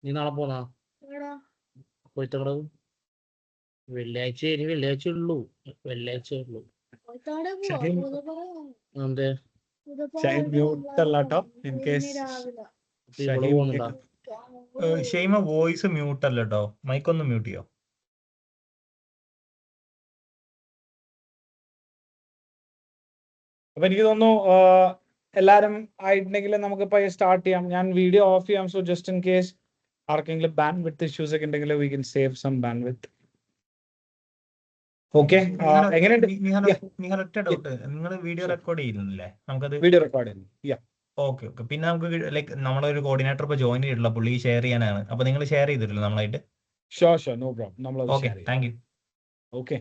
നീ നാളെ പോന്നാ പോയിത്തങ്ങടത് വെള്ളിയാഴ്ച ഇനി വെള്ളിയാഴ്ച ഉള്ളൂ എന്തേ in case Shaima voice mute അല്ല കേട്ടോ, മൈക്കൊന്ന് മ്യൂട്ട് ചെയ്യോ? അപ്പൊ എനിക്ക് തോന്നുന്നു എല്ലാരും ആയിട്ടുണ്ടെങ്കിൽ നമുക്കിപ്പോ സ്റ്റാർട്ട് ചെയ്യാം. ഞാൻ വീഡിയോ ഓഫ് ചെയ്യാം. സോ ജസ്റ്റ് ഇൻ കേസ് ആർക്കെങ്കിലും ബാൻഡ് വിത്ത് ഇഷ്യൂസ് ഒക്കെ ഉണ്ടെങ്കിൽ we can save some bandwidth. Okay, എങ്ങനെയുണ്ട്? നിങ്ങൾ വീഡിയോ റെക്കോർഡ് ചെയ്യുന്നില്ലേ? നമുക്കത് വീഡിയോ റെക്കോർഡ് ചെയ്യുന്നു. Okay okay. പിന്നെ നമുക്ക് ലൈക്ക് നമ്മളൊരു കോർഡിനേറ്റർ ഇപ്പൊ ജോയിൻ ചെയ്തിട്ടുള്ള പുള്ളി ഷെയർ ചെയ്യാനാണ്. അപ്പൊ നിങ്ങൾ ഷെയർ ചെയ്തിട്ടില്ല നമ്മളായിട്ട്? Sure no problem. Okay, thank you. Okay,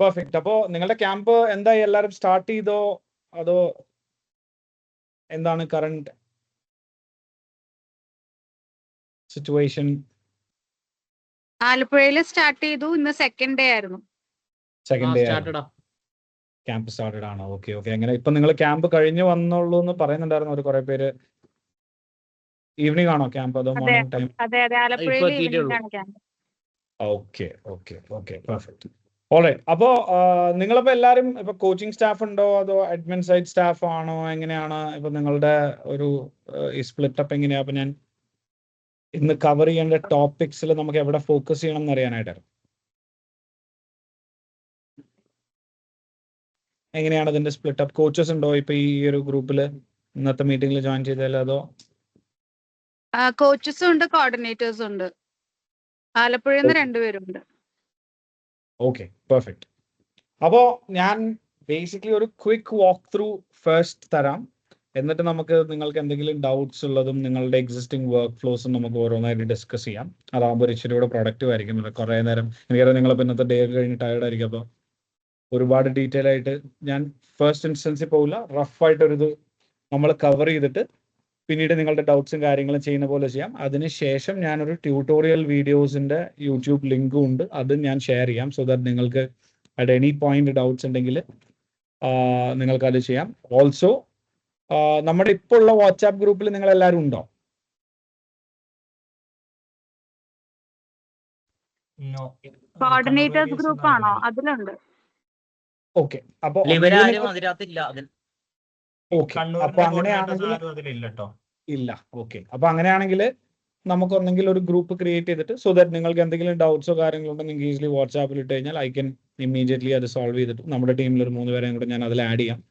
perfect. അപ്പോ നിങ്ങളുടെ ക്യാമ്പ് എന്തായി? എല്ലാരും സ്റ്റാർട്ട് ചെയ്തോ അതോ എന്താണ് കറന്റ് സിറ്റുവേഷൻ? ആലപ്പുഴയിൽ സ്റ്റാർട്ട് ചെയ്തു. ഇന്ന് സെക്കൻഡ് ഡേ ആയിരുന്നു. ക്യാമ്പ് സ്റ്റാർട്ടഡ് ആണോ? Okay okay. എങ്ങനെ ഇപ്പൊ നിങ്ങൾ ക്യാമ്പ് കഴിഞ്ഞ് വന്നുള്ളൂ എന്ന് പറയുന്നുണ്ടായിരുന്നു ഒരു കുറെ പേര്. ഈവനിങ് ആണോ ക്യാമ്പ് അതോ മോർണിംഗ് ടൈം? അതെ അതെ, ആലപ്പുഴയിൽ ഈവനിംഗ് ആണ് camp. Okay okay okay, perfect. Alright. അപ്പോ നിങ്ങളിപ്പോ എല്ലാരും ഇപ്പൊ കോച്ചിങ് സ്റ്റാഫ് ഉണ്ടോ അതോ അഡ്മിൻ സൈഡ് സ്റ്റാഫ് ആണോ? എങ്ങനെയാണ് ഇപ്പൊ നിങ്ങളുടെ ഒരു ഈ സ്പ്ലിറ്റ് അപ്പ് എങ്ങനെയാ? അപ്പൊ ഞാൻ ഇന്ന് കവർ ചെയ്യേണ്ട ടോപ്പിക്സിൽ നമുക്ക് എവിടെ ഫോക്കസ് ചെയ്യണം എന്ന് അറിയാനായിട്ടായിരുന്നു. എങ്ങനെയാണ് അതിന്റെ സ്പ്ലിറ്റ് അപ്പ്? കോച്ചസ് ഉണ്ടോ ഇപ്പൊ ഈ ഒരു ഗ്രൂപ്പിൽ ഇന്നത്തെ മീറ്റിംഗിൽ ജോയിൻ ചെയ്താൽ? അതോ കോച്ചസും ഉണ്ട്, കോർഡിനേറ്റേഴ്സും ഉണ്ട്. ആലപ്പുഴയിൽ നിന്ന് രണ്ടുപേരുണ്ട്. Okay, perfect. അപ്പോ ഞാൻ ബേസിക്കലി ഒരു ക്വിക്ക് വാക്ക് ത്രൂ ഫസ്റ്റ് തരാം. എന്നിട്ട് നമുക്ക് നിങ്ങൾക്ക് എന്തെങ്കിലും ഡൗട്ട്സ് ഉള്ളതും നിങ്ങളുടെ എക്സിസ്റ്റിംഗ് വർക്ക് ഫ്ലോസും നമുക്ക് ഓരോന്നായിട്ട് ഡിസ്കസ് ചെയ്യാം. അതാകുമ്പോൾ ഒരു ഇച്ചിരി കൂടെ പ്രൊഡക്റ്റീവ് ആയിരിക്കും. കുറേ നേരം എനിക്കറിയാം നിങ്ങളിപ്പോൾ ഇന്നത്തെ ഡേ കഴിഞ്ഞ് ടയർഡ് ആയിരിക്കും. അപ്പോൾ ഒരുപാട് ഡീറ്റെയിൽ ആയിട്ട് ഞാൻ ഫസ്റ്റ് ഇൻസ്റ്റൻസിൽ പോകില്ല. റഫായിട്ടൊരിത് നമ്മൾ കവർ ചെയ്തിട്ട് പിന്നീട് നിങ്ങളുടെ ഡൗട്ട്സും കാര്യങ്ങളും ചെയ്യുന്ന പോലെ ചെയ്യാം. അതിനുശേഷം ഞാനൊരു ട്യൂട്ടോറിയൽ വീഡിയോസിൻ്റെ യൂട്യൂബ് ലിങ്കും ഉണ്ട്, അത് ഞാൻ ഷെയർ ചെയ്യാം. സോ ദാറ്റ് നിങ്ങൾക്ക് അറ്റ് എനി പോയിന്റ് ഡൗട്ട്സ് ഉണ്ടെങ്കിൽ നിങ്ങൾക്കത് ചെയ്യാം. ഓൾസോ നമ്മുടെ ഇപ്പോൾ ഉള്ള വാട്സാപ്പ് ഗ്രൂപ്പിൽ നിങ്ങൾ എല്ലാവരും ഉണ്ടോ? കോർഡിനേറ്റേഴ്സ് ഗ്രൂപ്പ് ആണോ? അതിലുണ്ട്. ഓക്കെ, അപ്പൊ ഇല്ല. ഓക്കെ, അപ്പൊ അങ്ങനെയാണെങ്കിൽ നമുക്ക് ഒന്നെങ്കിൽ ഒരു ഗ്രൂപ്പ് ക്രിയേറ്റ് ചെയ്തിട്ട് സോ ദാറ്റ് നിങ്ങൾക്ക് എന്തെങ്കിലും ഡൗട്ട്സോ കാര്യങ്ങളോ ഉണ്ടെങ്കിൽ നിങ്ങൾക്ക് ഈസിലി വാട്സാപ്പിൽ ഇട്ട് കഴിഞ്ഞാൽ ഐ കൻ ഇമ്മീഡിയറ്റ്ലി അത് സോൾവ് ചെയ്തിട്ട് നമ്മുടെ ടീമിൽ ഒരു 3 പേരെയും കൂടെ ഞാൻ അതിൽ ആഡ് ചെയ്യാം.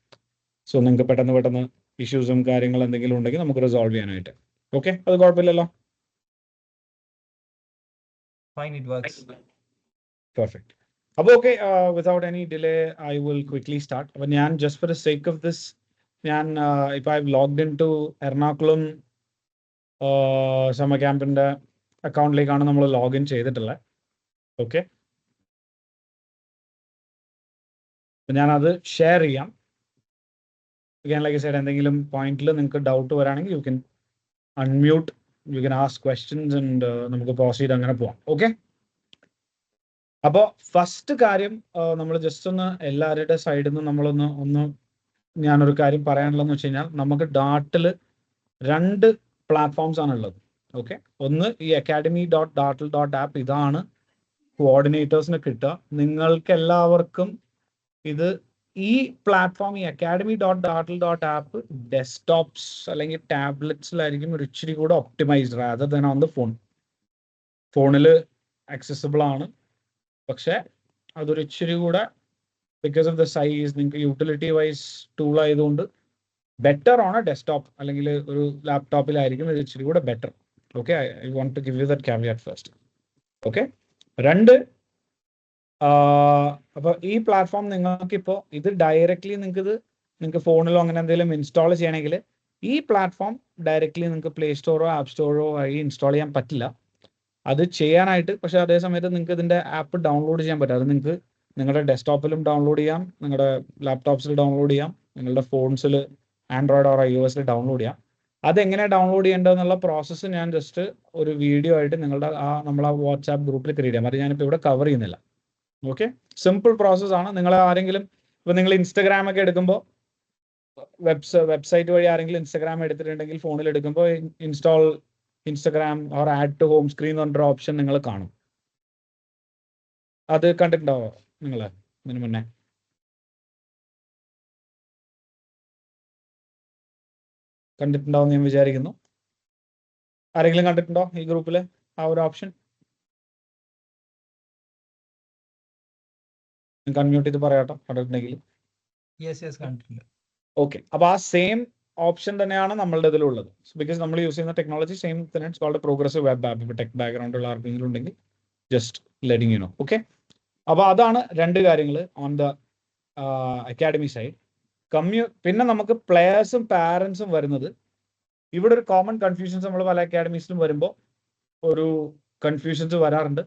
സോ നിങ്ങൾക്ക് പെട്ടെന്ന് ഇഷ്യൂസും കാര്യങ്ങളും എന്തെങ്കിലും ഉണ്ടെങ്കിൽ നമുക്ക് റിസോൾവ് ചെയ്യാനായിട്ട്. ഓക്കെ, അത് കുഴപ്പമില്ലല്ലോ? പെർഫെക്റ്റ്. അപ്പോൾ okay, without any delay I will quickly start. അപ്പോൾ ഞാൻ just for the sake of this ഞാൻ ഇപ്പോൾ I logged in to Ernakulam summer ക്യാമ്പിൻ്റെ അക്കൗണ്ടിലേക്കാണ് നമ്മൾ ലോഗിൻ ചെയ്തിട്ടുള്ളത്. ഓക്കെ, ഞാനത് ഷെയർ ചെയ്യാം. again like I said, എന്തെങ്കിലും പോയിന്റിൽ നിങ്ങൾക്ക് ഡൗട്ട് വരാണെങ്കിൽ you can unmute, you can ask questions and നമുക്ക് പ്രൊസീഡ് അങ്ങനെ പോവാം. ഓക്കെ, അപ്പോൾ ഫസ്റ്റ് കാര്യം നമ്മൾ ജസ്റ്റ് ഒന്ന് എല്ലാവരുടെ സൈഡിൽ നിന്ന് നമ്മളൊന്ന് ഞാനൊരു കാര്യം പറയാനുള്ളതെന്ന് വെച്ച് കഴിഞ്ഞാൽ നമുക്ക് ഡാർട്ടിൽ 2 പ്ലാറ്റ്ഫോംസ് ആണുള്ളത്. ഓക്കെ, ഒന്ന് ഈ academy.dartle.app, ഇതാണ് കോർഡിനേറ്റേഴ്സിന് കിട്ടുക. നിങ്ങൾക്ക് എല്ലാവർക്കും ഇത് ഈ പ്ലാറ്റ്ഫോം ഈ academy.dartle.app ഡെസ്ക്ടോപ്സ് അല്ലെങ്കിൽ ടാബ്ലറ്റ്സിലായിരിക്കും ഒരു ഇച്ചിരി കൂടെ optimised rather than on the phone. ഫോണിൽ ആക്സസിബിൾ ആണ്, പക്ഷെ അതൊരു ഇച്ചിരി കൂടെ ബിക്കോസ് ഓഫ് ദ സൈസ് നിങ്ങൾക്ക് യൂട്ടിലിറ്റി വൈസ് ടൂൾ ആയതുകൊണ്ട് ബെറ്റർ ആണ് ഡെസ്ക്ടോപ്പ് അല്ലെങ്കിൽ ഒരു ലാപ്ടോപ്പിലായിരിക്കും ഇത് ഇച്ചിരി കൂടെ better. Okay, I want to give you that caveat first. Okay, 2 അപ്പോൾ ഈ പ്ലാറ്റ്ഫോം നിങ്ങൾക്കിപ്പോൾ ഇത് ഡയറക്റ്റ്ലി നിങ്ങൾക്ക് ഫോണിലോ അങ്ങനെ എന്തെങ്കിലും ഇൻസ്റ്റാൾ ചെയ്യണമെങ്കിൽ ഈ പ്ലാറ്റ്ഫോം ഡയറക്റ്റ്ലി നിങ്ങൾക്ക് പ്ലേ സ്റ്റോറോ ആപ്പ് സ്റ്റോറോ വഴി ഇൻസ്റ്റാൾ ചെയ്യാൻ പറ്റില്ല. അത് ചെയ്യാനായിട്ട് പക്ഷേ അതേ സമയത്ത് നിങ്ങൾക്ക് ഇതിൻ്റെ ആപ്പ് ഡൗൺലോഡ് ചെയ്യാൻ പറ്റും. അത് നിങ്ങൾക്ക് നിങ്ങളുടെ ഡെസ്ക്ടോപ്പിലും ഡൗൺലോഡ് ചെയ്യാം, നിങ്ങളുടെ ലാപ്ടോപ്സിൽ ഡൗൺലോഡ് ചെയ്യാം, നിങ്ങളുടെ ഫോൺസിൽ ആൻഡ്രോയിഡ് ഓർ iOS ഡൗൺലോഡ് ചെയ്യാം. അതെങ്ങനെ ഡൗൺലോഡ് ചെയ്യേണ്ടതെന്നുള്ള പ്രോസസ്സ് ഞാൻ ജസ്റ്റ് ഒരു വീഡിയോ ആയിട്ട് നിങ്ങളുടെ നമ്മളെ വാട്സാപ്പ് ഗ്രൂപ്പിൽ ക്രിയേറ്റ് ചെയ്യാം. അത് ഞാനിപ്പോൾ ഇവിടെ കവർ ചെയ്യുന്നില്ല. ഓക്കെ, സിമ്പിൾ പ്രോസസ്സാണ്. നിങ്ങൾ ആരെങ്കിലും ഇപ്പോൾ നിങ്ങൾ ഇൻസ്റ്റഗ്രാം ഒക്കെ എടുക്കുമ്പോൾ വെബ്സൈറ്റ് വഴി ആരെങ്കിലും ഇൻസ്റ്റഗ്രാം എടുത്തിട്ടുണ്ടെങ്കിൽ ഫോണിൽ എടുക്കുമ്പോൾ install Instagram or add to home screen എന്ന് പറഞ്ഞൊരു ഓപ്ഷൻ നിങ്ങൾ കാണും. അത് കണ്ടിട്ടുണ്ടാവോ നിങ്ങൾ ഇതിനു മുന്നേ? കണ്ടിട്ടുണ്ടാവും ഞാൻ വിചാരിക്കുന്നു. ആരെങ്കിലും കണ്ടിട്ടുണ്ടോ ഈ ഗ്രൂപ്പിൽ ആ ഒരു ഓപ്ഷൻ? നിങ്ങൾക്ക് അൺമ്യൂട്ട് ചെയ്ത് പറയാട്ടോ കണ്ടിട്ടുണ്ടെങ്കിൽ. കണ്ടിട്ടുണ്ട്. ഓക്കെ, അപ്പൊ ആ സെയിം ഓപ്ഷൻ തന്നെയാണ് നമ്മളുടെ ഇതിലുള്ളത്. ബിക്കോസ് നമ്മൾ യൂസ് ചെയ്യുന്ന ടെക്നോളജി സെയിം തന്നെ. It's called progressive web app. ഇപ്പൊ ടെക് ബാക്ക്ഗ്രൗണ്ട് ഉള്ള ആർക്കെങ്കിലും ഉണ്ടെങ്കിൽ just letting you know. Okay, അപ്പൊ അതാണ് രണ്ട് കാര്യങ്ങൾ ഓൺ ദ അക്കാഡമി സൈഡ്. പിന്നെ നമുക്ക് പ്ലെയേഴ്സും പാരൻസും വരുന്നത് ഇവിടെ ഒരു കോമൺ കൺഫ്യൂഷൻസ് നമ്മൾ പല അക്കാഡമീസിലും വരുമ്പോൾ ഒരു കൺഫ്യൂഷൻസ് വരാറുണ്ട്.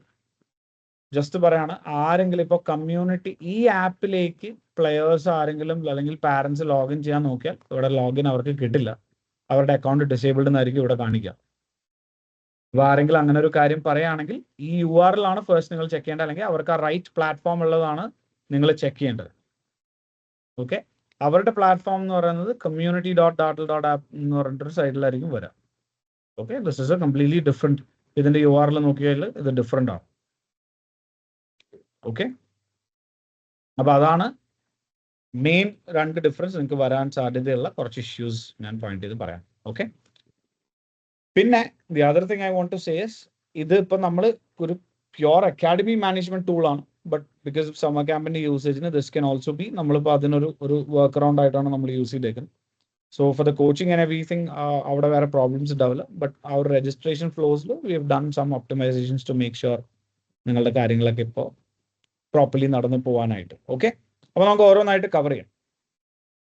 ജസ്റ്റ് പറയാണ്, ആരെങ്കിലും ഇപ്പോൾ കമ്മ്യൂണിറ്റി ഈ ആപ്പിലേക്ക് പ്ലെയേഴ്സ് ആരെങ്കിലും അല്ലെങ്കിൽ പാരൻസ് ലോഗിൻ ചെയ്യാൻ നോക്കിയാൽ ഇവിടെ ലോഗിൻ അവർക്ക് കിട്ടില്ല. അവരുടെ അക്കൗണ്ട് ഡിസേബിൾഡ് എന്നായിരിക്കും ഇവിടെ കാണിക്കുക. അപ്പോൾ ആരെങ്കിലും അങ്ങനെ ഒരു കാര്യം പറയുകയാണെങ്കിൽ ഈ URL ആണ് ഫസ്റ്റ് നിങ്ങൾ ചെക്ക് ചെയ്യേണ്ടത്, അല്ലെങ്കിൽ അവർക്ക് ആ റൈറ്റ് പ്ലാറ്റ്ഫോം ഉള്ളതാണ് നിങ്ങൾ ചെക്ക് ചെയ്യേണ്ടത്. ഓക്കെ, അവരുടെ പ്ലാറ്റ്ഫോം എന്ന് പറയുന്നത് community.dartle.app എന്ന് പറഞ്ഞിട്ടൊരു സൈറ്റിലായിരിക്കും വരാം. Okay, this is A completely different. ഇതിന്റെ URL നോക്കിയാൽ ഇത് ഡിഫറെൻ്റ് ആണ്. ഓക്കെ, അപ്പൊ അതാണ് മെയിൻ രണ്ട് ഡിഫറൻസ്. നിങ്ങൾക്ക് വരാൻ സാധ്യതയുള്ള കുറച്ച് ഇഷ്യൂസ് ഞാൻ പോയിന്റ് ചെയ്ത് പറയാം. ഓക്കെ, പിന്നെ the other thing I want to say is, ഇത് ഇപ്പൊ നമ്മൾ ഒരു പ്യുവർ അക്കാഡമി മാനേജ്മെന്റ് ടൂൾ ആണ്. ബട്ട് ബിക്കോസ് ഓഫ് സമ്മർ ക്യാമ്പിന്റെ യൂസേജിന് ദിസ് ക്യാൻ ഓൾസോ ബി, നമ്മളിപ്പോൾ അതിനൊരു വർക്ക് അറൗണ്ട് ആയിട്ടാണ് നമ്മൾ യൂസ് ചെയ്തേക്കുന്നത്. So for the coaching and everything അവിടെ വേറെ പ്രോബ്ലംസ് ഉണ്ടാവില്ല. ബട്ട് ആ ഒരു രജിസ്ട്രേഷൻ ഫ്ലോസിൽ we have done some optimisations to make sure നിങ്ങളുടെ കാര്യങ്ങളൊക്കെ ഇപ്പോൾ പ്രോപ്പർലി നടന്നു പോകാനായിട്ട്. ഓക്കെ, അപ്പോൾ നമുക്ക് ഓരോന്നായിട്ട് കവർ ചെയ്യാം.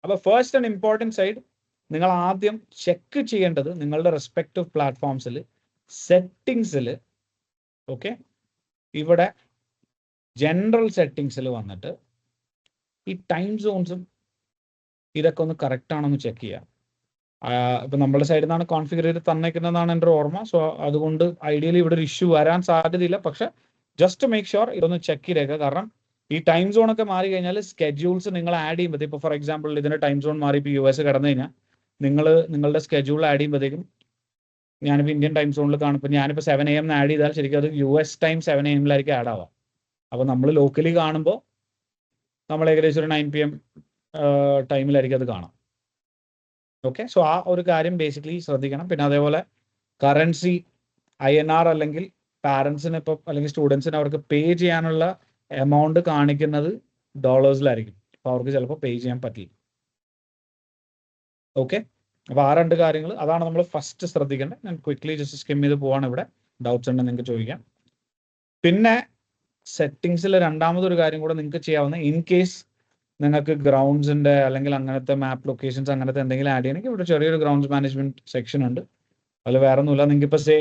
അപ്പോൾ ഫസ്റ്റ് ആൻഡ് ഇമ്പോർട്ടൻറ്റ് സൈഡ്, നിങ്ങൾ ആദ്യം ചെക്ക് ചെയ്യേണ്ടത് നിങ്ങളുടെ റെസ്പെക്റ്റീവ് പ്ലാറ്റ്ഫോംസിൽ സെറ്റിങ്സിൽ, ഓക്കെ, ഇവിടെ ജനറൽ സെറ്റിങ്സിൽ വന്നിട്ട് ഈ ടൈം സോൺസും ഇതൊക്കെ ഒന്ന് കറക്റ്റ് ആണെന്ന് ചെക്ക് ചെയ്യാം. ഇപ്പം നമ്മുടെ സൈഡിൽ നിന്നാണ് കോൺഫിഗർ ചെയ്ത് തന്നേക്കുന്നതാണ് എൻ്റെ ഓർമ്മ. സോ അതുകൊണ്ട് ഐഡിയലി ഇവിടെ ഒരു ഇഷ്യൂ വരാൻ സാധ്യതയില്ല. പക്ഷെ ജസ്റ്റ് മേക്ക് ഷുവർ ഇതൊന്ന് ചെക്ക് ചെയ്തേക്കുക. കാരണം ഈ ടൈം സോൺ ഒക്കെ മാറി കഴിഞ്ഞാൽ സ്കെഡ്യൂൾസ് നിങ്ങൾ ആഡ് ചെയ്യുമ്പോൾ, ഇപ്പോൾ ഫോർ എക്സാമ്പിൾ ഇതിന്റെ ടൈം സോൺ മാറി ഇപ്പോൾ US കിടന്നു കഴിഞ്ഞാൽ നിങ്ങളുടെ സ്കെഡ്യൂൾ ആഡ് ചെയ്യുമ്പോഴത്തേക്കും, ഞാനിപ്പോൾ ഇന്ത്യൻ ടൈം സോണിൽ കാണുമ്പോൾ ഞാനിപ്പോൾ 7 AM ആഡ് ചെയ്താൽ ശരിക്കും അത് US ടൈം 7 AM ആഡ് ആവാം. അപ്പോൾ നമ്മൾ ലോക്കലി കാണുമ്പോൾ നമ്മൾ ഏകദേശം ഒരു 9 PM ടൈമിലായിരിക്കും അത് കാണാം. ഓക്കെ, സോ ആ ഒരു കാര്യം ബേസിക്കലി ശ്രദ്ധിക്കണം. പിന്നെ അതേപോലെ കറൻസി INR അല്ലെങ്കിൽ പാരൻസിന് ഇപ്പോൾ അല്ലെങ്കിൽ സ്റ്റുഡൻസിന് അവർക്ക് പേ ചെയ്യാനുള്ള എമൗണ്ട് കാണിക്കുന്നത് ഡോളേഴ്സിലായിരിക്കും. അപ്പോൾ അവർക്ക് ചിലപ്പോൾ പേ ചെയ്യാൻ പറ്റില്ല. ഓക്കെ, അപ്പോൾ ആ രണ്ട് കാര്യങ്ങൾ അതാണ് നമ്മൾ ഫസ്റ്റ് ശ്രദ്ധിക്കേണ്ടത്. ഞാൻ ക്വിക്ക്ലി ജസ്റ്റ് സ്കിം ചെയ്ത് പോവാണ്. ഇവിടെ ഡൗട്ട്സ് ഉണ്ടെങ്കിൽ നിങ്ങൾക്ക് ചോദിക്കാം. പിന്നെ സെറ്റിങ്സിൽ രണ്ടാമതൊരു കാര്യം കൂടെ നിങ്ങൾക്ക് ചെയ്യാവുന്ന, ഇൻ കേസ് നിങ്ങൾക്ക് ഗ്രൗണ്ട്സിന്റെ അല്ലെങ്കിൽ അങ്ങനത്തെ മാപ്പ് ലൊക്കേഷൻസ് അങ്ങനത്തെ എന്തെങ്കിലും ആഡ് ചെയ്യണമെങ്കിൽ ഇവിടെ ചെറിയൊരു ഗ്രൗണ്ട്സ് മാനേജ്മെന്റ് സെക്ഷൻ ഉണ്ട്. അതിൽ വേറെ ഒന്നുമില്ല. നിങ്ങൾക്ക് ഇപ്പോൾ സേ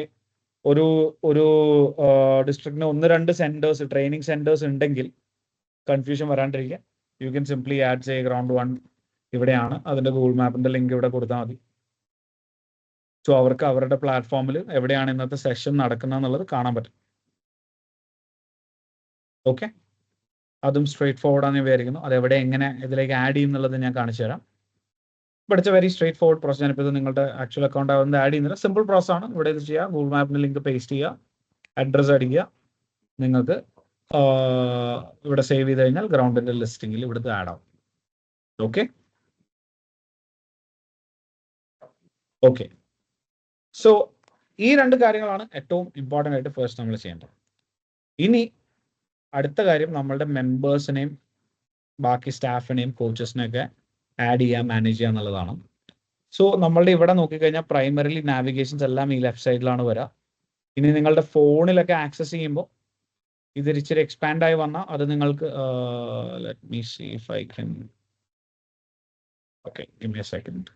ഒരു ഡിസ്ട്രിക്റ്റിന് 1-2 സെന്റേഴ്സ്, ട്രെയിനിങ് സെന്റേഴ്സ് ഉണ്ടെങ്കിൽ കൺഫ്യൂഷൻ വരാണ്ടിരിക്കുക. You can simply add say ground 1 ഇവിടെയാണ്, അതിന്റെ ഗൂഗിൾ മാപ്പിന്റെ ലിങ്ക് ഇവിടെ കൊടുത്താൽ മതി. സോ അവർക്ക് അവരുടെ പ്ലാറ്റ്ഫോമിൽ എവിടെയാണ് ഇന്നത്തെ സെഷൻ നടക്കുന്നത് എന്നുള്ളത് കാണാൻ പറ്റും. ഓക്കെ, അതും സ്ട്രേറ്റ് ഫോർവേഡ് ആണ് വിചാരിക്കുന്നു. അതെവിടെ എങ്ങനെ ഇതിലേക്ക് ആഡ് ചെയ്യും എന്നുള്ളത് ഞാൻ കാണിച്ചു തരാം. But it's A very straight forward process. ഞാനിപ്പോൾ ഇത് നിങ്ങളുടെ ആക്ച്വൽ അക്കൗണ്ട് ആവുന്നത് ആഡ് ചെയ്യുന്നില്ല. സിമ്പിൾ പ്രോസസ് ആണ്. ഇവിടെ ഇത് ചെയ്യുക, ഗൂഗിൾ മാപ്പിന്റെ ലിങ്ക് പേസ്റ്റ് ചെയ്യുക, അഡ്രസ്സ് അടിക്കുക, നിങ്ങൾക്ക് ഇവിടെ സേവ് ചെയ്ത് കഴിഞ്ഞാൽ ഗ്രൗണ്ടിന്റെ ലിസ്റ്റിംഗിൽ ഇവിടുത്തെ ആഡ് ആവും. ഓക്കെ ഓക്കെ സോ ഈ രണ്ട് കാര്യങ്ങളാണ് ഏറ്റവും ഇമ്പോർട്ടൻ്റ് ആയിട്ട് ഫസ്റ്റ് നമ്മൾ ചെയ്യേണ്ടത്. ഇനി അടുത്ത കാര്യം നമ്മളുടെ മെമ്പേഴ്സിനെയും ബാക്കി സ്റ്റാഫിനെയും കോച്ചസിനെയൊക്കെ ആഡ് ചെയ്യുക, മാനേജ് ചെയ്യുക എന്നുള്ളതാണ്. സോ നമ്മളുടെ ഇവിടെ നോക്കിക്കഴിഞ്ഞാൽ പ്രൈമറിലി നാവിഗേഷൻസ് എല്ലാം ഈ ലെഫ്റ്റ് സൈഡിലാണ് വരിക. ഇനി നിങ്ങളുടെ ഫോണിലൊക്കെ ആക്സസ് ചെയ്യുമ്പോൾ ഇത് ഇച്ചിരി എക്സ്പാൻഡ് ആയി വന്നാൽ അത് നിങ്ങൾക്ക് let me see if I can okay give me a second.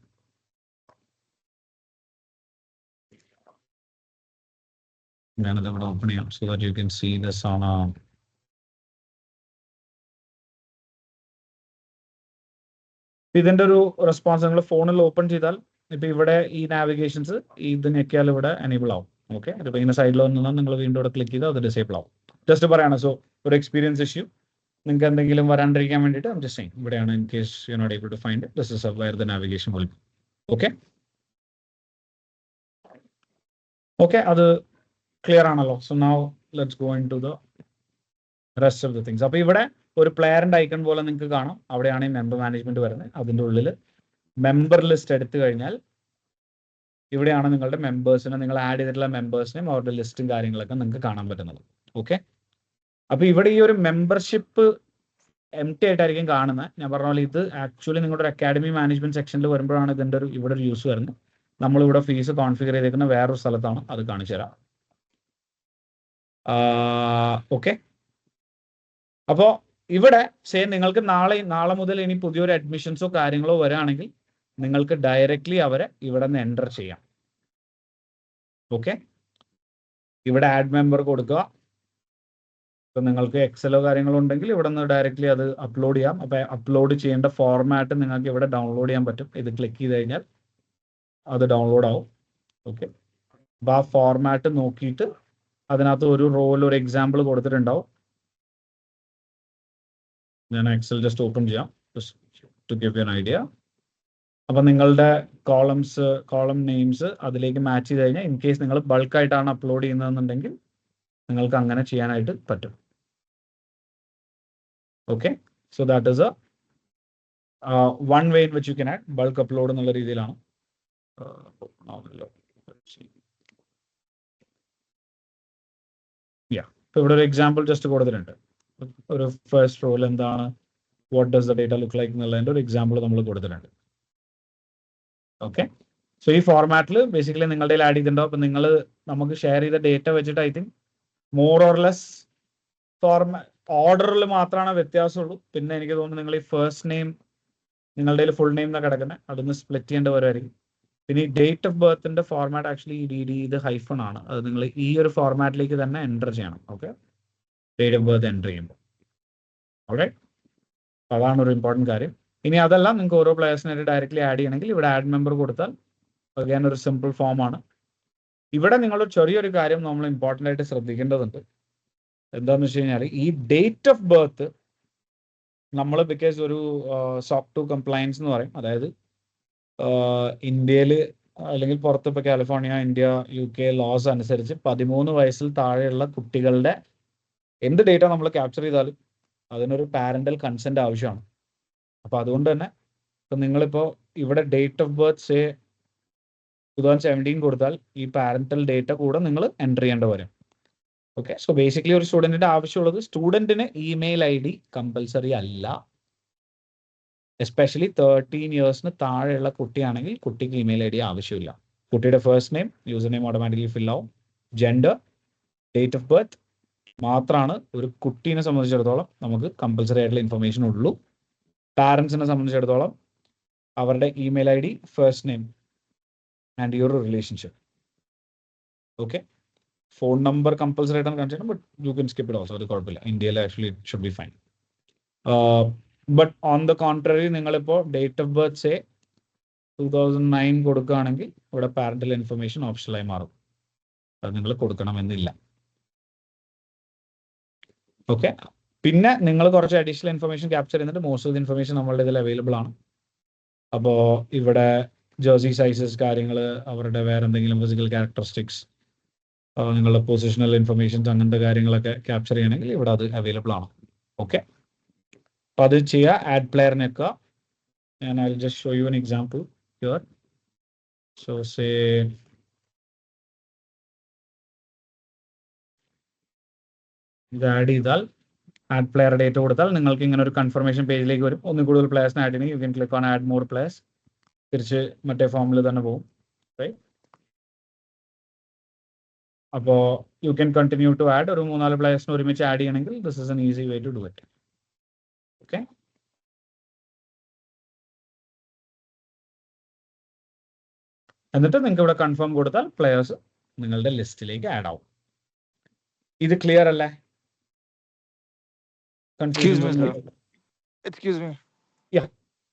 ഞാനത് ഇവിടെ ഓപ്പൺ ചെയ്യാം so that you can see this on ഇതിന്റെ ഒരു റെസ്പോൺസ് നിങ്ങൾ ഫോണിൽ ഓപ്പൺ ചെയ്താൽ ഇപ്പൊ ഇവിടെ ഈ നാവിഗേഷൻസ് ഇത് ഞെക്കിയാൽ ഇവിടെ എനേബിൾ ആവും. ഓക്കെ, ഇതിപ്പോ ഇങ്ങനെ സൈഡിൽ വന്നാൽ നിങ്ങൾ വീണ്ടും ഇവിടെ ക്ലിക്ക് ചെയ്താൽ അത് ഡിസേബിൾ ആവും. ജസ്റ്റ് പറയാണ്. സോ ഒരു എക്സ്പീരിയൻസ് ഇഷ്യൂ നിങ്ങൾക്ക് എന്തെങ്കിലും വരാണ്ടിരിക്കാൻ വേണ്ടിയിട്ട് I'm just saying ഇവിടെയാണ് in case you're not able to find it, this is where the navigation will be. Okay. Okay, അത് ക്ലിയർ ആണല്ലോ. So now let's go into the rest of the things. അപ്പോൾ ഇവിടെ ഒരു പ്ലെയറിന്റെ icon പോലെ നിങ്ങൾക്ക് കാണാം. അവിടെയാണ് ഈ മെമ്പർ മാനേജ്മെന്റ് വരുന്നത്. അതിൻ്റെ ഉള്ളിൽ മെമ്പർ ലിസ്റ്റ് എടുത്തു കഴിഞ്ഞാൽ ഇവിടെയാണ് നിങ്ങളുടെ മെമ്പേഴ്സിനെ, നിങ്ങൾ ആഡ് ചെയ്തിട്ടുള്ള മെമ്പേഴ്സിനെയും അവരുടെ ലിസ്റ്റും കാര്യങ്ങളൊക്കെ നിങ്ങൾക്ക് കാണാൻ പറ്റുന്നത്. ഓക്കെ, അപ്പോൾ ഇവിടെ ഈ ഒരു മെമ്പർഷിപ്പ് എം ടി ആയിട്ടായിരിക്കും കാണുന്നത്. ഞാൻ പറഞ്ഞ പോലെ ഇത് ആക്ച്വലി നിങ്ങളുടെ ഒരു അക്കാഡമി മാനേജ്മെന്റ് സെക്ഷനിൽ വരുമ്പോഴാണ് ഇതിൻ്റെ ഇവിടെ ഒരു യൂസ് വരുന്നത്. നമ്മളിവിടെ ഫീസ് കോൺഫിഗർ ചെയ്തേക്കുന്ന വേറൊരു സ്ഥലത്താണ്, അത് കാണിച്ചു തരാം. ഓക്കെ, അപ്പോൾ ഇവിടെ നിങ്ങൾക്ക് നാളെ മുതൽ ഇനി പുതിയൊരു അഡ്മിഷൻസോ കാര്യങ്ങളോ വരികയാണെങ്കിൽ നിങ്ങൾക്ക് ഡയറക്റ്റ്ലി അവരെ ഇവിടെ നിന്ന് എൻ്റർ ചെയ്യാം. ഓക്കെ, ഇവിടെ ആഡ് മെമ്പർ കൊടുക്കുക. ഇപ്പം നിങ്ങൾക്ക് എക്സലോ കാര്യങ്ങളോ ഉണ്ടെങ്കിൽ ഇവിടെ നിന്ന് ഡയറക്റ്റ്ലി അത് അപ്ലോഡ് ചെയ്യാം. അപ്പോൾ അപ്ലോഡ് ചെയ്യേണ്ട ഫോർമാറ്റ് നിങ്ങൾക്ക് ഇവിടെ ഡൗൺലോഡ് ചെയ്യാൻ പറ്റും. ഇത് ക്ലിക്ക് ചെയ്ത് കഴിഞ്ഞാൽ അത് ഡൗൺലോഡ് ആവും. ഓക്കെ, അപ്പോൾ ആ ഫോർമാറ്റ് നോക്കിയിട്ട് അതിനകത്ത് ഒരു റോയിൽ ഒരു എക്സാമ്പിൾ കൊടുത്തിട്ടുണ്ടാവും. ഞാൻ എക്സൽ ജസ്റ്റ് ഓപ്പൺ ചെയ്യാം to give you an idea. അപ്പം നിങ്ങളുടെ കോളം നെയിംസ് അതിലേക്ക് മാച്ച് ചെയ്ത് കഴിഞ്ഞാൽ ഇൻ കേസ് നിങ്ങൾ ബൾക്കായിട്ടാണ് അപ്ലോഡ് ചെയ്യുന്നതെന്നുണ്ടെങ്കിൽ നിങ്ങൾക്ക് അങ്ങനെ ചെയ്യാനായിട്ട് പറ്റും. Okay, so that is one way in which you can add bulk upload എന്നുള്ള രീതിയിലാണ്. ഇവിടെ ഒരു എക്സാമ്പിൾ ജസ്റ്റ് കൊടുത്തിട്ടുണ്ട്. ഒരു ഫസ്റ്റ് റോൾ എന്താണ്, what does the data look like എന്നുള്ളതിൻ്റെ ഒരു എക്സാമ്പിൾ നമ്മൾ കൊടുത്തിട്ടുണ്ട്. ഓക്കെ, സോ ഈ ഫോർമാറ്റിൽ ബേസിക്കലി നിങ്ങളുടെ ആഡ് ചെയ്തിട്ടുണ്ടാവും. അപ്പം നിങ്ങൾ നമുക്ക് ഷെയർ ചെയ്ത ഡേറ്റ വെച്ചിട്ട് I think more or less ഓർഡറിൽ മാത്രമാണ് വ്യത്യാസമുള്ളൂ. പിന്നെ എനിക്ക് തോന്നുന്നു നിങ്ങൾ ഈ ഫസ്റ്റ് നെയിം നിങ്ങളുടെ ഫുൾ നെയിം എന്നാണ് കിടക്കുന്നത്, അതൊന്ന് സ്പ്ലിറ്റ് ചെയ്യേണ്ട വരുമായിരിക്കും. പിന്നെ ഈ ഡേറ്റ് ഓഫ് ബർത്തിന്റെ ഫോർമാറ്റ് ആക്ച്വലി ഇത് ഹൈഫൺ ആണ്. അത് നിങ്ങൾ ഈ ഒരു ഫോർമാറ്റിലേക്ക് തന്നെ എൻ്റർ ചെയ്യണം. Okay, date of birth enter ചെയ്യുമ്പോൾ. ഓക്കെ, അതാണ് ഒരു ഇമ്പോർട്ടൻറ്റ് കാര്യം. ഇനി അതെല്ലാം നിങ്ങൾക്ക് ഓരോ പ്ലേയേഴ്സിനായിട്ട് ഡയറക്റ്റ്ലി ആഡ് ചെയ്യണമെങ്കിൽ ഇവിടെ ആഡ് മെമ്പർ കൊടുത്താൽ അഗൈൻ ഒരു സിമ്പിൾ ഫോമാണ്. ഇവിടെ നിങ്ങളൊരു ചെറിയൊരു കാര്യം നമ്മൾ ഇമ്പോർട്ടൻ്റ് ആയിട്ട് ശ്രദ്ധിക്കേണ്ടതുണ്ട്. എന്താണെന്ന് വെച്ച് കഴിഞ്ഞാൽ ഈ ഡേറ്റ് ഓഫ് ബർത്ത് നമ്മൾ ബിക്കോസ് ഒരു SOC 2 കംപ്ലയൻസ് എന്ന് പറയും. അതായത് ഇന്ത്യയിൽ അല്ലെങ്കിൽ പുറത്ത് ഇപ്പോൾ കാലിഫോർണിയ, ഇന്ത്യ, UK ലോസ് അനുസരിച്ച് 13 വയസ്സിൽ താഴെയുള്ള കുട്ടികളുടെ എന്ത് ഡേറ്റ നമ്മൾ ക്യാപ്ചർ ചെയ്താലും അതിനൊരു പാരൻ്റൽ കൺസെൻറ്റ് ആവശ്യമാണ്. അപ്പോൾ അതുകൊണ്ട് തന്നെ ഇപ്പം നിങ്ങളിപ്പോൾ ഇവിടെ ഡേറ്റ് ഓഫ് ബർത്ത് 2017 കൊടുത്താൽ ഈ പാരൻ്റൽ ഡേറ്റ കൂടെ നിങ്ങൾ എൻ്റർ ചെയ്യേണ്ടി വരും. ഓക്കെ, സോ ബേസിക്കലി ഒരു സ്റ്റുഡൻറ്റിൻ്റെ ആവശ്യമുള്ളത് സ്റ്റുഡൻറ്റിന് ഇമെയിൽ ID കമ്പൽസറി അല്ല. എസ്പെഷ്യലി 13 ഇയേഴ്സിന് താഴെയുള്ള കുട്ടിയാണെങ്കിൽ കുട്ടിക്ക് ഇമെയിൽ ID ആവശ്യമില്ല. കുട്ടിയുടെ first name, user name automatically fill ആവും. ജെൻഡർ, ഡേറ്റ് ഓഫ് ബർത്ത് മാത്രമാണ് ഒരു കുട്ടീനെ സംബന്ധിച്ചിടത്തോളം നമുക്ക് കമ്പൽസറി ആയിട്ടുള്ള ഇൻഫർമേഷൻ ഉള്ളൂ. പാരൻസിനെ സംബന്ധിച്ചിടത്തോളം അവരുടെ email ID, first name and your relationship. Okay, phone number compulsory ആയിട്ടാണ് കാണിച്ചത്, but you can skip it also, അത് കുഴപ്പമില്ല. ഇന്ത്യയിൽ actually it should be fine. But on the contrary നിങ്ങളിപ്പോൾ ഡേറ്റ് ഓഫ് ബർത്ത് 2009 കൊടുക്കുകയാണെങ്കിൽ ഇവിടെ പാരൻ്റൽ ഇൻഫർമേഷൻ ഓപ്ഷനായി മാറും. അത് നിങ്ങൾ കൊടുക്കണമെന്നില്ല. ഓക്കെ, പിന്നെ നിങ്ങൾ കുറച്ച് അഡീഷണൽ ഇൻഫർമേഷൻ ക്യാപ്ചർ ചെയ്യുന്നുണ്ട്. മോസ്റ്റ് ഓഫ് ദി ഇൻഫർമേഷൻ നമ്മളുടെ ഇതിൽ അവൈലബിൾ ആണ്. അപ്പോൾ ഇവിടെ ജേഴ്സി സൈസസ് കാര്യങ്ങൾ, അവരുടെ വേറെ എന്തെങ്കിലും ഫിസിക്കൽ ക്യാരക്ടറിസ്റ്റിക്സ്, നിങ്ങളുടെ പൊസിഷണൽ ഇൻഫർമേഷൻസ്, അങ്ങനത്തെ കാര്യങ്ങളൊക്കെ ക്യാപ്ചർ ചെയ്യണമെങ്കിൽ ഇവിടെ അത് അവൈലബിൾ ആണ്. ഓക്കെ, അപ്പോൾ അത് ചെയ്യുക. ആഡ് പ്ലെയറിനെ വെക്കുക. ഞാൻ I will just show you an example here. So say ഇത് ആഡ് ചെയ്താൽ ആഡ് പ്ലെയർ ഡേറ്റ കൊടുത്താൽ നിങ്ങൾക്ക് ഇങ്ങനെ ഒരു കൺഫർമേഷൻ പേജിലേക്ക് വരും. ഒന്നും കൂടുതൽ പ്ലേയേഴ്സിനെ ആഡ് ചെയ്യണമെങ്കിൽ you can click on add more players. തിരിച്ച് മറ്റേ ഫോമിൽ തന്നെ പോകും. റൈറ്റ്, അപ്പോൾ you can continue to add. ഒരു 3-4 പ്ലേയേഴ്സിന് ഒരുമിച്ച് ആഡ് ചെയ്യണമെങ്കിൽ this is an easy way to do it. Okay, എന്നിട്ട് നിങ്ങൾക്ക് ഇവിടെ കൺഫേം കൊടുത്താൽ പ്ലേയേഴ്സ് നിങ്ങളുടെ ലിസ്റ്റിലേക്ക് ആഡ് ആവും. ഇത് ക്ലിയർ അല്ലേ?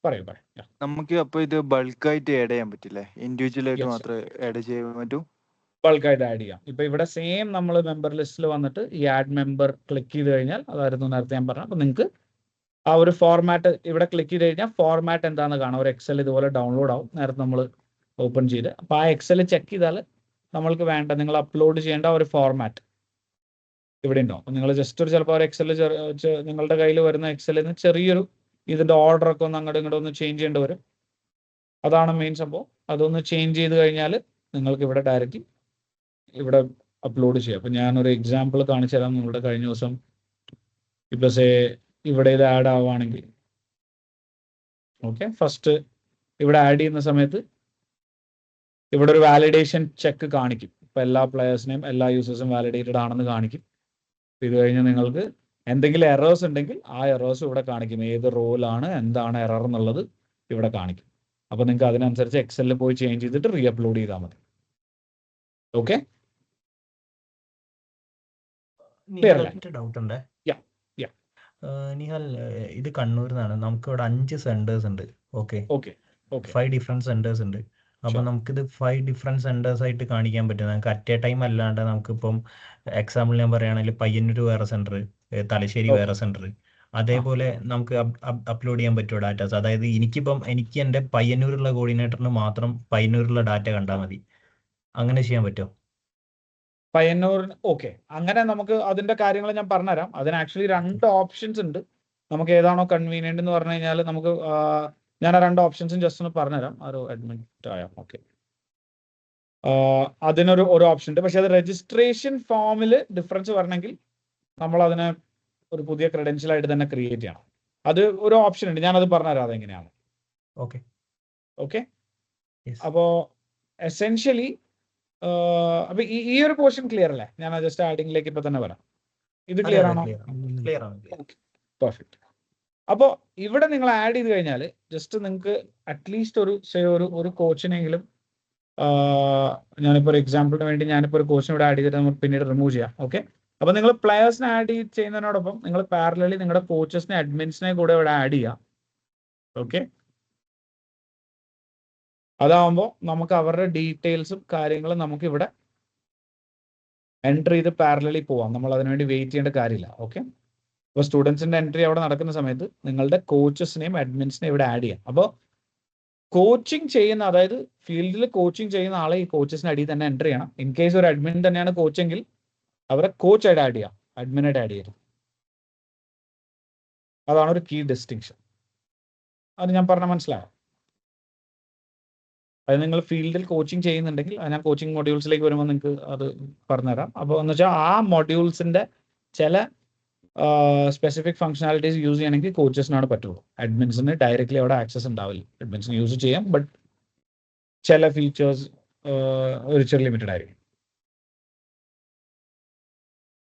പറയൂ. നമുക്ക് അപ്പൊ ഇത് ബൾക്കായിട്ട് ആഡ് ചെയ്യാൻ പറ്റില്ലേ? ഇൻഡിവിജ്വൽ ആയിട്ട് മാത്രമേ ആഡ് ചെയ്യാൻ പറ്റൂ? ബൾക്കായിട്ട് ആഡ് ചെയ്യാം. ഇപ്പൊ ഇവിടെ സെയിം നമ്മൾ മെമ്പർ ലിസ്റ്റിൽ വന്നിട്ട് ഈ ആഡ് മെമ്പർ ക്ലിക്ക് ചെയ്ത് കഴിഞ്ഞാൽ, അതായിരുന്നു നേരത്തെ ഞാൻ പറഞ്ഞത്. അപ്പൊ നിങ്ങൾക്ക് ആ ഒരു ഫോർമാറ്റ് ഇവിടെ ക്ലിക്ക് ചെയ്ത് കഴിഞ്ഞാൽ ഫോർമാറ്റ് എന്താണെന്ന് കാണാം. ഒരു എക്സൽ ഇതുപോലെ ഡൗൺലോഡ് ആവും, നേരത്തെ നമ്മൾ ഓപ്പൺ ചെയ്ത്. അപ്പോൾ ആ എക്സൽ ചെക്ക് ചെയ്താൽ നമ്മൾക്ക് വേണ്ട നിങ്ങൾ അപ്ലോഡ് ചെയ്യേണ്ട ഒരു ഫോർമാറ്റ് ഇവിടെ ഉണ്ടോ. നിങ്ങൾ ജസ്റ്റ് ഒരു ചിലപ്പോൾ ഒരു എക്സൽ നിങ്ങളുടെ കയ്യിൽ വരുന്ന എക്സലിൽ നിന്ന് ചെറിയൊരു ഇതിന്റെ ഓർഡർ ഒക്കെ ഒന്ന് അങ്ങോട്ടും ഇങ്ങോട്ടും ഒന്ന് ചേഞ്ച് ചെയ്യേണ്ടി വരും. അതാണ് മെയിൻ സംഭവം. അതൊന്ന് ചേഞ്ച് ചെയ്ത് കഴിഞ്ഞാൽ നിങ്ങൾക്ക് ഇവിടെ ഡയറക്റ്റ്ലി ഇവിടെ അപ്ലോഡ് ചെയ്യാം. അപ്പം ഞാനൊരു എക്സാമ്പിൾ കാണിച്ചു തരാം. നിങ്ങളുടെ കഴിഞ്ഞ ദിവസം ഇപ്പൊ ഇവിടെ ഇത് ആഡ് ആവുകയാണെങ്കിൽ ഓക്കെ, ഫസ്റ്റ് ഇവിടെ ആഡ് ചെയ്യുന്ന സമയത്ത് ഇവിടെ ഒരു വാലിഡേഷൻ ചെക്ക് കാണിക്കും. ഇപ്പൊ എല്ലാ പ്ലെയേഴ്സിനെയും എല്ലാ യൂസേഴ്സും വാലിഡേറ്റഡ് ആണെന്ന് കാണിക്കും. ഇത് കഴിഞ്ഞ് നിങ്ങൾക്ക് എന്തെങ്കിലും എറേഴ്സ് ഉണ്ടെങ്കിൽ ആ എറേഴ്സ് ഇവിടെ കാണിക്കും. ഏത് റോളാണ് എന്താണ് എറർ എന്നുള്ളത് ഇവിടെ കാണിക്കും. അപ്പൊ നിങ്ങൾക്ക് അതിനനുസരിച്ച് എക്സലിൽ പോയി ചേഞ്ച് ചെയ്തിട്ട് റീ അപ്ലോഡ് ചെയ്താൽ മതി. ഓക്കെ, Clear അല്ലേ? ഡൗട്ട് ഉണ്ട്. Yeah, yeah. നിഹാൽ, ഇത് കണ്ണൂരിന്നാണ്. നമുക്ക് ഇവിടെ 5 സെന്റേഴ്സ് ഉണ്ട്. Okay, okay, okay. 5 different centres ഉണ്ട്. അപ്പൊ Sure. നമുക്കിത് 5 ഡിഫറെന്റ് സെന്റേഴ്സ് ആയിട്ട് കാണിക്കാൻ പറ്റും. നമുക്ക് അറ്റ് എ ടൈം അല്ലാണ്ട് നമുക്കിപ്പം എക്സാമ്പിൾ ഞാൻ പറയുകയാണെങ്കിൽ പയ്യന്നൂർ വേറെ സെന്റർ, തലശ്ശേരി Okay. വേറെ സെന്റർ, അതേപോലെ നമുക്ക് അപ്ലോഡ് ചെയ്യാൻ പറ്റുമോ ഡാറ്റാസ്? അതായത് എനിക്ക് എൻ്റെ പയ്യന്നൂരുള്ള കോർഡിനേറ്ററിന് മാത്രം പയ്യന്നൂരുള്ള ഡാറ്റ കണ്ടാൽ മതി. അങ്ങനെ ചെയ്യാൻ പറ്റുമോ? പയ്യന്നൂർ ഓക്കെ, അങ്ങനെ നമുക്ക് അതിന്റെ കാര്യങ്ങൾ ഞാൻ പറഞ്ഞുതരാം. അതിന് ആക്ച്വലി 2 ഓപ്ഷൻസ് ഉണ്ട്. നമുക്ക് ഏതാണോ കൺവീനിയന്റ് എന്ന് പറഞ്ഞു കഴിഞ്ഞാൽ നമുക്ക് ഞാൻ ആ 2 ഓപ്ഷൻസും ജസ്റ്റ് ഒന്ന് പറഞ്ഞുതരാം. ഒരു അഡ്മിറ്റ് ആയാം. ഓക്കെ, അതിനൊരു ഓപ്ഷൻ ഉണ്ട്. പക്ഷെ അത് രജിസ്ട്രേഷൻ ഫോമിൽ ഡിഫറൻസ് വരണമെങ്കിൽ നമ്മൾ അതിനെ ഒരു പുതിയ ക്രെഡൻഷ്യൽ ആയിട്ട് തന്നെ ക്രിയേറ്റ് ചെയ്യണം. അത് ഒരു ഓപ്ഷൻ ഉണ്ട്, ഞാനത് പറഞ്ഞുതരാം അതെങ്ങനെയാണ്. ഓക്കെ, ഓക്കെ, അപ്പോൾ എസെൻഷ്യലി അപ്പൊ ഈ ഒരു പോർഷൻ ക്ലിയർ അല്ലേ? ഞാൻ ജസ്റ്റ് ആഡിങ്ങിലേക്ക് ഇപ്പൊ തന്നെ വരാം. ഇത് ക്ലിയർ ആണോ? ക്ലിയർ ആണ്. പെർഫെക്റ്റ്. അപ്പോൾ ഇവിടെ നിങ്ങൾ ആഡ് ചെയ്ത് കഴിഞ്ഞാൽ ജസ്റ്റ് നിങ്ങൾക്ക് അറ്റ്ലീസ്റ്റ് ഒരു കോച്ചിനെങ്കിലും ഞാനിപ്പോൾ ഒരു എക്സാമ്പിളിന് വേണ്ടി ഞാനിപ്പോൾ ഒരു കോച്ചിനെ ഇവിടെ ആഡ് ചെയ്തിട്ട് നമുക്ക് പിന്നീട് റിമൂവ് ചെയ്യാം. ഓക്കെ, അപ്പോൾ നിങ്ങൾ പ്ലെയേഴ്സിനെ ആഡ് ചെയ്യുന്നതിനോടൊപ്പം നിങ്ങൾ പാരലലി നിങ്ങളുടെ കോച്ചസിനെ അഡ്മിൻസിനെ കൂടെ ഇവിടെ ആഡ് ചെയ്യാം. ഓക്കെ, അതാവുമ്പോൾ നമുക്ക് അവരുടെ ഡീറ്റെയിൽസും കാര്യങ്ങളും നമുക്ക് ഇവിടെ എൻട്രി ചെയ്ത് പാരലലി പോവാം. നമ്മൾ അതിനുവേണ്ടി വെയിറ്റ് ചെയ്യേണ്ട കാര്യമില്ല. ഓക്കെ, അപ്പോൾ സ്റ്റുഡൻസിന്റെ എൻട്രി അവിടെ നടക്കുന്ന സമയത്ത് നിങ്ങളുടെ കോച്ചസിനെയും അഡ്മിൻസിനെയും ഇവിടെ ആഡ് ചെയ്യാം. അപ്പോൾ കോച്ചിങ് ചെയ്യുന്ന, അതായത് ഫീൽഡിൽ കോച്ചിങ് ചെയ്യുന്ന ആളെ ഈ കോച്ചസിന് അടിയിൽ തന്നെ എൻട്രി ചെയ്യണം. ഇൻ കേസ് ഒരു അഡ്മിൻ തന്നെയാണ് കോച്ചെങ്കിൽ അവരെ കോച്ചായിട്ട് ആഡ് ചെയ്യാം, അഡ്മിനായിട്ട് ആഡ് ചെയ്യരുത്. അതാണ് ഒരു കീ ഡിസ്റ്റിങ്ഷൻ. അത് ഞാൻ പറഞ്ഞ മനസ്സിലായോ? അത് നിങ്ങൾ ഫീൽഡിൽ കോച്ചിങ് ചെയ്യുന്നുണ്ടെങ്കിൽ ഞാൻ കോച്ചിങ് മൊഡ്യൂൾസിലേക്ക് വരുമ്പോൾ നിങ്ങൾക്ക് അത് പറഞ്ഞുതരാം. അപ്പോൾ എന്ന് വെച്ചാൽ ആ മൊഡ്യൂൾസിന്റെ ചില സ്പെസിഫിക് ഫംഗ്ഷനാലിറ്റീസ് യൂസ് ചെയ്യണമെങ്കിൽ കോച്ചസിനാണ് പറ്റുള്ളൂ. അഡ്മിൻസിന് ഡയറക്റ്റ്ലി അവിടെ ആക്സസ് ഉണ്ടാവില്ല. അഡ്മിൻസിന് യൂസ് ചെയ്യാം, ബട്ട് ചില ഫീച്ചേഴ്സ് ഒരു ചെറിയ ലിമിറ്റഡ് ആയിരിക്കും.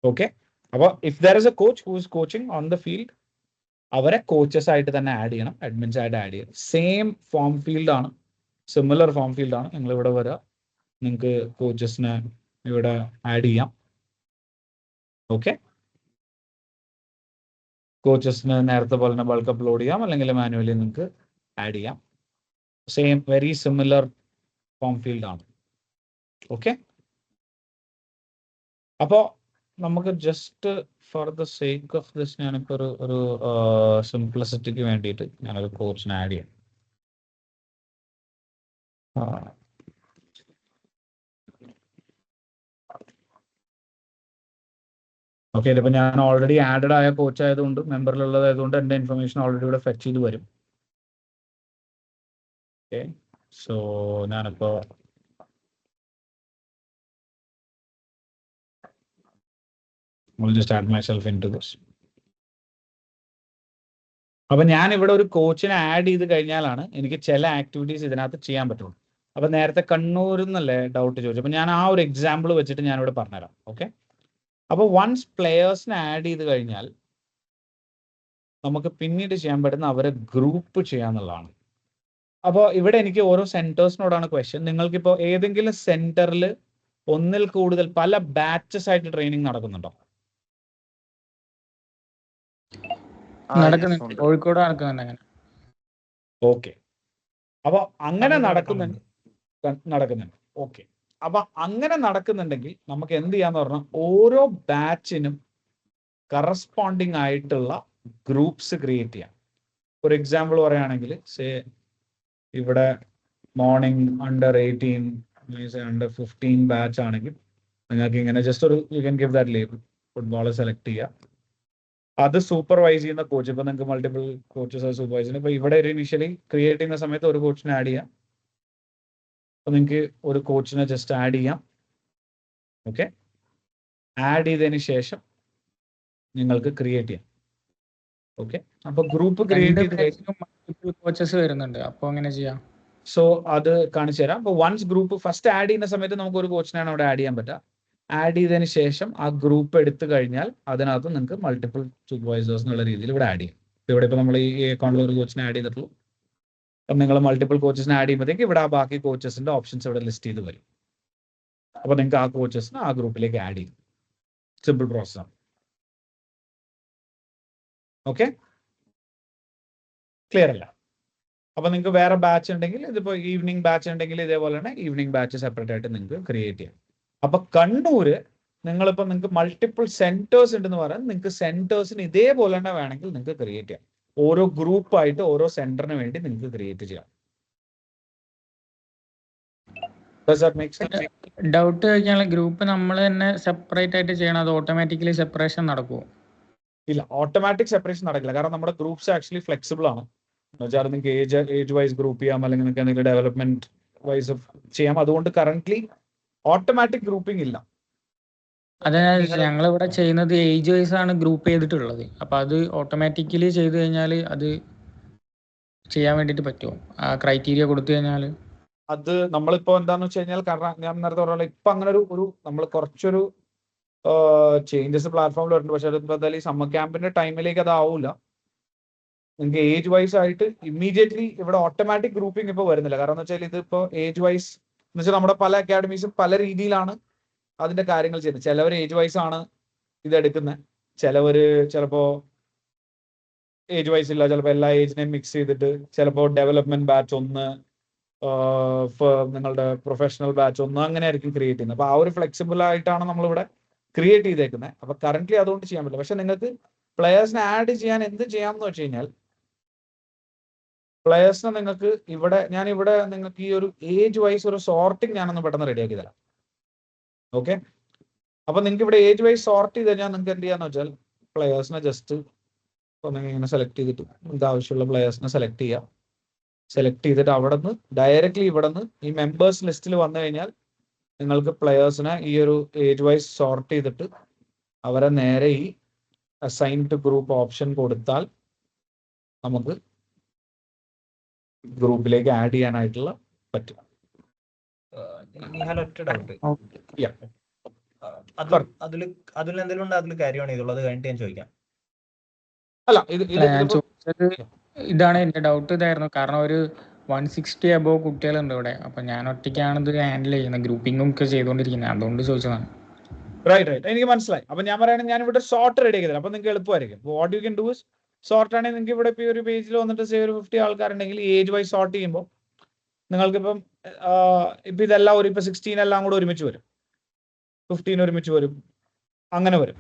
ഓക്കെ, അപ്പോൾ if there is A coach who is coaching on the field, അവരെ കോച്ചസ് ആയിട്ട് തന്നെ ആഡ് ചെയ്യണം, അഡ്മിൻസ് ആയിട്ട് ആഡ് ചെയ്യണം. സെയിം ഫോം ഫീൽഡ് ആണ്, സിമിലർ ഫോം ഫീൽഡ് ആണ്. നിങ്ങൾ ഇവിടെ വരിക, നിങ്ങൾക്ക് കോച്ചസിനെ ഇവിടെ ആഡ് ചെയ്യാം. ഓക്കെ, കോച്ചസിന് നേരത്തെ പോലെ തന്നെ ബൾക്ക് അപ്ലോഡ് ചെയ്യാം, അല്ലെങ്കിൽ മാനുവലി നിങ്ങൾക്ക് ആഡ് ചെയ്യാം. Same very similar form field ആണ്. ഓക്കെ, അപ്പോൾ നമുക്ക് just for the sake of this ഞാനിപ്പോൾ ഒരു സിംപ്ലിസിറ്റിക്ക് വേണ്ടിയിട്ട് ഞാനൊരു കോച്ചിനെ ആഡ് ചെയ്യാം. ഓക്കെ, ഇതിപ്പോൾ ഞാൻ ഓൾറെഡി ആഡഡ് ആയ കോച്ച് ആയതുകൊണ്ട്, മെമ്പറിലുള്ളതായതുകൊണ്ട് എൻ്റെ ഇൻഫർമേഷൻ ഓൾറെഡി ഇവിടെ ഫെച്ച് ചെയ്ത് വരും. ഓക്കെ, സോ ഞാനിപ്പോൾ I'll just add myself into this. അപ്പൊ ഞാൻ ഇവിടെ ഒരു കോച്ചിനെ ആഡ് ചെയ്ത് കഴിഞ്ഞാലാണ് എനിക്ക് ചില ആക്ടിവിറ്റീസ് ഇതിനകത്ത് ചെയ്യാൻ പറ്റുള്ളൂ. അപ്പൊ നേരത്തെ കണ്ണൂരിൽ നിന്നല്ലേ ഡൗട്ട് ചോദിച്ചു. അപ്പൊ ഞാൻ ആ ഒരു എക്സാമ്പിൾ വെച്ചിട്ട് ഞാനിവിടെ പറഞ്ഞുതരാം. ഓക്കെ, അപ്പൊ വൺസ് പ്ലെയേഴ്സിനെ ആഡ് ചെയ്ത് കഴിഞ്ഞാൽ നമുക്ക് പിന്നീട് ചെയ്യാൻ പറ്റുന്ന അവരെ ഗ്രൂപ്പ് ചെയ്യാന്നുള്ളതാണ്. അപ്പോൾ ഇവിടെ എനിക്ക് ഓരോ സെന്റേഴ്സിനോടാണ് ക്വസ്റ്റ്യൻ. നിങ്ങൾക്കിപ്പോൾ ഏതെങ്കിലും സെന്ററിൽ ഒന്നിൽ കൂടുതൽ പല ബാച്ചസ് ആയിട്ട് ട്രെയിനിങ് നടക്കുന്നുണ്ടോ? നടക്കുന്നുണ്ട്, കോഴിക്കോട് നടക്കുന്നുണ്ട് അങ്ങനെ. ഓക്കെ, അപ്പൊ അങ്ങനെ നടക്കുന്നുണ്ട്. ഓക്കെ, അപ്പൊ അങ്ങനെ നടക്കുന്നുണ്ടെങ്കിൽ നമുക്ക് എന്ത് ചെയ്യാന്ന് പറഞ്ഞാൽ ഓരോ ബാച്ചിനും കറസ്പോണ്ടിങ് ആയിട്ടുള്ള ഗ്രൂപ്പ്സ് ക്രിയേറ്റ് ചെയ്യാം. ഒരു എക്സാമ്പിൾ പറയുകയാണെങ്കിൽ ഇവിടെ മോർണിംഗ് അണ്ടർ 18 അണ്ടർ 15 ബാച്ച് ആണെങ്കിൽ നിങ്ങൾക്ക് ഇങ്ങനെ ജസ്റ്റ് ഒരു you can give that label football select ചെയ്യുക. അത് സൂപ്പർവൈസ് ചെയ്യുന്ന കോച്ച്, ഇപ്പൊ നിങ്ങൾക്ക് മൾട്ടിപ്പിൾ കോച്ചസ് സൂപ്പർവൈസ് ചെയ്യുന്നത്. ഇപ്പൊ ഇവിടെ ഒരു ഇനിഷ്യലി ക്രിയേറ്റ് ചെയ്യുന്ന സമയത്ത് ഒരു കോച്ചിനെ ആഡ് ചെയ്യാം. അപ്പൊ നിങ്ങൾക്ക് ഒരു കോച്ചിനെ ജസ്റ്റ് ആഡ് ചെയ്യാം. ഓക്കെ, ആഡ് ചെയ്തതിന് ശേഷം നിങ്ങൾക്ക് ക്രിയേറ്റ് ചെയ്യാം. ഓക്കെ, അപ്പൊ ഗ്രൂപ്പ് ക്രിയേറ്റ് ചെയ്ത് കോച്ചസ് വരുന്നുണ്ട്, അപ്പൊ അങ്ങനെ ചെയ്യാം. സോ അത് കാണിച്ചു തരാം. അപ്പൊ വൺസ് ഗ്രൂപ്പ് ഫസ്റ്റ് ആഡ് ചെയ്യുന്ന സമയത്ത് നമുക്ക് ഒരു കോച്ചിനാണ് അവിടെ ആഡ് ചെയ്യാൻ പറ്റുക. ആഡ് ചെയ്തതിന് ശേഷം ആ ഗ്രൂപ്പ് എടുത്തു കഴിഞ്ഞാൽ അതിനകത്ത് നിങ്ങൾക്ക് മൾട്ടിപ്പിൾ സൂപ്പർവൈസേഴ്സ് എന്നുള്ള രീതിയിൽ ഇവിടെ ആഡ് ചെയ്യും. ഇവിടെ ഇപ്പോൾ നമ്മൾ ഈ അക്കൗണ്ടിൽ ഒരു കോച്ചിനെ ആഡ് ചെയ്തിട്ടുള്ളൂ. അപ്പം നിങ്ങൾ മൾട്ടിപ്പിൾ കോച്ചസിനെ ആഡ് ചെയ്യുമ്പോഴത്തേക്ക് ഇവിടെ ആ ബാക്കി കോച്ചസിന്റെ ഓപ്ഷൻസ് ഇവിടെ ലിസ്റ്റ് ചെയ്ത് വരും. അപ്പോൾ നിങ്ങൾക്ക് ആ കോച്ചസിനെ ആ ഗ്രൂപ്പിലേക്ക് ആഡ് ചെയ്യും. സിമ്പിൾ പ്രോസസ്സാണ്. ഓക്കെ, ക്ലിയർ അല്ല? അപ്പൊ നിങ്ങൾക്ക് വേറെ ബാച്ച് ഉണ്ടെങ്കിൽ, ഇതിപ്പോ ഈവനിങ് ബാച്ച് ഉണ്ടെങ്കിൽ ഇതേപോലെ തന്നെ ഈവനിങ് ബാച്ച് സെപ്പറേറ്റ് ആയിട്ട് നിങ്ങൾക്ക് ക്രിയേറ്റ് ചെയ്യാം. അപ്പൊ കണ്ണൂര് നിങ്ങളിപ്പോ നിങ്ങൾക്ക് മൾട്ടിപ്പിൾ സെന്റേഴ്സ് ഉണ്ടെന്ന് പറയാൻ, നിങ്ങൾക്ക് സെന്റേഴ്സിന് ഇതേപോലെ തന്നെ വേണമെങ്കിൽ നിങ്ങൾക്ക് ക്രിയേറ്റ് ചെയ്യാം. ഓരോ ഗ്രൂപ്പായിട്ട് ഓരോ സെന്ററിന് വേണ്ടി നിങ്ങൾക്ക് ക്രിയേറ്റ് ചെയ്യാം. ഡൗട്ട് ചോദിക്കാനുള്ള ഗ്രൂപ്പ് നമ്മൾ തന്നെ സെപ്പറേറ്റ് ആയിട്ട് ചെയ്യണം, അത് ഓട്ടോമാറ്റിക്കലി സെപ്പറേഷൻ നടക്കുമോ? ഇല്ല, ഓട്ടോമാറ്റിക് സെപ്പറേഷൻ നടക്കില്ല. കാരണം നമ്മുടെ ഗ്രൂപ്പ്സ് ആക്ച്വലി ഫ്ലെക്സിബിൾ ആണ്. എന്നുവെച്ചാൽ നിങ്ങൾക്ക് ഏജ് വൈസ് ഗ്രൂപ്പ് ചെയ്യാം, അല്ലെങ്കിൽ നിങ്ങൾക്ക് എന്തെങ്കിലും ഡെവലപ്മെന്റ് വൈസ് ചെയ്യാം. അതുകൊണ്ട് കറന്റ്ലി ഓട്ടോമാറ്റിക് ഗ്രൂപ്പിംഗ് ഇല്ല. അതായത് ഞങ്ങൾ ഇവിടെ ചെയ്യുന്നത് ഏജ് വൈസ് ആണ് ഗ്രൂപ്പ് ചെയ്തിട്ടുള്ളത്. അപ്പൊ അത് ഓട്ടോമാറ്റിക്കലി ചെയ്ത് കഴിഞ്ഞാൽ അത് ചെയ്യാൻ വേണ്ടിട്ട് പറ്റുമോ? ആ ക്രൈറ്റീരിയ കൊടുത്തു കഴിഞ്ഞാൽ അത് നമ്മളിപ്പോ എന്താന്ന് വെച്ച് കഴിഞ്ഞാൽ, കാരണം ഞാൻ നേരത്തെ പറഞ്ഞ ഇപ്പൊ അങ്ങനെ ഒരു നമ്മൾ കുറച്ചൊരു ചേഞ്ചസ് പ്ലാറ്റ്ഫോമിൽ വരുന്നുണ്ട്. പക്ഷെ അത് എന്തായാലും ഈ സമ്മർ ക്യാമ്പിന്റെ ടൈമിലേക്ക് അത് ആവൂല. നിങ്ങൾക്ക് ഏജ് വൈസ് ആയിട്ട് ഇമ്മീഡിയറ്റ്ലി ഇവിടെ ഓട്ടോമാറ്റിക് ഗ്രൂപ്പിംഗ് ഇപ്പോൾ വരുന്നില്ല. കാരണം എന്ന് വെച്ചാൽ ഇതിപ്പോ ഏജ് വൈസ് എന്ന് വെച്ചാൽ നമ്മുടെ പല അക്കാഡമീസും പല രീതിയിലാണ് അതിന്റെ കാര്യങ്ങൾ ചെയ്യുന്നത്. ചിലവർ ഏജ് വൈസ് ആണ് ഇതെടുക്കുന്നത്, ചിലവര് ചിലപ്പോ ഏജ് വൈസ് ഇല്ല, ചിലപ്പോൾ എല്ലാ ഏജിനെയും മിക്സ് ചെയ്തിട്ട് ചിലപ്പോൾ ഡെവലപ്മെന്റ് ബാച്ച് ഒന്ന്, നിങ്ങളുടെ പ്രൊഫഷണൽ ബാച്ച് ഒന്ന്, അങ്ങനെ ആയിരിക്കും ക്രിയേറ്റ് ചെയ്യുന്നത്. അപ്പൊ ആ ഒരു ഫ്ലെക്സിബിൾ ആയിട്ടാണ് നമ്മളിവിടെ ക്രിയേറ്റ് ചെയ്തേക്കുന്നത്. അപ്പൊ കറന്റ്ലി അതുകൊണ്ട് ചെയ്യാൻ പറ്റില്ല. പക്ഷെ നിങ്ങൾക്ക് പ്ലെയേഴ്സിനെ ആഡ് ചെയ്യാൻ എന്ത് ചെയ്യാമെന്ന് വെച്ച് കഴിഞ്ഞാൽ, പ്ലെയേഴ്സിനെ നിങ്ങൾക്ക് ഇവിടെ നിങ്ങൾക്ക് ഈ ഒരു ഏജ് വൈസ് ഒരു സോർട്ടിങ് ഞാനൊന്ന് പെട്ടെന്ന് റെഡിയാക്കി തരാം. ഓക്കെ, അപ്പൊ നിങ്ങൾക്ക് ഇവിടെ ഏജ് വൈസ് സോർട്ട് ചെയ്ത് കഴിഞ്ഞാൽ നിങ്ങൾക്ക് എന്ത് ചെയ്യാന്ന് വെച്ചാൽ, പ്ലെയേഴ്സിനെ ജസ്റ്റ് ഇങ്ങനെ സെലക്ട് ചെയ്തിട്ട് നിങ്ങൾക്ക് ആവശ്യമുള്ള പ്ലെയേഴ്സിനെ സെലക്ട് ചെയ്യാം. സെലക്ട് ചെയ്തിട്ട് അവിടെ നിന്ന് ഡയറക്റ്റ്ലി ഇവിടെ നിന്ന് ഈ മെമ്പേഴ്സ് ലിസ്റ്റിൽ വന്നു കഴിഞ്ഞാൽ നിങ്ങൾക്ക് പ്ലെയേഴ്സിനെ ഈ ഒരു ഏജ് വൈസ് സോർട്ട് ചെയ്തിട്ട് അവരെ നേരെ ഈ അസൈൻ ടു ഗ്രൂപ്പ് ഓപ്ഷൻ കൊടുത്താൽ നമുക്ക് ഗ്രൂപ്പിലേക്ക് ആഡ് ചെയ്യാനായിട്ടുള്ള പറ്റും. ഒറ്റ ഡൗട്ട്, Yeah. അതിൽ എന്തെങ്കിലും ഉണ്ട്, അതിൽ കാര്യമാണ് ഇതുള്ളത് കഴിഞ്ഞിട്ട് ഞാൻ ചോദിക്കാം. അല്ല, ഞാൻ ചോദിച്ചത് ഇതാണ്, എന്റെ ഡൗട്ട് ഇതായിരുന്നു. കാരണം ഒരു 160 അബോവ് കുട്ടികളുണ്ട് ഇവിടെ. അപ്പൊ ഞാൻ ഒറ്റയ്ക്കാണ് ഇത് ഹാൻഡിൽ ചെയ്യുന്നത്, ഗ്രൂപ്പിംഗും ഒക്കെ ചെയ്തുകൊണ്ടിരിക്കുന്നത്. അതുകൊണ്ട് ചോദിച്ചതാണ്. റൈറ്റ്, എനിക്ക് മനസ്സിലായി. അപ്പൊ ഞാൻ പറയുകയാണെങ്കിൽ ഞാൻ ഇവിടെ സോർട്ട് റെഡി ആക്കി തരാം. അപ്പൊ നിങ്ങൾക്ക് എളുപ്പമായിരിക്കും. What you can do is, sort ആണെങ്കിൽ നിങ്ങൾക്ക് ഇവിടെ ഇപ്പോൾ ഒരു പേജിൽ വന്നിട്ട് ഒരു 50 ആൾക്കാരുണ്ടെങ്കിൽ ഏജ് വൈസ് സോർട്ട് ചെയ്യുമ്പോൾ നിങ്ങൾക്കിപ്പം ഇപ്പൊ ഇതെല്ലാം ഇപ്പൊ 16 എല്ലാം കൂടെ ഒരുമിച്ച് വരും, 15 ഒരുമിച്ച് വരും, അങ്ങനെ വരും.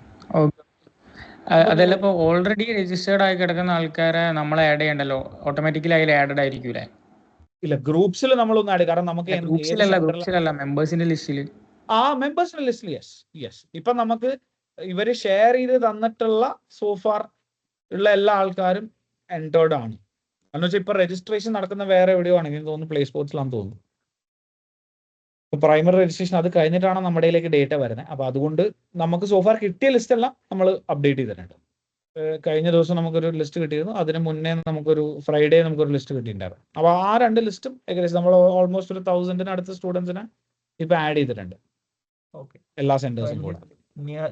അതല്ല, ഇപ്പൊ ഓൾറെഡി രജിസ്റ്റേർഡ് ആയി കിടക്കുന്ന ആൾക്കാരെ നമ്മൾ ആഡ് ചെയ്യണ്ടല്ലോ, ഓട്ടോമാറ്റിക്കലി അതിൽ ആഡഡ് ആയിരിക്കൂലേ? ഇല്ല, ഗ്രൂപ്പ്സിൽ നമ്മളൊന്നും ആഡ്, കാരണം നമുക്ക് ഗ്രൂപ്പ്സിലല്ല മെമ്പേഴ്സിന്റെ ലിസ്റ്റിൽ. ആ മെമ്പേഴ്സിന്റെ ലിസ്റ്റിൽ യെസ്. ഇപ്പൊ നമുക്ക് ഇവര് ഷെയർ ചെയ്ത് തന്നിട്ടുള്ള സോഫാർ ഉള്ള എല്ലാ ആൾക്കാരും എൻറ്റേർഡ് ആണ്. എന്ന് വെച്ചാൽ ഇപ്പൊ രജിസ്ട്രേഷൻ നടക്കുന്ന വേറെ എവിടെയോ ആണെങ്കിൽ തോന്നുന്നു പ്ലേ സ്പോർട്സിലാണെന്ന് തോന്നുന്നു. പ്രൈമറി രജിസ്ട്രേഷൻ അത് കഴിഞ്ഞിട്ടാണ് നമ്മുടെ ഇതിലേക്ക് ഡേറ്റ വരുന്നത്. അപ്പൊ അതുകൊണ്ട് നമുക്ക് സോഫാർ കിട്ടിയ ലിസ്റ്റ് എല്ലാം നമ്മൾ അപ്ഡേറ്റ് ചെയ്തിട്ടുണ്ട്. കഴിഞ്ഞ ദിവസം നമുക്കൊരു ലിസ്റ്റ് കിട്ടിയിരുന്നു, അതിന് മുന്നേ നമുക്കൊരു ഫ്രൈഡേ നമുക്കൊരു ലിസ്റ്റ് കിട്ടിയിട്ടുണ്ടായിരുന്നു. അപ്പൊ ആ രണ്ട് ലിസ്റ്റും ഏകദേശം നമ്മൾ ഓൾമോസ്റ്റ് ഒരു 1000 അടുത്ത സ്റ്റുഡൻസിനെ ഇപ്പൊ ആഡ് ചെയ്തിട്ടുണ്ട്, എല്ലാ സെന്റേഴ്സും കൂടെ.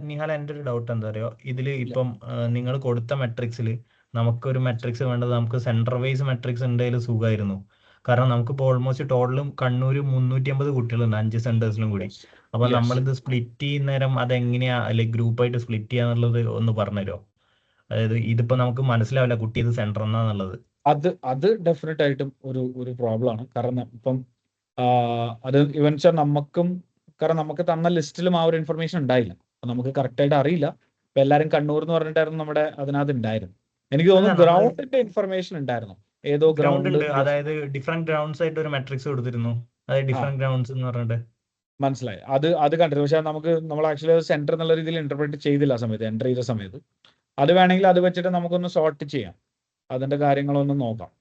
നിഹാൽ, എൻ്റെ ഒരു ഡൗട്ട് എന്താ പറയുക, ഇതിൽ ഇപ്പം നിങ്ങൾ കൊടുത്ത മെട്രിക്സിൽ നമുക്കൊരു മെട്രിക്സ് വേണ്ടത്, നമുക്ക് സെൻറ്റർ വൈസ് മെട്രിക്സ് ഉണ്ടെങ്കിൽ സുഖമായിരുന്നു. കാരണം നമുക്കിപ്പോൾ ഓൾമോസ്റ്റ് ടോട്ടലും കണ്ണൂർ 350 കുട്ടികളുണ്ട് 5 സെന്റേഴ്സിലും കൂടി. അപ്പൊ നമ്മളിത് സ്പ്ലിറ്റ് ചെയ്യുന്ന നേരം അതെങ്ങനെയാ, അല്ലെങ്കിൽ ഗ്രൂപ്പായിട്ട് സ്പ്ലിറ്റ് ചെയ്യാന്നുള്ളത് ഒന്ന് പറഞ്ഞുതരുമോ? അതായത് ഇതിപ്പോ നമുക്ക് മനസ്സിലാവില്ല കുട്ടി ഇത് സെന്റർ എന്നാന്നുള്ളത്. അത് ഡെഫിനറ്റ് ആയിട്ടും ഒരു പ്രോബ്ലം ആണ്. കാരണം ഇപ്പം അത് ഇവൻ വെച്ചാൽ നമുക്കും, കാരണം നമുക്ക് തന്ന ലിസ്റ്റിലും ആ ഒരു ഇൻഫർമേഷൻ ഉണ്ടായില്ല, നമുക്ക് കറക്റ്റ് ആയിട്ട് അറിയില്ല. ഇപ്പൊ എല്ലാരും കണ്ണൂർ എന്ന് പറഞ്ഞിട്ടായിരുന്നു നമ്മുടെ അതിനകത്ത് ഉണ്ടായിരുന്നു. എനിക്ക് തോന്നുന്നു ഗ്രൗണ്ടിന്റെ ഇൻഫർമേഷൻ ഉണ്ടായിരുന്നു, ഏതോ ഗ്രൗണ്ട് ഉണ്ട്, അതായത് ഡിഫറെന്റ് ഗ്രൗണ്ട്സ് ആയിട്ട് ഒരു മെട്രിക്സ് കൊടുത്തിരുന്നു. അതായത് ഡിഫറെന്റ് ഗ്രൗണ്ട്സ് എന്ന് പറഞ്ഞിട്ട്. മനസ്സിലായി. അത് കണ്ടിരുന്നു. പക്ഷെ നമ്മൾ ആക്ച്വലി സെന്റർ എന്നുള്ള രീതിയിൽ ഇന്റർപ്രറ്റ് ചെയ്തില്ല ആ സമയത്ത്, എൻ്റർ ചെയ്ത സമയത്ത്. അത് വേണമെങ്കിൽ അത് വെച്ചിട്ട് നമുക്കൊന്ന് സോർട്ട് ചെയ്യാം, അതിന്റെ കാര്യങ്ങളൊന്ന് നോക്കാം,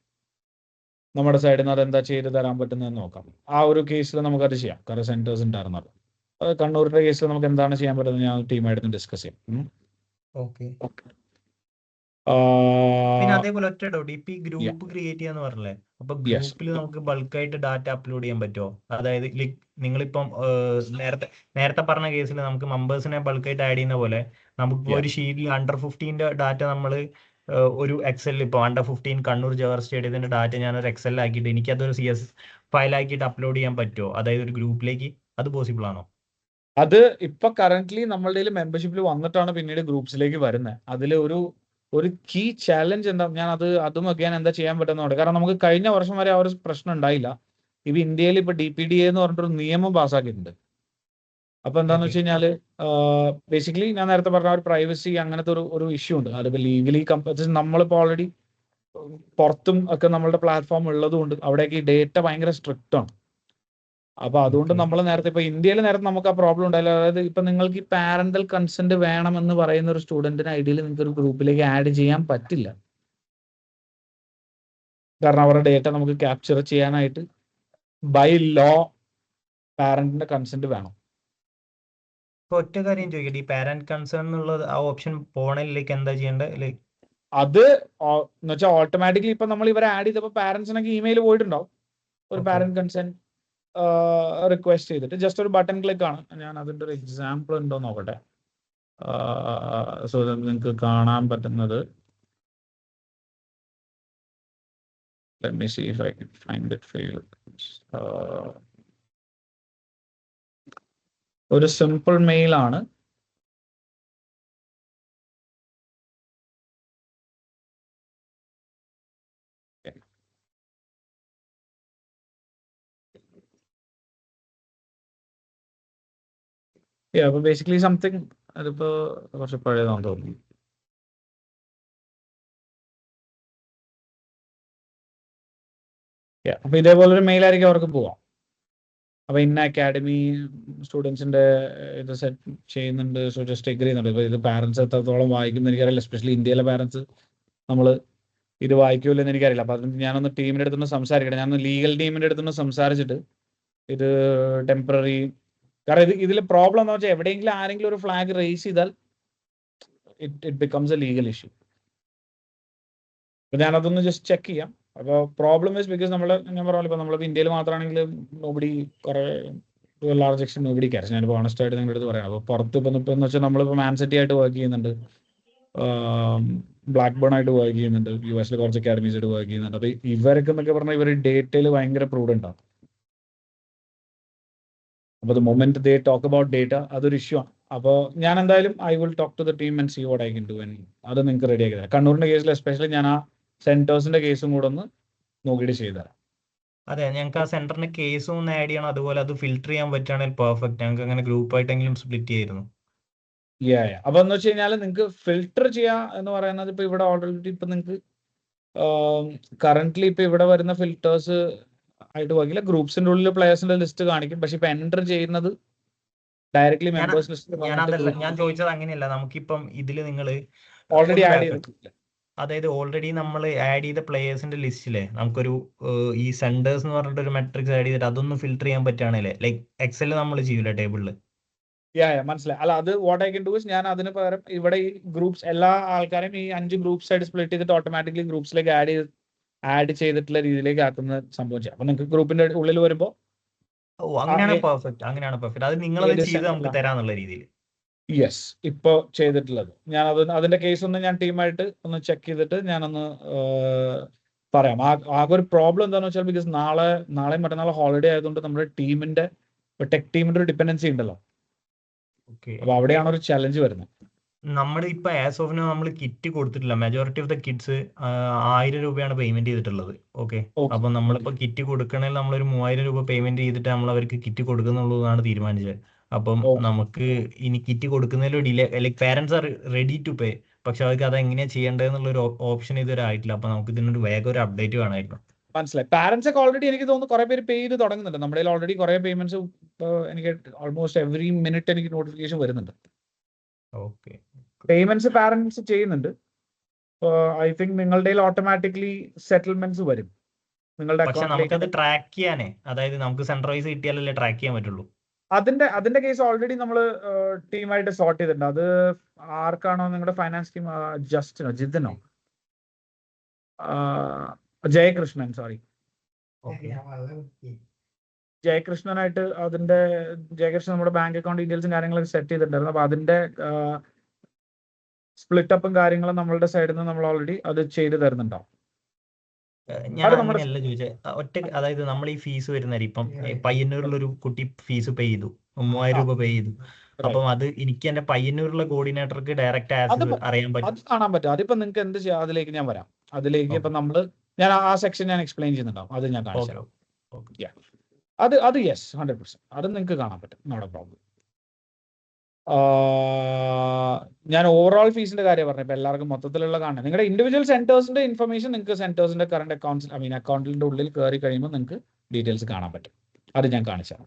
നമ്മുടെ സൈഡിൽ നിന്ന് അതെന്താ ചെയ്ത് തരാൻ പറ്റുന്നതെന്ന് നോക്കാം. ആ ഒരു കേസിൽ നമുക്കത് ചെയ്യാം, കാരണം സെന്റേഴ്സ് ഉണ്ടായിരുന്നത്. അത് കണ്ണൂരിന്റെ കേസിൽ നമുക്ക് എന്താണ് ചെയ്യാൻ പറ്റുന്നത് ഞാൻ ടീമായിട്ട് ഡിസ്കസ് ചെയ്യാം. ഓക്കെ. പിന്നെ അതേപോലെ ഒറ്റ ഡൗട്ട്, ഇപ്പൊ ഈ ഗ്രൂപ്പ് ക്രിയേറ്റ് ചെയ്യാന്ന് പറഞ്ഞല്ലേ, അപ്പൊ ഗ്രൂപ്പിൽ നമുക്ക് ബൾക്കായിട്ട് ഡാറ്റ അപ്ലോഡ് ചെയ്യാൻ പറ്റുമോ? അതായത് നിങ്ങളിപ്പം നേരത്തെ പറഞ്ഞ കേസിൽ നമുക്ക് മെമ്പേഴ്സിനെ ബൾക്കായിട്ട് ആഡ് ചെയ്യുന്ന പോലെ നമുക്ക് ഒരു ഷീറ്റിൽ അണ്ടർ 15 ഡാറ്റ നമ്മൾ ഒരു എക്സലിൽ ഇപ്പോൾ അണ്ടർ 15 കണ്ണൂർ ജവഹർ സ്റ്റേഡിയത്തിന്റെ ഡാറ്റ ഞാനൊരു എക്സലിൽ ആക്കിയിട്ട് എനിക്കതൊരു CS ഫയലാക്കിയിട്ട് അപ്ലോഡ് ചെയ്യാൻ പറ്റുമോ? അതായത് ഒരു ഗ്രൂപ്പിലേക്ക് അത് പോസിബിൾ ആണോ? അത് ഇപ്പൊ കറന്റ്ലി നമ്മളുടെ മെമ്പർഷിപ്പിൽ വന്നിട്ടാണ് പിന്നീട് ഗ്രൂപ്പ്സിലേക്ക് വരുന്നത്. അതിൽ ഒരു കീ ചാലഞ്ച് എന്താ, ഞാൻ അതും ഒക്കെ എന്താ ചെയ്യാൻ പറ്റുന്നുണ്ട്. കാരണം നമുക്ക് കഴിഞ്ഞ വർഷം വരെ ആ ഒരു പ്രശ്നം ഉണ്ടായില്ല. ഇപ്പൊ ഇന്ത്യയിൽ ഇപ്പൊ DPDA എന്ന് പറഞ്ഞിട്ടൊരു നിയമം പാസ്സാക്കിയിട്ടുണ്ട്. അപ്പൊ എന്താന്ന് വെച്ച് കഴിഞ്ഞാല് ബേസിക്കലി ഞാൻ നേരത്തെ പറഞ്ഞ ഒരു പ്രൈവസി അങ്ങനത്തെ ഒരു ഇഷ്യൂ ഉണ്ട്. അതിപ്പോ ലീഗലി നമ്മളിപ്പോ ഓൾറെഡി പുറത്തും ഒക്കെ നമ്മളുടെ പ്ലാറ്റ്ഫോം ഉള്ളതുകൊണ്ട് അവിടേക്ക് ഈ ഡേറ്റ ഭയങ്കര സ്ട്രിക്റ്റ് ആണ്. അപ്പൊ അതുകൊണ്ട് നമ്മൾ നേരത്തെ ഇപ്പൊ ഇന്ത്യയിൽ നേരത്തെ നമുക്ക് ആ പ്രോബ്ലം ഉണ്ടായില്ല. അതായത് ഇപ്പൊ നിങ്ങൾക്ക് ഈ പാരന്റൽ കൺസെന്റ് വേണമെന്ന് പറയുന്ന ഒരു സ്റ്റുഡന്റിന് ഐഡിയയിൽ നിങ്ങൾക്ക് ഒരു ഗ്രൂപ്പിലേക്ക് ആഡ് ചെയ്യാൻ പറ്റില്ല. കാരണം അവരുടെ ഡേറ്റ നമുക്ക് ക്യാപ്ചർ ചെയ്യാനായിട്ട് ബൈ ലോ പാരന്റിന്റെ കൺസെന്റ് വേണം. ഇപ്പൊ ഒറ്റ കാര്യം ചോദിക്കട്ടെ, ഈ പാരന്റ് കൺസേൺ എന്നുള്ളത് ആ ഓപ്ഷൻ പോണതിലേക്ക് എന്താ ചെയ്യേണ്ടത്? അത് എന്ന് വെച്ചാൽ ഓട്ടോമാറ്റിക്കലി ഇപ്പൊ നമ്മൾ ഇവരെ ആഡ് ചെയ്തപ്പോൾ പാരന്റ്സിനൊക്കെ ഇമെയിൽ പോയിട്ടുണ്ടാവും, ഒരു പാരന്റ് കൺസെന്റ് റിക്വസ്റ്റ് ചെയ്തിട്ട് ജസ്റ്റ് ഒരു ബട്ടൺ ക്ലിക്ക് ആണ്. ഞാൻ അതിന്റെ ഒരു എക്സാമ്പിൾ ഉണ്ടോ നോക്കട്ടെ. സോ നിങ്ങൾക്ക് കാണാൻ പറ്റുന്നത്, let me see if I can find it for you. ഒരു സിമ്പിൾ മെയിൽ ആണ്. അപ്പൊ ബേസിക്കലി സംതിങ് അതിപ്പോ കുറച്ച് പഴയതാണെന്ന് തോന്നുന്നു. അപ്പൊ ഇതേപോലെ ഒരു മെയിൽ ആയിരിക്കും അവർക്ക് പോവാം. അപ്പൊ ഇന്ന അക്കാഡമി സ്റ്റുഡൻസിന്റെ ഇത് സെറ്റ് ചെയ്യുന്നുണ്ട്, സോ ജസ്റ്റ് എഗ്രി ചെയ്യുന്നുണ്ട്. ഇപ്പൊ ഇത് പാരന്റ്സ് എത്രത്തോളം വായിക്കുമെന്ന് എനിക്കറിയില്ല, എസ്പെഷ്യലി ഇന്ത്യയിലെ പാരന്റ്സ് നമ്മൾ ഇത് വായിക്കൂല്ലോ എന്ന് എനിക്കറിയില്ല. അപ്പൊ അത് ഞാനൊന്ന് ടീമിന്റെ അടുത്തൊന്ന് സംസാരിക്കട്ടെ. ഞാനൊന്ന് ലീഗൽ ടീമിന്റെ അടുത്തൊന്ന് സംസാരിച്ചിട്ട് ഇത് ടെമ്പററി, കാരണം ഇതിൽ പ്രോബ്ലം എന്ന് വെച്ചാൽ എവിടെയെങ്കിലും ആരെങ്കിലും ഒരു ഫ്ലാഗ് റേസ് ചെയ്താൽ it becomes A legal issue. അപ്പൊ ഞാനതൊന്ന് ജസ്റ്റ് ചെക്ക് ചെയ്യാം. അപ്പോൾ പ്രോബ്ലം ഇസ് ബിക്കോസ് ഞാൻ പറഞ്ഞല്ലോ, ഇപ്പൊ നമ്മളിപ്പോൾ ഇന്ത്യയിൽ മാത്രമാണെങ്കിൽ നോബഡി കുറെ ലാർജ് എക്സ്റ്റെന്റ് നോബഡി ക്യാരസ്. ഞാനിപ്പോൾ ഓണസ്റ്റ് ആയിട്ട് നിങ്ങളുടെ അടുത്ത് പറയാം. അപ്പോൾ പുറത്ത് ഇപ്പം എന്ന് വെച്ചാൽ നമ്മളിപ്പോൾ മാൻസിറ്റി ആയിട്ട് വർക്ക് ചെയ്യുന്നുണ്ട്, ബ്ലാക്ക് ബേൺ ആയിട്ട് വർക്ക് ചെയ്യുന്നുണ്ട്, US കുറച്ച് അക്കാഡമീസ് ആയിട്ട് വർക്ക് ചെയ്യുന്നുണ്ട്. അപ്പോൾ ഇവരൊക്കെ എന്നൊക്കെ പറഞ്ഞാൽ ഇവർ ഡേറ്റയിൽ ഭയങ്കര പ്രൂഡന്റ് ആണ്. അപ്പോൾ the moment they talk about data അതൊരു ഇഷ്യൂ ആണ്. അപ്പോൾ ഞാൻ എന്തായാലും I will talk to the team and see what I can do. അത് നിങ്ങൾക്ക് റെഡി ആക്കി തരാം. കണ്ണൂരിന്റെ കേസിൽ എസ്പെഷ്യലി ഞാൻ ആ സെന്റേഴ്സിന്റെ കേസും കൂടെ ഒന്ന് നോക്കിയിട്ട് ചെയ്തുതരാം. അതെ, ഞങ്ങൾക്ക് ആ സെന്ററിന്റെ കേസും ഒന്ന് ആഡ് ചെയ്യണം, അതുപോലെ അത് ഫിൽറ്റർ ചെയ്യാൻ പറ്റുകയാണെങ്കിൽ പെർഫെക്റ്റ്. ഞങ്ങൾക്ക് അങ്ങനെ ഗ്രൂപ്പായിട്ടെങ്കിലും സ്പ്ലിറ്റ് ചെയ്യായിരുന്നു. അപ്പൊ എന്ന് വെച്ച് കഴിഞ്ഞാൽ നിങ്ങൾക്ക് ഫിൽട്ടർ ചെയ്യാ എന്ന് പറയുന്നത് ഇപ്പൊ ഇവിടെ ഓൾറെഡി ഇപ്പൊ നിങ്ങൾക്ക് കറന്റ്ലി ഇപ്പൊ ഇവിടെ വരുന്ന ഫിൽറ്റേഴ്സ് ആയിട്ട് പോകില്ല. ഗ്രൂപ്പ്സിന്റെ ഉള്ളിൽ പ്ലേയേഴ്സിന്റെ ലിസ്റ്റ് കാണിക്കും, പക്ഷെ ഇപ്പൊ എൻ്റർ ചെയ്യുന്നത് ഡയറക്ട്ലി മെമ്പേഴ്സ് ലിസ്റ്റ്. ഞാൻ ചോദിച്ചത് അങ്ങനെയല്ല, നമുക്കിപ്പം ഇതിൽ നിങ്ങൾ ഓൾറെഡി ആഡ് ചെയ്തിട്ടില്ല. അതായത് ഓൾറെഡി നമ്മൾ ആഡ് ചെയ്ത പ്ലേയേഴ്സിന്റെ ലിസ്റ്റിലെ നമുക്കൊരു ഈ സെന്റേഴ്സ് എന്ന് പറഞ്ഞിട്ട് ഒരു മെട്രിക്സ് ആഡ് ചെയ്തിട്ട് അതൊന്ന് ഫിൽറ്റർ ചെയ്യാൻ പറ്റുകയാണല്ലേ, ലൈക്ക് എക്സലിൽ നമ്മൾ ചെയ്യൂല ടേബിളിൽ. മനസ്സിലായി. അല്ല, അത് what I can do is ഞാൻ അതിന് പകരം ഇവിടെ ഈ ഗ്രൂപ്പ്സ് എല്ലാ ആൾക്കാരെയും ഈ 5 ഗ്രൂപ്പ്സ് ആയിട്ട് സ്പ്ലിറ്റ് ചെയ്തിട്ട് ഓട്ടോമാറ്റിക്കലി ഗ്രൂപ്പ്സിലേക്ക് ആഡ് ചെയ്തിട്ടുള്ള രീതിയിലേക്ക് ആക്കുന്ന സംഭവം ചെയ്യാം. അപ്പൊ നിങ്ങൾക്ക് ഗ്രൂപ്പിന്റെ ഉള്ളിൽ വരുമ്പോൾ അങ്ങനെയാണ് പെർഫെക്റ്റ്. അത് നിങ്ങളത് ചെയ്ത് നമുക്ക് തരാന്നുള്ള രീതിയിൽ. യെസ്, ഇപ്പൊ ചെയ്തിട്ടുള്ളത് ഞാൻ അതിന്റെ കേസ് ഒന്ന് ഞാൻ ടീമായിട്ട് ഒന്ന് ചെക്ക് ചെയ്തിട്ട് ഞാനൊന്ന് പറയാം. ആകെ ഒരു പ്രോബ്ലം എന്താണെന്ന് വെച്ചാൽ ബിക്കോസ് നാളെയും മറ്റന്നാൾ ഹോളിഡേ ആയതുകൊണ്ട് നമ്മുടെ ടീമിന്റെ ടെക് ടീമിന്റെ ഒരു ഡിപ്പെൻഡൻസി ഉണ്ടല്ലോ. അപ്പൊ അവിടെയാണ് ഒരു ചലഞ്ച് വരുന്നത്. നമ്മുടെ ഇപ്പൊ ആസ് ഓഫ് നോ നമ്മൾ കിറ്റ് കൊടുത്തിട്ടില്ല. മെജോറിറ്റി ഓഫ് ദ കിഡ്സ് 1000 രൂപയാണ് പേയ്മെന്റ് ചെയ്തിട്ടുള്ളത്. ഓക്കെ, അപ്പൊ നമ്മളിപ്പോ കിറ്റ് കൊടുക്കണമെങ്കിൽ നമ്മളൊരു 3000 രൂപ പേയ്മെന്റ് ചെയ്തിട്ട് നമ്മൾ അവർക്ക് കിറ്റ് കൊടുക്കുന്നുള്ളതാണ് തീരുമാനിച്ചത്. അപ്പം നമുക്ക് ഇനി കിറ്റ് കൊടുക്കുന്നതിൽ delay, like parents are ready to pay, പക്ഷെ അവർക്ക് അത് എങ്ങനെയാ ചെയ്യേണ്ടതെന്നുള്ള ഒരു ഓപ്ഷൻ ഇതുവരെ ആയിട്ടില്ല. അപ്പൊ നമുക്ക് ഇതിനൊരു വേഗം ഒരു അപ്ഡേറ്റ് വേണമായിരുന്നു. മനസ്സിലായി. പാരന്റ്സ് ഒക്കെ ഓൾറെഡി എനിക്ക് തോന്നുന്നു കുറെ പേര് പേ ചെയ്ത് തുടങ്ങുന്നുണ്ട്. നമ്മുടെ ഓൾറെഡി കുറെ പേയ്മെന്റ്സ് എനിക്ക് ഓൾമോസ്റ്റ് എവറി മിനിറ്റ് എനിക്ക് നോട്ടിഫിക്കേഷൻ വരുന്നുണ്ട്. ഓക്കെ. പേയ്മെന്റ്സ് പാരന്റ്സ് ചെയ്യുന്നുണ്ട്. ഐ തിങ്ക് നിങ്ങളുടെ ഓട്ടോമാറ്റിക്കലി സെറ്റിൽമെന്റ്സ് വരും നിങ്ങളുടെ പക്ഷെ നമുക്കത് അക്കൗണ്ടിലേക്ക്. ട്രാക്ക് ചെയ്യാനേ, അതായത് നമുക്ക് സെൻട്രൽ വൈസ് കിട്ടിയാലല്ലേ ട്രാക്ക് ചെയ്യാൻ പറ്റുള്ളൂ. അതിന്റെ കേസ് ഓൾറെഡി നമ്മൾ ടീമായിട്ട് സോർട്ട് ചെയ്തിട്ടുണ്ട്. അത് ആർക്കാണോ നിങ്ങളുടെ ഫൈനാൻസ് ടീം, ജസ്റ്റിനോ ജിതിനോ ജയകൃഷ്ണൻ, സോറി ജയകൃഷ്ണനായിട്ട് അതിന്റെ ജയകൃഷ്ണൻ നമ്മുടെ ബാങ്ക് അക്കൗണ്ട് ഡീറ്റെയിൽസും കാര്യങ്ങളൊക്കെ സെറ്റ് ചെയ്തിട്ടുണ്ടായിരുന്നു. അപ്പൊ അതിന്റെ സ്പ്ലിറ്റ് അപ്പും കാര്യങ്ങളും നമ്മളുടെ സൈഡിൽ നിന്ന് നമ്മൾ ഓൾറെഡി അത് ചെയ്ത് തരുന്നുണ്ടാവും. ഞാൻ അങ്ങനെയല്ല ചോദിച്ചത്. ഒറ്റ അതായത് നമ്മൾ ഈ ഫീസ് വരുന്ന ഇപ്പം പയ്യന്നൂരിലൊരു കുട്ടി ഫീസ് പേ ചെയ്തു, 3000 രൂപ പേ ചെയ്തു. അപ്പം അത് എനിക്ക് എന്റെ പയ്യന്നൂരിലെ കോർഡിനേറ്റർക്ക് ഡയറക്റ്റ് അറിയാൻ പറ്റും. അത് കാണാൻ പറ്റും. അതിപ്പോ നിങ്ങൾക്ക് എന്ത് ചെയ്യാം, അതിലേക്ക് ഞാൻ വരാം. അതിലേക്ക് ഇപ്പൊ നമ്മള് ഞാൻ ആ സെക്ഷൻ ഞാൻ എക്സ്പ്ലെയിൻ ചെയ്യുന്നുണ്ടാവും. അത് ഞാൻ കാണിച്ചു. അത് യെസ് 100% അത് നിങ്ങൾക്ക് കാണാൻ പറ്റും. Not a problem. ഞാൻ ഓവറോൾ ഫീസിന്റെ കാര്യം പറഞ്ഞു. ഇപ്പൊ എല്ലാവർക്കും മൊത്തത്തിലുള്ള കാണാൻ നിങ്ങളുടെ ഇൻഡിവിജ്വൽ സെന്റേഴ്സിന്റെ ഇൻഫർമേഷൻ നിങ്ങൾക്ക് സെന്റേഴ്സിന്റെ കറണ്ട് അക്കൗണ്ടിന്റെ ഉള്ളിൽ കയറി കഴിയുമ്പോൾ നിങ്ങൾക്ക് ഡീറ്റെയിൽസ് കാണാൻ പറ്റും. അത് ഞാൻ കാണിച്ചാണ്.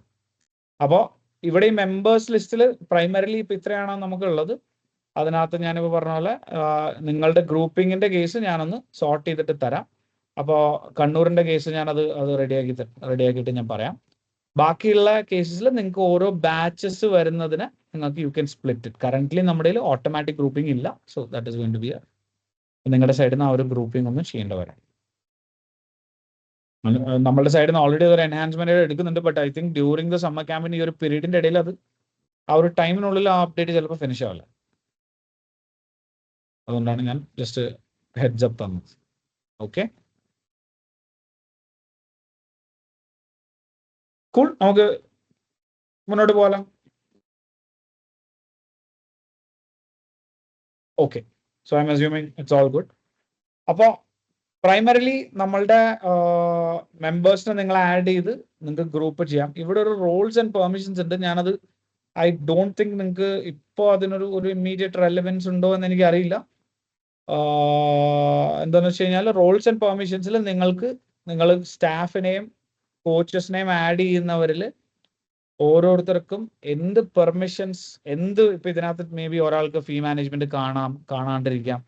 അപ്പോൾ ഇവിടെ ഈ മെമ്പേഴ്സ് ലിസ്റ്റിൽ പ്രൈമറിലി ഇപ്പൊ ഇത്രയാണോ നമുക്കുള്ളത്. അതിനകത്ത് ഞാനിപ്പോൾ പറഞ്ഞ പോലെ നിങ്ങളുടെ ഗ്രൂപ്പിങ്ങിന്റെ കേസ് ഞാനൊന്ന് സോർട്ട് ചെയ്തിട്ട് തരാം. അപ്പോൾ കണ്ണൂരിന്റെ കേസ് ഞാൻ അത് റെഡിയാക്കിയിട്ട് ഞാൻ പറയാം. ബാക്കിയുള്ള കേസസിൽ നിങ്ങൾക്ക് ഓരോ ബാച്ചസ് വരുന്നതിന് നിങ്ങൾക്ക് you can split it. Currently നമ്മുടെ ഓട്ടോമാറ്റിക് ഗ്രൂപ്പിംഗ് ഇല്ല. So that is going to be നിങ്ങളുടെ സൈഡിൽ നിന്ന് ആ ഒരു ഗ്രൂപ്പിംഗ് ഒന്നും ചെയ്യേണ്ട വരാം. നമ്മുടെ സൈഡിൽ നിന്ന് ഓൾറെഡി ഒരു എൻഹാൻസ്മെന്റ് എടുക്കുന്നുണ്ട്. But I think during the summer ക്യാമ്പിന് ഈ ഒരു പീരീഡിന്റെ ഇടയിൽ അത് ആ ഒരു ടൈമിനുള്ളിൽ ആ അപ്ഡേറ്റ് ചിലപ്പോൾ ഫിനിഷ് ആവില്ല. അതുകൊണ്ടാണ് ഞാൻ ജസ്റ്റ് ഹെഡ്സ് അപ്പ് തന്നത്. Okay, cool. നമുക്ക് മുന്നോട്ട് പോകാം. Okay, so I M assuming it's all good. അപ്പോൾ പ്രൈമറിലി നമ്മളുടെ മെമ്പേഴ്സിനെ നിങ്ങൾ ആഡ് ചെയ്ത് നിങ്ങൾക്ക് ഗ്രൂപ്പ് ചെയ്യാം. ഇവിടെ ഒരു റോൾസ് ആൻഡ് പെർമിഷൻസ് ഉണ്ട്. ഞാനത് ഐ ഡോണ്ട് തിങ്ക് നിങ്ങൾക്ക് ഇപ്പോൾ അതിനൊരു ഇമ്മീഡിയറ്റ് റെലവൻസ് ഉണ്ടോ എന്ന് എനിക്ക് അറിയില്ല. എന്താണെന്ന് വെച്ച് കഴിഞ്ഞാൽ റോൾസ് ആൻഡ് പെർമിഷൻസിൽ നിങ്ങൾ സ്റ്റാഫിനെയും കോച്ചസിനെയും ആഡ് ചെയ്യുന്നവരിൽ ഓരോരുത്തർക്കും എന്ത് പെർമിഷൻസ് ഇപ്പൊ ഇതിനകത്ത് മേ ബി ഒരാൾക്ക് ഫീ മാനേജ്മെന്റ് കാണാണ്ടിരിക്കാം.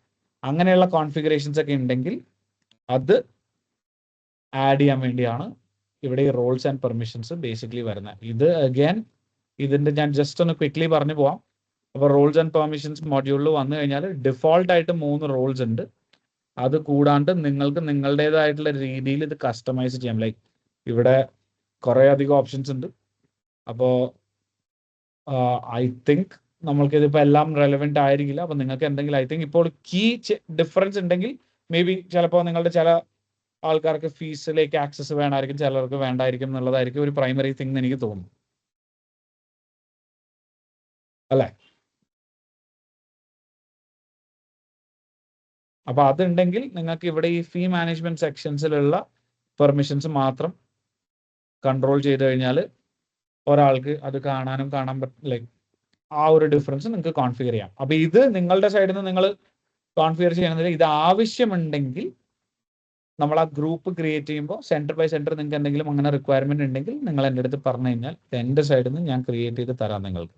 അങ്ങനെയുള്ള കോൺഫിഗറേഷൻസ് ഒക്കെ ഉണ്ടെങ്കിൽ അത് ആഡ് ചെയ്യാൻ വേണ്ടിയാണ് ഇവിടെ ഈ റോൾസ് ആൻഡ് പെർമിഷൻസ് ബേസിക്കലി വരുന്നത്. ഇത് അഗൈൻ ഇതിന്റെ ഞാൻ ജസ്റ്റ് ഒന്ന് ക്വിക്ലി പറഞ്ഞു പോവാം. അപ്പോൾ റോൾസ് ആൻഡ് പെർമിഷൻസ് മൊഡ്യൂളിൽ വന്നു കഴിഞ്ഞാൽ ഡിഫോൾട്ട് ആയിട്ട് 3 റോൾസ് ഉണ്ട്. അത് കൂടാണ്ട് നിങ്ങൾക്ക് നിങ്ങളുടേതായിട്ടുള്ള രീതിയിൽ ഇത് കസ്റ്റമൈസ് ചെയ്യാം. ലൈക്ക് ഇവിടെ കുറേ അധികം ഓപ്ഷൻസ് ഉണ്ട്. അപ്പോൾ ഐ തിങ്ക് നമ്മൾക്ക് ഇതിപ്പോൾ എല്ലാം റെലവെന്റ് ആയിരിക്കില്ല. അപ്പോൾ നിങ്ങൾക്ക് എന്തെങ്കിലും ഐ തിങ്ക് ഇപ്പോൾ കീ ഡിഫറൻസ് ഉണ്ടെങ്കിൽ മേ ബി ചിലപ്പോൾ നിങ്ങളുടെ ചില ആൾക്കാർക്ക് ഫീസിലേക്ക് ആക്സസ് വേണമായിരിക്കും, ചിലർക്ക് വേണ്ടായിരിക്കും എന്നുള്ളതായിരിക്കും ഒരു പ്രൈമറി തിങ് എന്ന് എനിക്ക് തോന്നുന്നു, അല്ലേ? അപ്പോൾ അതുണ്ടെങ്കിൽ നിങ്ങൾക്ക് ഇവിടെ ഈ ഫീ മാനേജ്മെന്റ് സെക്ഷൻസിലുള്ള പെർമിഷൻസ് മാത്രം കൺട്രോൾ ചെയ്ത് കഴിഞ്ഞാൽ ഒരാൾക്ക് അത് കാണാൻ ലൈക്ക് ആ ഒരു ഡിഫറൻസ് നിങ്ങൾക്ക് കോൺഫിഗർ ചെയ്യാം. അപ്പോൾ ഇത് നിങ്ങളുടെ സൈഡിൽ നിന്ന് നിങ്ങൾ കോൺഫിഗർ ചെയ്യുന്നതിൽ ഇത് ആവശ്യമുണ്ടെങ്കിൽ നമ്മൾ ആ ഗ്രൂപ്പ് ക്രിയേറ്റ് ചെയ്യുമ്പോൾ സെന്റർ ബൈ സെന്റർ നിങ്ങൾക്ക് എന്തെങ്കിലും അങ്ങനെ റിക്വയർമെന്റ് ഉണ്ടെങ്കിൽ നിങ്ങൾ എൻ്റെ അടുത്ത് പറഞ്ഞു കഴിഞ്ഞാൽ എൻ്റെ സൈഡിൽ നിന്ന് ഞാൻ ക്രിയേറ്റ് ചെയ്ത് തരാം നിങ്ങൾക്ക്.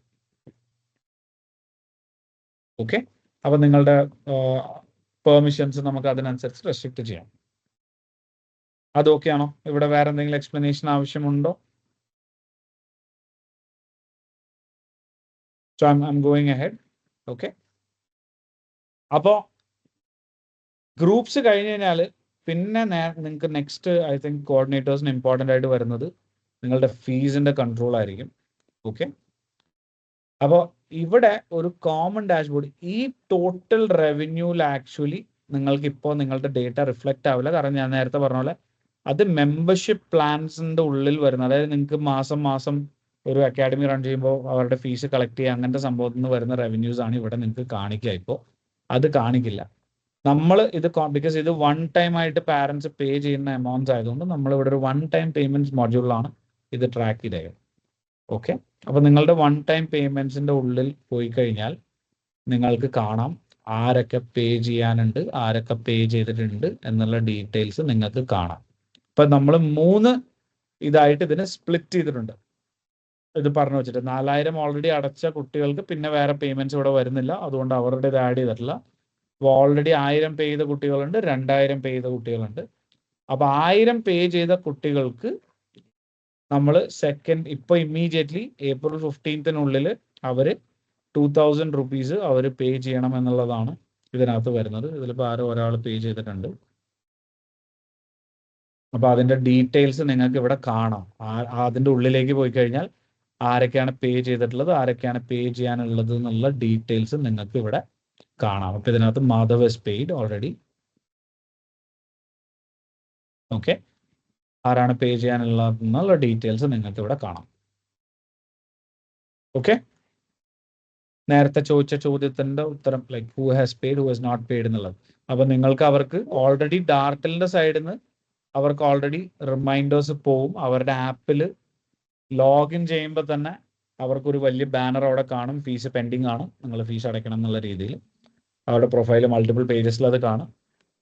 ഓക്കെ, അപ്പോൾ നിങ്ങളുടെ പെർമിഷൻസ് നമുക്ക് അതിനനുസരിച്ച് റെസ്ട്രിക്ട് ചെയ്യാം. അത് ഓക്കെ ആണോ? ഇവിടെ വേറെ എന്തെങ്കിലും എക്സ്പ്ലനേഷൻ ആവശ്യമുണ്ടോ? So I'm going ahead. Okay. അപ്പോൾ ഗ്രൂപ്പ്സ് കഴിഞ്ഞ് കഴിഞ്ഞാൽ പിന്നെ നിങ്ങൾക്ക് നെക്സ്റ്റ് ഐ തിങ്ക് കോർഡിനേറ്റേഴ്സിന് ഇമ്പോർട്ടൻ്റ് ആയിട്ട് വരുന്നത് നിങ്ങളുടെ ഫീസിന്റെ കൺട്രോൾ ആയിരിക്കും. ഓക്കെ, അപ്പോൾ ഇവിടെ ഒരു കോമൺ ഡാഷ്ബോർഡ് ഈ ടോട്ടൽ റവന്യൂവിൽ ആക്ച്വലി നിങ്ങൾക്ക് ഇപ്പോൾ നിങ്ങളുടെ ഡേറ്റ റിഫ്ലക്റ്റ് ആവില്ല. കാരണം ഞാൻ നേരത്തെ പറഞ്ഞ പോലെ അത് മെമ്പർഷിപ്പ് പ്ലാൻസിന്റെ ഉള്ളിൽ വരുന്ന, അതായത് നിങ്ങൾക്ക് മാസം ഒരു അക്കാഡമി റൺ ചെയ്യുമ്പോൾ അവരുടെ ഫീസ് കളക്ട് ചെയ്യുക അങ്ങനത്തെ സംഭവത്തിൽ നിന്ന് വരുന്ന റവന്യൂസ് ആണ് ഇവിടെ നിങ്ങൾക്ക് കാണിക്കുക. ഇപ്പോൾ അത് കാണിക്കില്ല. നമ്മൾ ഇത് ബിക്കോസ് ഇത് വൺ ടൈം ആയിട്ട് പാരൻസ് പേ ചെയ്യുന്ന എമൗണ്ട്സ് ആയതുകൊണ്ട് നമ്മൾ ഇവിടെ ഒരു വൺ ടൈം പേയ്മെന്റ്സ് മൊഡ്യൂളിലാണ് ഇത് ട്രാക്ക് ചെയ്തത്. ഓക്കെ, അപ്പോൾ നിങ്ങളുടെ വൺ ടൈം പേയ്മെന്റ്സിന്റെ ഉള്ളിൽ പോയി കഴിഞ്ഞാൽ നിങ്ങൾക്ക് കാണാം ആരൊക്കെ പേ ചെയ്യാനുണ്ട്, ആരൊക്കെ പേ ചെയ്തിട്ടുണ്ട് എന്നുള്ള ഡീറ്റെയിൽസ് നിങ്ങൾക്ക് കാണാം. ഇപ്പൊ നമ്മൾ 3 ഇതായിട്ട് ഇതിനെ സ്പ്ലിറ്റ് ചെയ്തിട്ടുണ്ട്. ഇത് പറഞ്ഞു വെച്ചിട്ട് 4000 ഓൾറെഡി അടച്ച കുട്ടികൾക്ക് പിന്നെ വേറെ പേയ്മെന്റ്സ് ഇവിടെ വരുന്നില്ല, അതുകൊണ്ട് അവരുടെ ഇത് ആഡ് ചെയ്തിട്ടില്ല. അപ്പോൾ ഓൾറെഡി 1000 പേ ചെയ്ത കുട്ടികളുണ്ട്, 2000 പേ ചെയ്ത കുട്ടികളുണ്ട്. അപ്പൊ 1000 പേ ചെയ്ത കുട്ടികൾക്ക് നമ്മൾ ഇപ്പൊ ഇമ്മീഡിയറ്റ്ലി April 15 അവര് 2000 rupees അവർ പേ ചെയ്യണം എന്നുള്ളതാണ് ഇതിനകത്ത് വരുന്നത്. ഇതിലിപ്പോൾ ആരോ ഒരാൾ പേ ചെയ്തിട്ടുണ്ട്. അപ്പൊ അതിന്റെ ഡീറ്റെയിൽസ് നിങ്ങൾക്ക് ഇവിടെ കാണാം. അതിന്റെ ഉള്ളിലേക്ക് പോയി കഴിഞ്ഞാൽ ആരൊക്കെയാണ് പേ ചെയ്തിട്ടുള്ളത്, ആരൊക്കെയാണ് പേ ചെയ്യാനുള്ളത് എന്നുള്ള ഡീറ്റെയിൽസ് നിങ്ങൾക്ക് ഇവിടെ കാണാം. അപ്പൊ ഇതിനകത്ത് Madhav is paid already. Okay, ആരാണ് പേ ചെയ്യാനുള്ളത് എന്നുള്ള ഡീറ്റെയിൽസ് നിങ്ങൾക്ക് ഇവിടെ കാണാം. ഓക്കെ, നേരത്തെ ചോദിച്ച ചോദ്യത്തിന്റെ ഉത്തരം like who has paid, who has not paid എന്നുള്ളത്. അപ്പൊ നിങ്ങൾക്ക് അവർക്ക് ഓൾറെഡി ഡാർട്ടലിന്റെ സൈഡിൽ നിന്ന് അവർക്ക് ഓൾറെഡി റിമൈൻഡേഴ്സ് പോവും. അവരുടെ ആപ്പിൽ ലോഗിൻ ചെയ്യുമ്പോൾ തന്നെ അവർക്കൊരു വലിയ ബാനർ അവിടെ കാണും, ഫീസ് പെൻഡിങ് ആണ്, നിങ്ങൾ ഫീസ് അടയ്ക്കണം എന്നുള്ള രീതിയിൽ. അവരുടെ പ്രൊഫൈൽ മൾട്ടിപ്പിൾ പേജസിൽ അത് കാണും.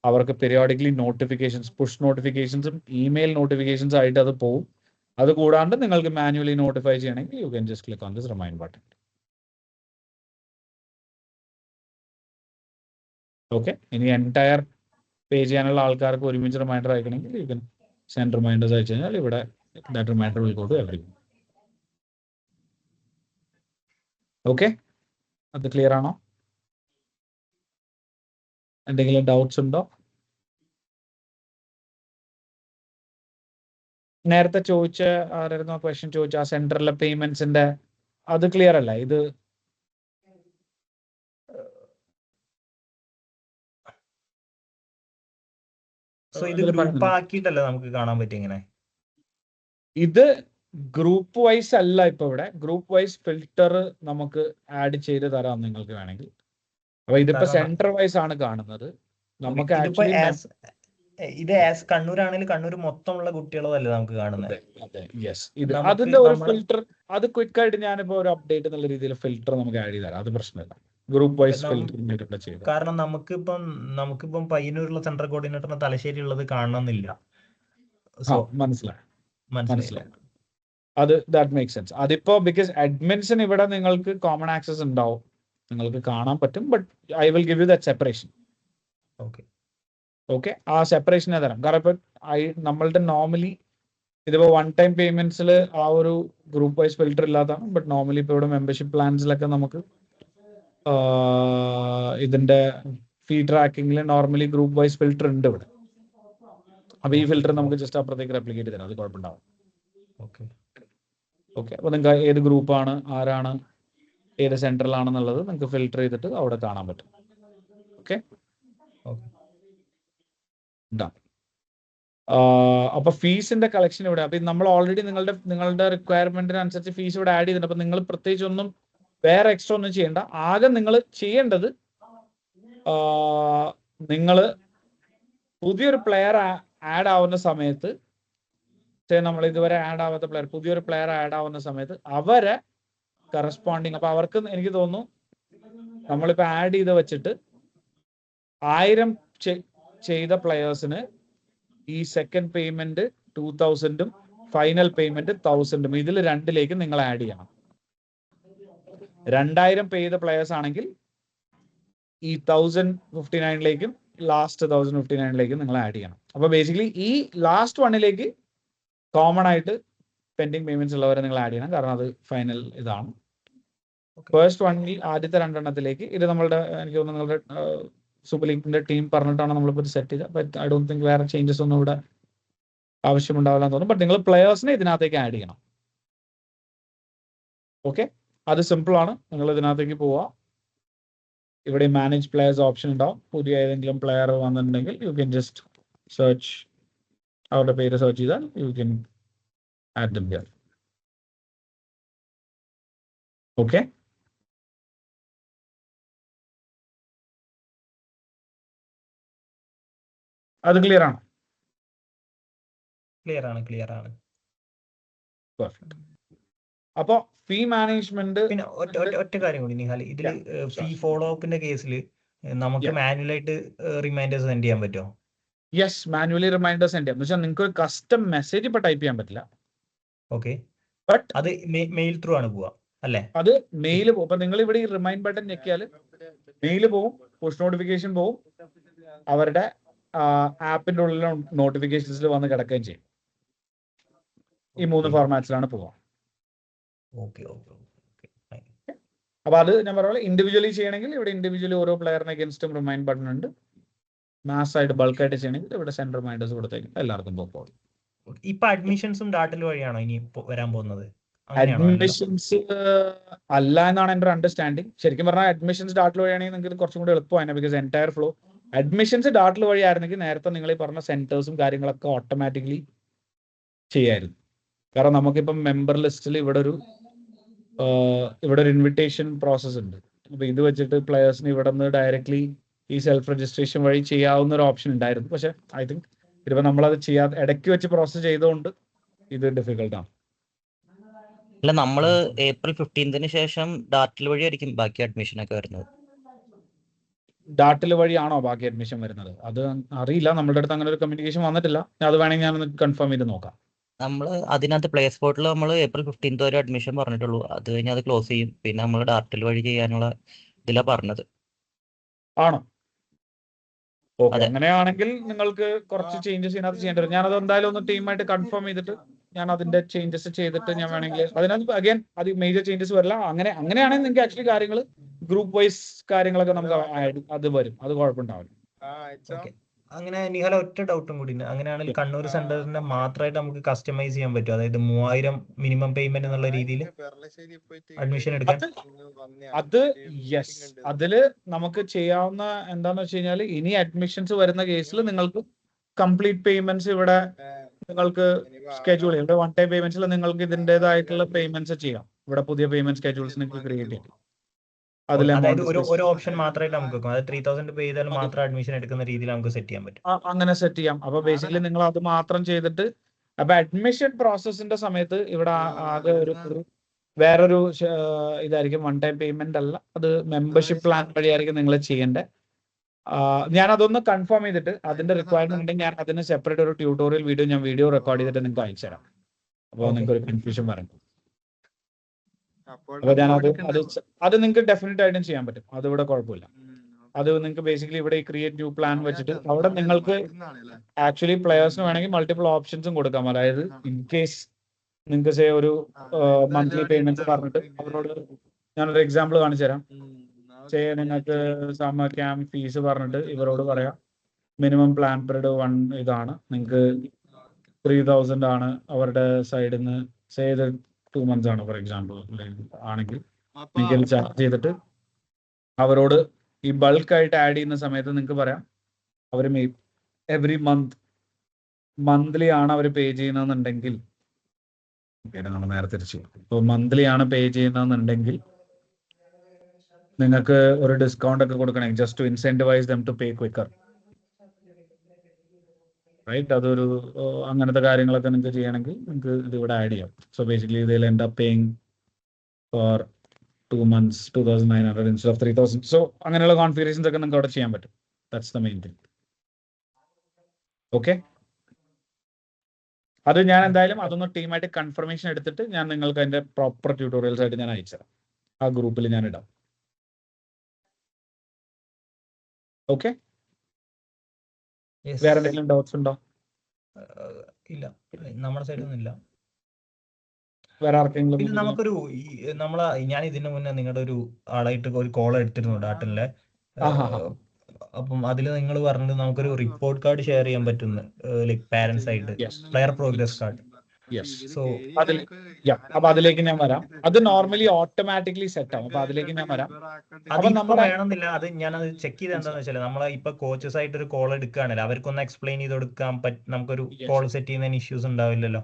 അവർക്ക് പീരിയോഡിക്കലി നോട്ടിഫിക്കേഷൻസ്, പുഷ് നോട്ടിഫിക്കേഷൻസും ഇമെയിൽ നോട്ടിഫിക്കേഷൻസ് ആയിട്ട് അത് പോവും. അത് കൂടാണ്ട് നിങ്ങൾക്ക് മാനുവലി നോട്ടിഫൈ ചെയ്യണമെങ്കിൽ you can just click on this remind button. Okay, ഇനി എൻറ്റയർ പേ ചെയ്യാനുള്ള ആൾക്കാർക്ക് ഒരുമിച്ച് റിമൈൻഡർ അയക്കണമെങ്കിൽ യു ക്യാൻ സെൻഡ് റിമൈൻഡേഴ്സ് അയച്ചു കഴിഞ്ഞാൽ ഇവിടെ that reminder will go to everyone. Okay, അത് ക്ലിയർ ആണോ? എന്തെങ്കിലും ഡൗട്ട്സ് ഉണ്ടോ? നേരത്തെ ചോദിച്ച ആരായിരുന്നു ക്വസ്റ്റ്യൻ ചോദിച്ച ആ സെൻട്രലിലെ പേയ്മെന്റ്സിന്റെ അത് ക്ലിയർ അല്ല? ഇത് ഇത് ഗ്രൂപ്പ് ആക്കിയിട്ടല്ലേ നമുക്ക് കാണാൻ പറ്റും ഇങ്ങനെ? ഇത് ഗ്രൂപ്പ് വൈസ് അല്ല. ഇപ്പൊ ഇവിടെ ഗ്രൂപ്പ് വൈസ് ഫിൽറ്റർ നമുക്ക് ആഡ് ചെയ്ത് തരാം നിങ്ങൾക്ക് വേണമെങ്കിൽ. അപ്പൊ ഇതിപ്പോ സെന്റർ വൈസ് ആണ് കാണുന്നത്. നമുക്ക് ഇത് കണ്ണൂരാണെങ്കിൽ കണ്ണൂർ മൊത്തമുള്ള കുട്ടികളല്ലേ നമുക്ക് കാണുന്നത്? ഇത് അതിന്റെ ഒരു ഫിൽറ്റർ, അത് ക്വിക്ക് ആയിട്ട് ഞാനിപ്പോ ഒരു അപ്ഡേറ്റ് എന്നുള്ള രീതിയിൽ ഫിൽറ്റർ നമുക്ക് ആഡ് ചെയ്ത് തരാം. അത് പ്രശ്നമില്ല. ഗ്രൂപ്പ് വൈസ് ഫിൽറ്റർ ചെയ്ത്. കാരണം നമുക്കിപ്പം പയ്യന്നൂരുള്ള സെൻട്രൽ കോർഡിനേറ്ററിന് തലശ്ശേരി ഉള്ളത് കാണണമെന്നില്ല. മനസ്സിലായി. അത് ദാറ്റ് മേക്ക് സെൻസ്. അതിപ്പോ ബിക്കോസ് അഡ്മിൻസിന് ഇവിടെ നിങ്ങൾക്ക് കോമൺ ആക്സസ് ഉണ്ടാവും, നിങ്ങൾക്ക് കാണാൻ പറ്റും. But I will give you that separation. Okay, ആ സെപ്പറേഷനെ തരാം. കാരണം ഇപ്പൊ നമ്മളുടെ നോർമലി ഇതിപ്പോ വൺ ടൈം പേയ്മെന്റ്സിൽ ആ ഒരു ഗ്രൂപ്പ് വൈസ് ഫിൽറ്റർ ഇല്ലാത്തതാണ്. ബട്ട് നോർമലി ഇപ്പൊ ഇവിടെ മെമ്പർഷിപ്പ് പ്ലാൻസിലൊക്കെ നമുക്ക് ഇതിന്റെ ഫീ ട്രാക്കിങ്ങിൽ നോർമലി ഗ്രൂപ്പ് വൈസ് ഫിൽറ്റർ ഉണ്ട് ഇവിടെ. അപ്പൊ ഈ ഫിൽറ്റർ നമുക്ക് ജസ്റ്റ് അപ്പുറത്തേക്ക് റെപ്ലിക്കേറ്റ് തരാം, അത് കുഴപ്പമുണ്ടാവും. ഓക്കെ, അപ്പൊ നിങ്ങൾക്ക് ഏത് ഗ്രൂപ്പാണ്, ആരാണ്, ഏത് സെന്ററിലാണെന്നുള്ളത് നിങ്ങൾക്ക് ഫിൽറ്റർ ചെയ്തിട്ട് അവിടെ കാണാൻ പറ്റും. ഓക്കെ, അപ്പൊ ഫീസിന്റെ കളക്ഷൻ ഇവിടെ. അപ്പൊ നമ്മൾ ഓൾറെഡി നിങ്ങളുടെ റിക്വയർമെന്റിനനുസരിച്ച് ഫീസ് ഇവിടെ ആഡ് ചെയ്തിട്ടുണ്ട്. അപ്പൊ നിങ്ങൾ പ്രത്യേകിച്ച് ഒന്നും വേറെ എക്സ്ട്രാ ഒന്നും ചെയ്യേണ്ട. ആകെ നിങ്ങൾ ചെയ്യേണ്ടത് നിങ്ങൾ പുതിയൊരു പ്ലെയർ ആഡ് ആവുന്ന സമയത്ത്, നമ്മൾ ഇതുവരെ ആഡ് ആവാത്ത പ്ലെയർ, പുതിയൊരു പ്ലെയർ ആഡ് ആവുന്ന സമയത്ത് അവരെ കറസ്പോണ്ടിങ്, അപ്പൊ അവർക്ക് എനിക്ക് തോന്നുന്നു നമ്മളിപ്പോ ആഡ് ചെയ്ത് വെച്ചിട്ട് 1000 ചെയ്ത പ്ലെയേഴ്സിന് ഈ സെക്കൻഡ് പേയ്മെന്റ് 2000 ഫൈനൽ പേയ്മെന്റ് 1000 ഇതിൽ രണ്ടിലേക്ക് നിങ്ങൾ ആഡ് ചെയ്യണം. 2000 പേ ചെയ്ത പ്ലെയേഴ്സ് ആണെങ്കിൽ ഈ 1059 ലാസ്റ്റ് 1059 നിങ്ങൾ ആഡ് ചെയ്യണം. അപ്പൊ ബേസിക്കലി ഈ ലാസ്റ്റ് വണ്ണിലേക്ക് കോമൺ ആയിട്ട് പെൻഡിങ് പേയ്മെന്റ്സ് ഉള്ളവരെ നിങ്ങൾ ആഡ് ചെയ്യണം, കാരണം അത് ഫൈനൽ ഇതാണ്. ഫസ്റ്റ് വണ്ണിൽ ആദ്യത്തെ 2 എണ്ണത്തിലേക്ക് ഇത് നമ്മളുടെ, എനിക്ക് തോന്നുന്നു നിങ്ങളുടെ സൂപ്പർ ലീഗിന്റെ ടീം പറഞ്ഞിട്ടാണ് നമ്മളിപ്പോൾ സെറ്റ് ചെയ്തത്. ബട്ട് ഐ ഡോണ്ട് തിങ്ക് വേറെ ചേഞ്ചസ് ഒന്നും ഇവിടെ ആവശ്യമുണ്ടാവില്ല എന്ന് തോന്നുന്നു. ബട്ട് നിങ്ങൾ പ്ലെയേഴ്സിനെ ഇതിനകത്തേക്ക് ആഡ് ചെയ്യണം. ഓക്കെ, അത് സിമ്പിൾ ആണ്. നിങ്ങൾ ഇതിനകത്തേക്ക് പോവുക, ഇവിടെ മാനേജ് പ്ലെയേഴ്സ് ഓപ്ഷൻ ഉണ്ടാവും. പുതിയ ഏതെങ്കിലും പ്ലെയർ വന്നിട്ടുണ്ടെങ്കിൽ യു ക്യാൻ ജസ്റ്റ് സെർച്ച്, അവരുടെ പേര് സെർച്ച് ചെയ്താൽ you can add dum here. Okay, അത് ക്ലിയർ ആണോ? ക്ലിയർ ആണ്. പെർഫെക്റ്റ്. അപ്പോ ഫീ മാനേജ്മെന്റ്, പിന്നെ ഒറ്റ കാര്യം കൂടി നിഹാൽ, ഇതില് ഫീ ഫോളോ അപ്പിന്റെ കേസിൽ നമുക്ക് മാനുവലായിട്ട് റിമൈൻഡേഴ്സ് സെൻഡ് ചെയ്യാൻ പറ്റുമോ? യെസ്, മാനുവലി റിമൈൻഡർ സെൻഡ് ചെയ്യാം. എന്ന് വെച്ചാൽ നിങ്ങൾക്ക് ഒരു കസ്റ്റം മെസ്സേജ് ഇപ്പൊ ടൈപ്പ് ചെയ്യാൻ പറ്റില്ല. ഓക്കെ, ബട്ട് അത് മെയിൽ ത്രൂ ആണ് പോവാ അല്ലേ? അത് മെയിൽ പോകും. അപ്പൊ നിങ്ങൾ ഇവിടെ ഈ റിമൈൻഡ് ബട്ടൺ ഞെക്കിയാൽ മെയിൽ പോവും, പുഷ് നോട്ടിഫിക്കേഷൻ പോവും, അവരുടെ ആപ്പിന്റെ ഉള്ളിലെ നോട്ടിഫിക്കേഷൻസിൽ വന്ന് കിടക്കുകയും ചെയ്യും. ഈ 3 ഫോർമാറ്റ്സിലാണ് പോവുക. Okay okay okay. അപ്പൊ അത് ഞാൻ പറഞ്ഞ ഇൻഡിവിജ്വലി ചെയ്യണമെങ്കിൽ ഇവിടെ ഇൻഡിവിജ്വലി ഓരോ പ്ലെയറിന് അഗേൻസ്റ്റും റിമൈൻഡ് ബട്ടൺ ഉണ്ട്. മാസ് ആയിട്ട് ബൾക്കായിട്ട് ചെയ്യണമെങ്കിൽ ഇവിടെ സെൻഡ് റിമൈൻഡേഴ്സ് കൊടുത്തേക്കും, എല്ലാവർക്കും പോകും. ഇപ്പൊ അഡ്മിഷൻസും ഡാറ്റൽ വഴിയാണോ ഇനി വരാൻ പോകുന്നത്? അങ്ങനെയാണോ? അഡ്മിഷൻസ് അല്ല എന്നാണ് എൻ്റെ ഒരു അണ്ടർസ്റ്റാൻഡിങ്. ശരിക്കും പറഞ്ഞാൽ അഡ്മിഷൻസ് ഡാറ്റിൽ വഴിയാണെങ്കിൽ നിങ്ങൾക്ക് കുറച്ചും കൂടി എളുപ്പമാണ്. ബിക്കോസ് എൻറ്റയർ ഫ്ലോ അഡ്മിഷൻസ് ഡാറ്റിൽ വഴിയായിരുന്നെങ്കിൽ നേരത്തെ നിങ്ങൾ ഈ പറഞ്ഞ സെന്റേഴ്സും കാര്യങ്ങളൊക്കെ ഓട്ടോമാറ്റിക്കലി ചെയ്യായിരുന്നു. കാരണം നമുക്കിപ്പം മെമ്പർ ലിസ്റ്റിൽ ഇവിടെ ഒരു ഇൻവിറ്റേഷൻ പ്രോസസ് ഉണ്ട്. അപ്പൊ ഇത് വെച്ചിട്ട് പ്ലെയേഴ്സിന് ഇവിടെ നിന്ന് ഡയറക്ട്ലി ഈ സെൽഫ് രജിസ്ട്രേഷൻ വഴി ചെയ്യാവുന്ന ഒരു ഓപ്ഷൻ ഉണ്ടായിരുന്നു. പക്ഷെ ഐ തിങ്ക് ഇതിപ്പോ നമ്മളത് ചെയ്യാതെ ഇടയ്ക്ക് വെച്ച് പ്രോസസ് ചെയ്തുകൊണ്ട് ഇത് ഡിഫിക്കൽട്ടാണ്. അല്ല, നമ്മള് ഏപ്രിൽ 15-ന് ശേഷം ഡാറ്റിൽ വഴിയായിരിക്കും ബാക്കി അഡ്മിഷൻ ഒക്കെ വരുന്നത്. ഡാറ്റിൽ വഴിയാണോ ബാക്കി അഡ്മിഷൻ വരുന്നത്? അത് അറിയില്ല, നമ്മളുടെ അടുത്ത് അങ്ങനെ ഒരു കമ്മ്യൂണിക്കേഷൻ വന്നിട്ടില്ല. അത് വേണമെങ്കിൽ ഞാനൊന്ന് കൺഫേം ചെയ്ത് നോക്കാം. നമ്മൾ അതിനകത്ത് പ്ലേ സ്പോട്ടിൽ നമ്മൾ ഏപ്രിൽ 15 വരെ അഡ്മിഷൻ പറഞ്ഞിട്ടുള്ളൂ. അത് കഴിഞ്ഞ് അത് ക്ലോസ് ചെയ്യും. പിന്നെ നമ്മൾ ഡാറ്റിൽ വഴി ചെയ്യാനുള്ള ഇതിലാ പറഞ്ഞത്. ആണോ? ഓക്കെ, അതെ. അങ്ങനെയാണെങ്കിൽ നിങ്ങൾക്ക് കുറച്ച് ചേഞ്ചസ് ഇതിനകത്ത് ചെയ്യേണ്ടി വരും. ഞാനത് എന്തായാലും ഒന്ന് ടീമായിട്ട് കൺഫേം ചെയ്തിട്ട് ഞാൻ അതിന്റെ ചേഞ്ചസ് ചെയ്തിട്ട് ഞാൻ വേണമെങ്കിൽ അതിനകത്ത് അഗൈൻ അത് മേജർ ചേഞ്ചസ് വരില്ല. അങ്ങനെയാണെങ്കിൽ നിങ്ങൾക്ക് ആക്ച്വലി കാര്യങ്ങൾ ഗ്രൂപ്പ് വൈസ് കാര്യങ്ങളൊക്കെ നമുക്ക് അത് വരും, അത് കുഴപ്പമുണ്ടാവില്ല. ഓക്കെ. അങ്ങനെ നിഹാല ഒറ്റ ഡൗട്ടും കൂടി ഉണ്ട്. അങ്ങനെയാണെങ്കിൽ കണ്ണൂർ സെന്ററിനെ മാത്രമായിട്ട് നമുക്ക് കസ്റ്റമൈസ് ചെയ്യാൻ പറ്റും? അതായത് 3000 മിനിമം പേയ്മെന്റ് എന്നുള്ള രീതിയിൽ അഡ്മിഷൻ എടുക്കാൻ? അത് യെസ്, അതില് നമുക്ക് ചെയ്യാവുന്ന എന്താന്ന് വെച്ച് കഴിഞ്ഞാൽ ഇനി അഡ്മിഷൻസ് വരുന്ന കേസിൽ നിങ്ങൾക്ക് കംപ്ലീറ്റ് പേയ്മെന്റ്സ് ഇവിടെ നിങ്ങൾക്ക് സ്കെഡ്യൂൾ ചെയ്യാം. ഇവിടെ 1 ടൈം പേയ്മെന്റ്സിൽ നിങ്ങൾക്ക് ഇതിൻ്റെതായിട്ടുള്ള പേയ്മെന്റ്സ് ചെയ്യാം. ഇവിടെ പുതിയ പേയ്മെന്റ് സ്കെഡ്യൂൾസ് നിങ്ങൾക്ക് ക്രിയേറ്റ് ചെയ്യാം. അതായത് ഒരു ഓപ്ഷൻ മാത്രമായിട്ട് നമുക്ക് വെക്കാം. അതായത് 3000 പേ ചെയ്താൽ മാത്രം അഡ്മിഷൻ എടുക്കുന്ന രീതിയിൽ നമുക്ക് സെറ്റ് ചെയ്യാൻ പറ്റും. അങ്ങനെ സെറ്റ് ചെയ്യാം. അപ്പൊ ബേസിക്കലി നിങ്ങൾ അത് മാത്രം ചെയ്തിട്ട് അപ്പൊ അഡ്മിഷൻ പ്രോസസ്സിന്റെ സമയത്ത് ഇവിടെ ആകെ ഒരു വേറൊരു ഇതായിരിക്കും. 1 ടൈം പേയ്മെന്റ് അല്ല, അത് മെമ്പർഷിപ്പ് പ്ലാൻ വഴിയായിരിക്കും നിങ്ങൾ ചെയ്യേണ്ടത്. ഞാൻ അതൊന്ന് കൺഫേം ചെയ്തിട്ട് അതിന്റെ റിക്വയർമെന്റ് ഉണ്ടെങ്കിൽ ഞാൻ അതിന് സെപ്പറേറ്റ് ഒരു ട്യൂട്ടോറിയൽ വീഡിയോ റെക്കോർഡ് ചെയ്തിട്ട് നിങ്ങൾക്ക് അയച്ചു തരാം. അപ്പോൾ നിങ്ങൾക്ക് ഒരു കൺഫ്യൂഷൻ വരണം. അപ്പൊ ഞാൻ അത് നിങ്ങൾക്ക് ഡെഫിനറ്റ് ആയിട്ടും ചെയ്യാൻ പറ്റും. അത് ഇവിടെ കുഴപ്പമില്ല. അത് നിങ്ങൾക്ക് ബേസിക്കലി ഇവിടെ ക്രിയേറ്റ് ന്യൂ പ്ലാൻ വെച്ചിട്ട് അവിടെ നിങ്ങൾക്ക് ആക്ച്വലി പ്ലെയേഴ്സിന് വേണമെങ്കിൽ മൾട്ടിപ്പിൾ ഓപ്ഷൻസും കൊടുക്കാം. അതായത് ഇൻ കേസ് നിങ്ങൾക്ക് ഒരു മന്ത്ലി പേയ്മെന്റ് പറഞ്ഞിട്ട് അവരോട് ഞാനൊരു എക്സാമ്പിൾ കാണിച്ചു തരാം. നിങ്ങൾക്ക് സമ്മർ ക്യാമ്പ് ഫീസ് പറഞ്ഞിട്ട് ഇവരോട് പറയാം മിനിമം പ്ലാൻ പീരീഡ് 1 ഇതാണ്, നിങ്ങൾക്ക് 3000 ആണ് അവരുടെ സൈഡിൽ നിന്ന് ചെയ്ത് 2 months ആണ് ഫോർ എക്സാമ്പിൾ ആണെങ്കിൽ നിങ്ങൾക്ക് ചാർജ് ചെയ്തിട്ട് അവരോട് ഈ ബൾക്കായിട്ട് ആഡ് ചെയ്യുന്ന സമയത്ത് നിങ്ങൾക്ക് പറയാം അവർ എവറി മന്ത്ലി ആണ് അവർ പേ ചെയ്യുന്നതെന്നുണ്ടെങ്കിൽ നമ്മൾ നേരെ തിരിച്ചു. ഇപ്പോൾ മന്ത്ലി ആണ് പേ ചെയ്യുന്നതെന്നുണ്ടെങ്കിൽ നിങ്ങൾക്ക് ഒരു ഡിസ്കൗണ്ട് ഒക്കെ കൊടുക്കണം, just to incentivise them to pay quicker, right? അതൊരു അങ്ങനത്തെ കാര്യങ്ങളൊക്കെ നിങ്ങൾക്ക് ചെയ്യണമെങ്കിൽ നിങ്ങൾക്ക് ഇത് ഇവിടെ ആഡ് ചെയ്യാം. സോ ബേസിക്കലി ഇതിൽ end up paying four 2 months 2900 instead of 3000. So അങ്ങനെയുള്ള കോൺഫിഗറേഷൻസ് ഒക്കെ നിങ്ങൾക്ക് അവിടെ ചെയ്യാൻ പറ്റും. That's the main thing. Okay, അത് ഞാൻ എന്തായാലും അതൊന്ന് ടീമായിട്ട് കൺഫർമേഷൻ എടുത്തിട്ട് ഞാൻ നിങ്ങൾക്ക് അതിന്റെ പ്രോപ്പർ ട്യൂട്ടോറിയൽസ് ആയിട്ട് ഞാൻ അയച്ചുതരാം. ആ ഗ്രൂപ്പിൽ ഞാൻ ഇടാം. ഓക്കെ, വേറെ എന്തെങ്കിലും ഡൗട്ട്സ് ഉണ്ടോ? ഇല്ല, നമ്മുടെ സൈഡിൽ നിന്നില്ല. വേറെ ആർക്കെങ്കിലും? പിന്നെ നമുക്കൊരു ഞാൻ ഇതിനു മുന്നേ നിങ്ങളുടെ ഒരു ആളായിട്ട് ഒരു കോൾ എടുത്തിരുന്നു ഡാറ്റലിലെ. അപ്പം അതിൽ നിങ്ങൾ പറഞ്ഞത് നമുക്കൊരു റിപ്പോർട്ട് കാർഡ് ഷെയർ ചെയ്യാൻ പറ്റുന്നു, ലൈക് പാരന്റ്സ് ആയിട്ട് പ്ലെയർ പ്രോഗ്രസ് കാർഡ്. സോ അപ്പൊ അതിലേക്ക് ഞാൻ വരാം. അത് നോർമലി ഓട്ടോമാറ്റിക്കലി സെറ്റ് ആവും. അപ്പൊ അതിലേക്ക് ഞാൻ വരാം. അത് വേണമെന്നില്ല, അത് ഞാനത് ചെക്ക് ചെയ്ത് എന്താന്ന് വെച്ചാൽ നമ്മളെ ഇപ്പൊ കോച്ചസ് ആയിട്ട് ഒരു കോൾ എടുക്കുകയാണല്ലോ, അവർക്കൊന്ന് എക്സ്പ്ലെയിൻ ചെയ്ത് കൊടുക്കാൻ നമുക്കൊരു കോൾ സെറ്റ് ചെയ്യുന്നതിന് ഇഷ്യൂസ് ഉണ്ടാവില്ലല്ലോ?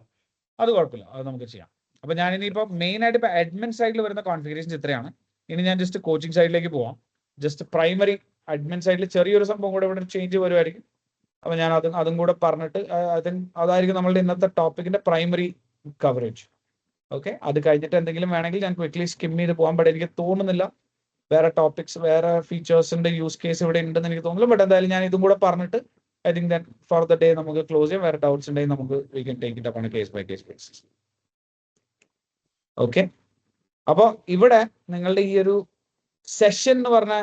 അത് കുഴപ്പമില്ല, അത് നമുക്ക് ചെയ്യാം. അപ്പൊ ഞാൻ ഇനിയിപ്പോ മെയിൻ ആയിട്ട് ഇപ്പൊ അഡ്മിൻ സൈഡിൽ വരുന്ന കോൺഫിഗറേഷൻസ് ഇത്രയാണ്. ഇനി ഞാൻ ജസ്റ്റ് കോച്ചിങ് സൈഡിലേക്ക് പോവാം. ജസ്റ്റ് പ്രൈമറി അഡ്മിൻ സൈഡിൽ ചെറിയൊരു സംഭവം കൂടെ ഇവിടെ ചേഞ്ച് വരുമായിരിക്കും. അപ്പൊ ഞാൻ അതും കൂടെ പറഞ്ഞിട്ട് അതായിരിക്കും നമ്മളുടെ ഇന്നത്തെ ടോപ്പിക്കിന്റെ പ്രൈമറി കവറേജ്. ഓക്കെ, അത് കഴിഞ്ഞിട്ട് എന്തെങ്കിലും വേണമെങ്കിൽ ഞാൻ ക്വിക്ലി സ്കിം ചെയ്ത് പോകാൻ. ബട്ട് എനിക്ക് തോന്നുന്നില്ല വേറെ ടോപ്പിക്സ് വേറെ ഫീച്ചേഴ്സിന്റെ യൂസ് കേസ് ഇവിടെ ഉണ്ടെന്ന് എനിക്ക് തോന്നുന്നില്ല. ബട്ട് എന്തായാലും ഞാൻ ഇതും കൂടെ പറഞ്ഞിട്ട് I think that for the day നമുക്ക് ക്ലോസ് ചെയ്യാം. വേറെ ഡൗട്ട്സ് ഉണ്ടെങ്കിൽ നമുക്ക് we can take it up on a case by case basis. Okay, അപ്പോൾ ഇവിടെ നിങ്ങളുടെ ഈ ഒരു സെഷൻ എന്ന് പറഞ്ഞ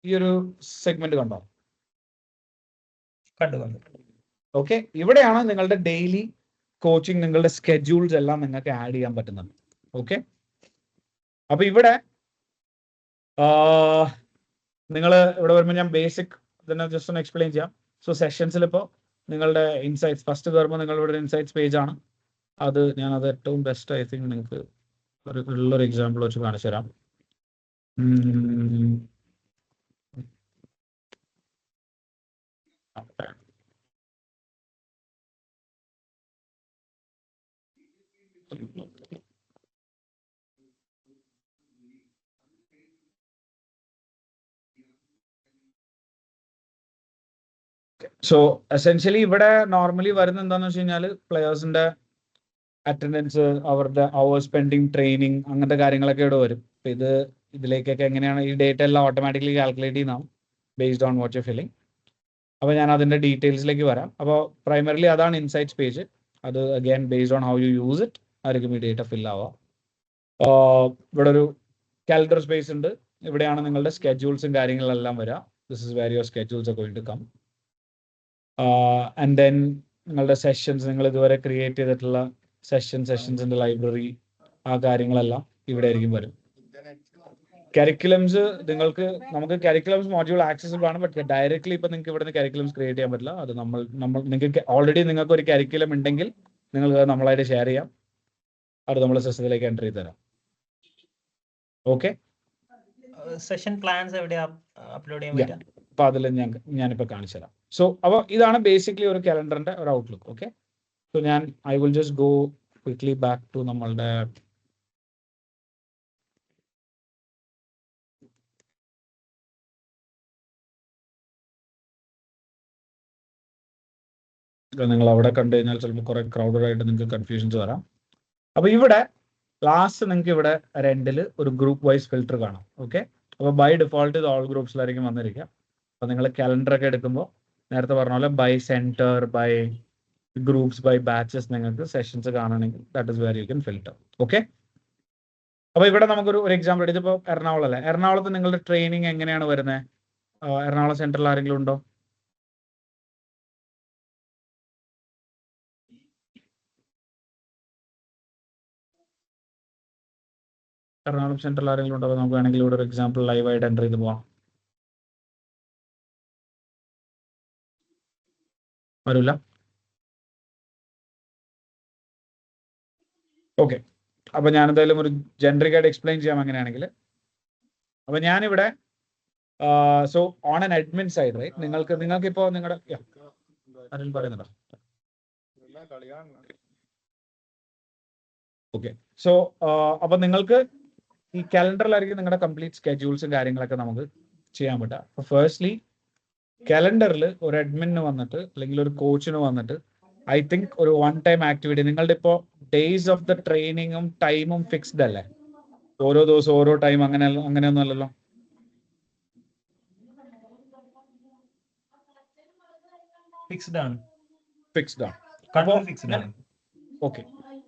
ഈ ഒരു സെഗ്മെന്റ് കണ്ടോ? കണ്ടു. ഓക്കെ, ഇവിടെയാണ് നിങ്ങളുടെ ഡെയിലി കോച്ചിങ്, നിങ്ങളുടെ സ്കെഡ്യൂൾസ് എല്ലാം നിങ്ങൾക്ക് ആഡ് ചെയ്യാൻ പറ്റുന്നത്. ഓക്കെ, അപ്പൊ ഇവിടെ നിങ്ങൾ ഇവിടെ വരുമ്പോൾ ഞാൻ ബേസിക് തന്നെ ജസ്റ്റ് ഒന്ന് എക്സ്പ്ലെയിൻ ചെയ്യാം. സോ സെഷൻസിൽ ഇപ്പോൾ നിങ്ങളുടെ ഇൻസൈറ്റ്സ് ഫസ്റ്റ് കയറുമ്പോൾ നിങ്ങളുടെ ഇൻസൈറ്റ്സ് പേജ് ആണ്. അത് ഞാനത് ഏറ്റവും ബെസ്റ്റ് ഐ തിങ്ക് നിങ്ങൾക്ക് ഉള്ളൊരു എക്സാമ്പിൾ വെച്ച് കാണിച്ചു തരാം. സോ എസെൻഷ്യലി ഇവിടെ നോർമലി വരുന്ന എന്താണെന്ന് വെച്ച് കഴിഞ്ഞാൽ പ്ലെയേഴ്സിന്റെ അറ്റൻഡൻസ്, അവരുടെ അവേഴ്സ് പെൻഡിങ്, ട്രെയിനിങ്, അങ്ങനത്തെ കാര്യങ്ങളൊക്കെ ഇവിടെ വരും. അപ്പൊ ഇതിലേക്കൊക്കെ എങ്ങനെയാണ് ഈ ഡേറ്റ എല്ലാം ഓട്ടോമാറ്റിക്കലി കാൽക്കുലേറ്റ് ചെയ്യുന്നതാണ് based on what you filling. അപ്പോൾ ഞാൻ അതിന്റെ ഡീറ്റെയിൽസിലേക്ക് വരാം. അപ്പോൾ പ്രൈമറിലി അതാണ് ഇൻസൈറ്റ്സ് പേജ്. അത് again based on how you use it ആയിരിക്കും ഈ ഡേറ്റ ഫിൽ ആവുക. ഇവിടെ ഒരു കാലണ്ടർ സ്പേസ് ഉണ്ട്. ഇവിടെയാണ് നിങ്ങളുടെ സ്കെഡ്യൂൾസും കാര്യങ്ങളെല്ലാം വരിക. This is where your schedules are going to come. And then നിങ്ങളുടെ സെഷൻസ്, നിങ്ങൾ ഇതുവരെ ക്രിയേറ്റ് ചെയ്തിട്ടുള്ള സെഷൻസിന്റെ ലൈബ്രറി, ആ കാര്യങ്ങളെല്ലാം ഇവിടെ ആയിരിക്കും വരും. കരിക്കുലംസ് നമുക്ക് കരിക്കുലംസ് മോഡ്യൂൾ ആക്സസിബിൾ ആണ്. ബട്ട് ഡയറക്ട്ലി ഇപ്പൊ നിങ്ങൾക്ക് ഇവിടുന്ന് കരിക്കുലംസ് ക്രിയേറ്റ് ചെയ്യാൻ പറ്റില്ല. അത് നിങ്ങൾക്ക് ഓൾറെഡി നിങ്ങൾക്ക് ഒരു കരിക്കുലം ഉണ്ടെങ്കിൽ നിങ്ങൾക്ക് നമ്മളായിട്ട് ഷെയർ ചെയ്യാം. അത് നമ്മൾ സിസ്റ്റത്തിലേക്ക് എൻ്റർ ചെയ്ത് തരാം. ഓക്കെ, സെഷൻ പ്ലാൻസ് എവിടെയാ അപ്ലോഡ് ചെയ്യാൻ പറ്റുക? അപ്പൊ അതിൽ ഞാനിപ്പോ കാണിച്ചു തരാം. സോ അപ്പോൾ ഇതാണ് ബേസിക്കലി ഒരു കാലണ്ടറിന്റെ ഒരു outlook. Okay, so I will just go quickly back to നമ്മളുടെ നിങ്ങൾ അവിടെ കണ്ടു കഴിഞ്ഞാൽ ചിലപ്പോൾ കുറെ ക്രൗഡഡ് ആയിട്ട് നിങ്ങൾക്ക് കൺഫ്യൂഷൻസ് വരാം. അപ്പൊ ഇവിടെ ലാസ്റ്റ് നിങ്ങൾക്ക് ഇവിടെ രണ്ടിൽ ഒരു ഗ്രൂപ്പ് വൈസ് ഫിൽറ്റർ കാണാം. ഓക്കെ, അപ്പോൾ ബൈ ഡിഫോൾട്ട് ഇത് ഓൾ ഗ്രൂപ്പ്സിലായിരിക്കും വന്നിരിക്കുക. അപ്പൊ നിങ്ങൾ കാലണ്ടർ ഒക്കെ എടുക്കുമ്പോൾ നേരത്തെ പറഞ്ഞ പോലെ by centre, by groups, by batches നിങ്ങൾക്ക് സെഷൻസ് കാണണമെങ്കിൽ that is where you can filter. Okay, അപ്പൊ ഇവിടെ നമുക്കൊരു എക്സാമ്പിൾ. ഇതിപ്പോ എറണാകുളം അല്ലേ, എറണാകുളത്ത് നിങ്ങളുടെ ട്രെയിനിങ് എങ്ങനെയാണ് വരുന്നത്? എറണാകുളം സെന്ററിൽ ആരെങ്കിലും ഉണ്ടോ? എറണാകുളം സെന്ററിൽ ആരെങ്കിലും ഉണ്ടോ? നമുക്ക് വേണമെങ്കിൽ ഇവിടെ ഒരു എക്സാമ്പിൾ ലൈവായിട്ട് എൻ്റർ ചെയ്ത് പോവാം. വരില്ല. ഓക്കെ, അപ്പൊ ഞാൻ എന്തായാലും ഒരു ജനറിക് ആയിട്ട് എക്സ്പ്ലെയിൻ ചെയ്യാം അങ്ങനെയാണെങ്കിൽ. അപ്പൊ ഞാനിവിടെ so on an admin side right, നിങ്ങൾക്ക് ഇപ്പോൾ നിങ്ങളുടെ ആരും പറയുന്നുണ്ടോ? ഓക്കെ, സോ അപ്പൊ നിങ്ങൾക്ക് ഈ കാലണ്ടറിലായിരിക്കും നിങ്ങളുടെ കംപ്ലീറ്റ് സ്കെഡ്യൂൾസും കാര്യങ്ങളൊക്കെ നമുക്ക് ചെയ്യാൻ പറ്റുക. അപ്പൊ ഫേസ്റ്റ്ലി കാലണ്ടറിൽ ഒരു അഡ്മിന് വന്നിട്ട് അല്ലെങ്കിൽ ഒരു കോച്ചിന് വന്നിട്ട് ഐ തിങ്ക് ഒരു വൺ ടൈം ആക്ടിവിറ്റി, നിങ്ങളുടെ ഇപ്പോൾ ഡേയ്സ് ഓഫ് ദ ട്രെയിനിങ്ങും ടൈമും ഫിക്സ്ഡ് അല്ലേ? ഓരോ ദിവസം ഓരോ ടൈം അങ്ങനെയൊന്നും അല്ലല്ലോ. ഫിക്സ്ഡ് ആണ്. ഓക്കെ,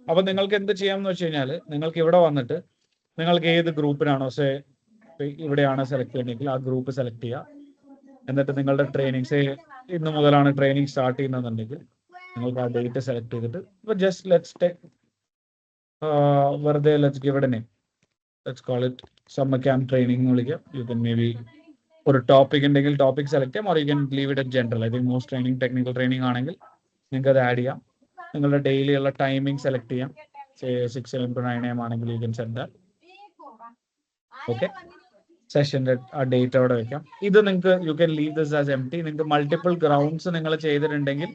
അപ്പൊ നിങ്ങൾക്ക് എന്ത് ചെയ്യാമെന്ന് വെച്ച് കഴിഞ്ഞാൽ നിങ്ങൾക്ക് ഇവിടെ വന്നിട്ട് നിങ്ങൾക്ക് ഏത് ഗ്രൂപ്പിനാണോ ഇവിടെയാണ് സെലക്ട് ചെയ്യണമെങ്കിൽ ആ ഗ്രൂപ്പ് സെലക്ട് ചെയ്യുക. എന്നിട്ട് നിങ്ങളുടെ ട്രെയിനിങ്സ് ഇന്ന് മുതലാണ് ട്രെയിനിങ് സ്റ്റാർട്ട് ചെയ്യുന്നതെന്നുണ്ടെങ്കിൽ നിങ്ങൾക്ക് ആ ഡേറ്റ് സെലക്ട് ചെയ്തിട്ട് ഇപ്പൊ ജസ്റ്റ് വെറുതെ let's give it A name, let's call it summer camp training എന്ന് വിളിക്കാം. യു കൻ മേ ബി ഒരു ടോപ്പിക് ഉണ്ടെങ്കിൽ ടോപ്പിക് സെലക്ട് ചെയ്യാം, or you can leave it at general. I think most training technical training ആണെങ്കിൽ നിങ്ങൾക്ക് അത് add ചെയ്യാം. നിങ്ങളുടെ ഡെയിലി ഉള്ള ടൈമിംഗ് സെലക്ട് ചെയ്യാം. 6 AM to 9 AM ആണെങ്കിൽ you can set that. Okay, സെഷന്റെ ആ ഡേറ്റ് അവിടെ വെക്കാം. ഇത് നിങ്ങൾക്ക് you can leave this as empty. നിങ്ങൾക്ക് മൾട്ടിപ്പിൾ ഗ്രൗണ്ട്സ് നിങ്ങൾ ചെയ്തിട്ടുണ്ടെങ്കിൽ,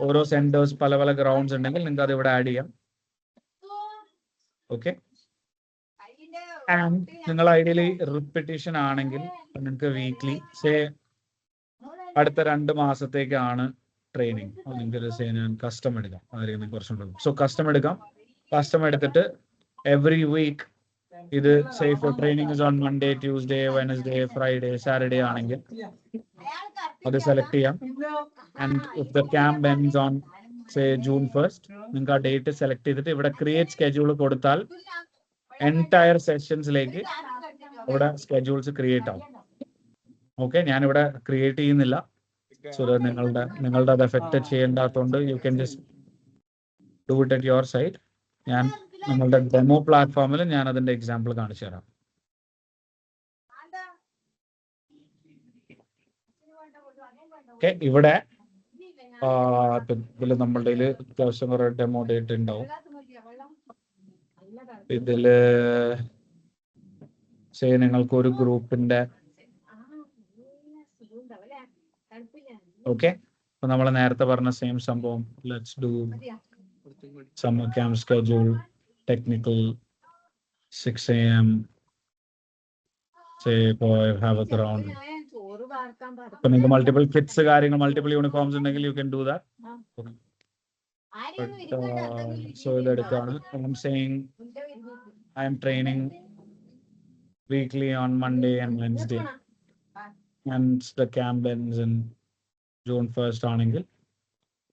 ഓരോ സെന്റേഴ്സ് പല പല ഗ്രൗണ്ട്സ് ഉണ്ടെങ്കിൽ നിങ്ങൾക്ക് അത് ഇവിടെ ആഡ് ചെയ്യാം. ഓക്കെ, ആൻഡ് നിങ്ങൾ ഐഡിയലി റിപ്പിറ്റേഷൻ ആണെങ്കിൽ നിങ്ങൾക്ക് വീക്ക്ലി അടുത്ത 2 മാസത്തേക്കാണ് ട്രെയിനിങ്, നിങ്ങൾക്ക് ഞാൻ കസ്റ്റം എടുക്കാം. അതായിരിക്കും കുറച്ചുകൂടെ. സോ കസ്റ്റം എടുക്കാം. കസ്റ്റം എടുത്തിട്ട് എവറി വീക്ക് ഇത് for training is on Monday, Tuesday, Wednesday, Friday, Saturday ആണെങ്കിൽ അത് സെലക്ട് ചെയ്യാം. And if the camp ends on say June 1st, നിങ്ങൾക്ക് ആ ഡേറ്റ് സെലക്ട് ചെയ്തിട്ട് ഇവിടെ ക്രിയേറ്റ് സ്കെഡ്യൂൾ കൊടുത്താൽ എൻറ്റയർ സെഷൻസിലേക്ക് ഇവിടെ സ്കെഡ്യൂൾസ് ക്രിയേറ്റ് ആവും. ഓക്കെ, ഞാനിവിടെ ക്രിയേറ്റ് ചെയ്യുന്നില്ല. സോ നിങ്ങളുടെ അത് എഫക്ട് ചെയ്യേണ്ടാത്തതുകൊണ്ട് you can just do it at your side. ഞാൻ നമ്മളുടെ ഡെമോ പ്ലാറ്റ്ഫോമിൽ ഞാൻ അതിന്റെ എക്സാമ്പിൾ കാണിച്ചു തരാം. ഓക്കെ, ഇവിടെ ഇതിൽ നമ്മളുടെ അത്യാവശ്യം കുറെ ഡെമോ ഡേറ്റ് ഉണ്ടാവും. ഇതില് നിങ്ങൾക്ക് ഒരു ഗ്രൂപ്പിന്റെ ഓക്കെ, അപ്പൊ നമ്മൾ നേരത്തെ പറഞ്ഞ സെയിം സംഭവം. Let's do summer camp schedule, technical 6 AM, say have a ground. So നിങ്ങൾക്ക് multiple kits കാര്യങ്ങൾ multiple uniforms ഉണ്ടെങ്കിൽ you can do that. Okay. But so ഇതെടുക്കാണ്. I'm saying I am training weekly on Monday and Wednesday, and the camp ends in June 1st ആണെങ്കിൽ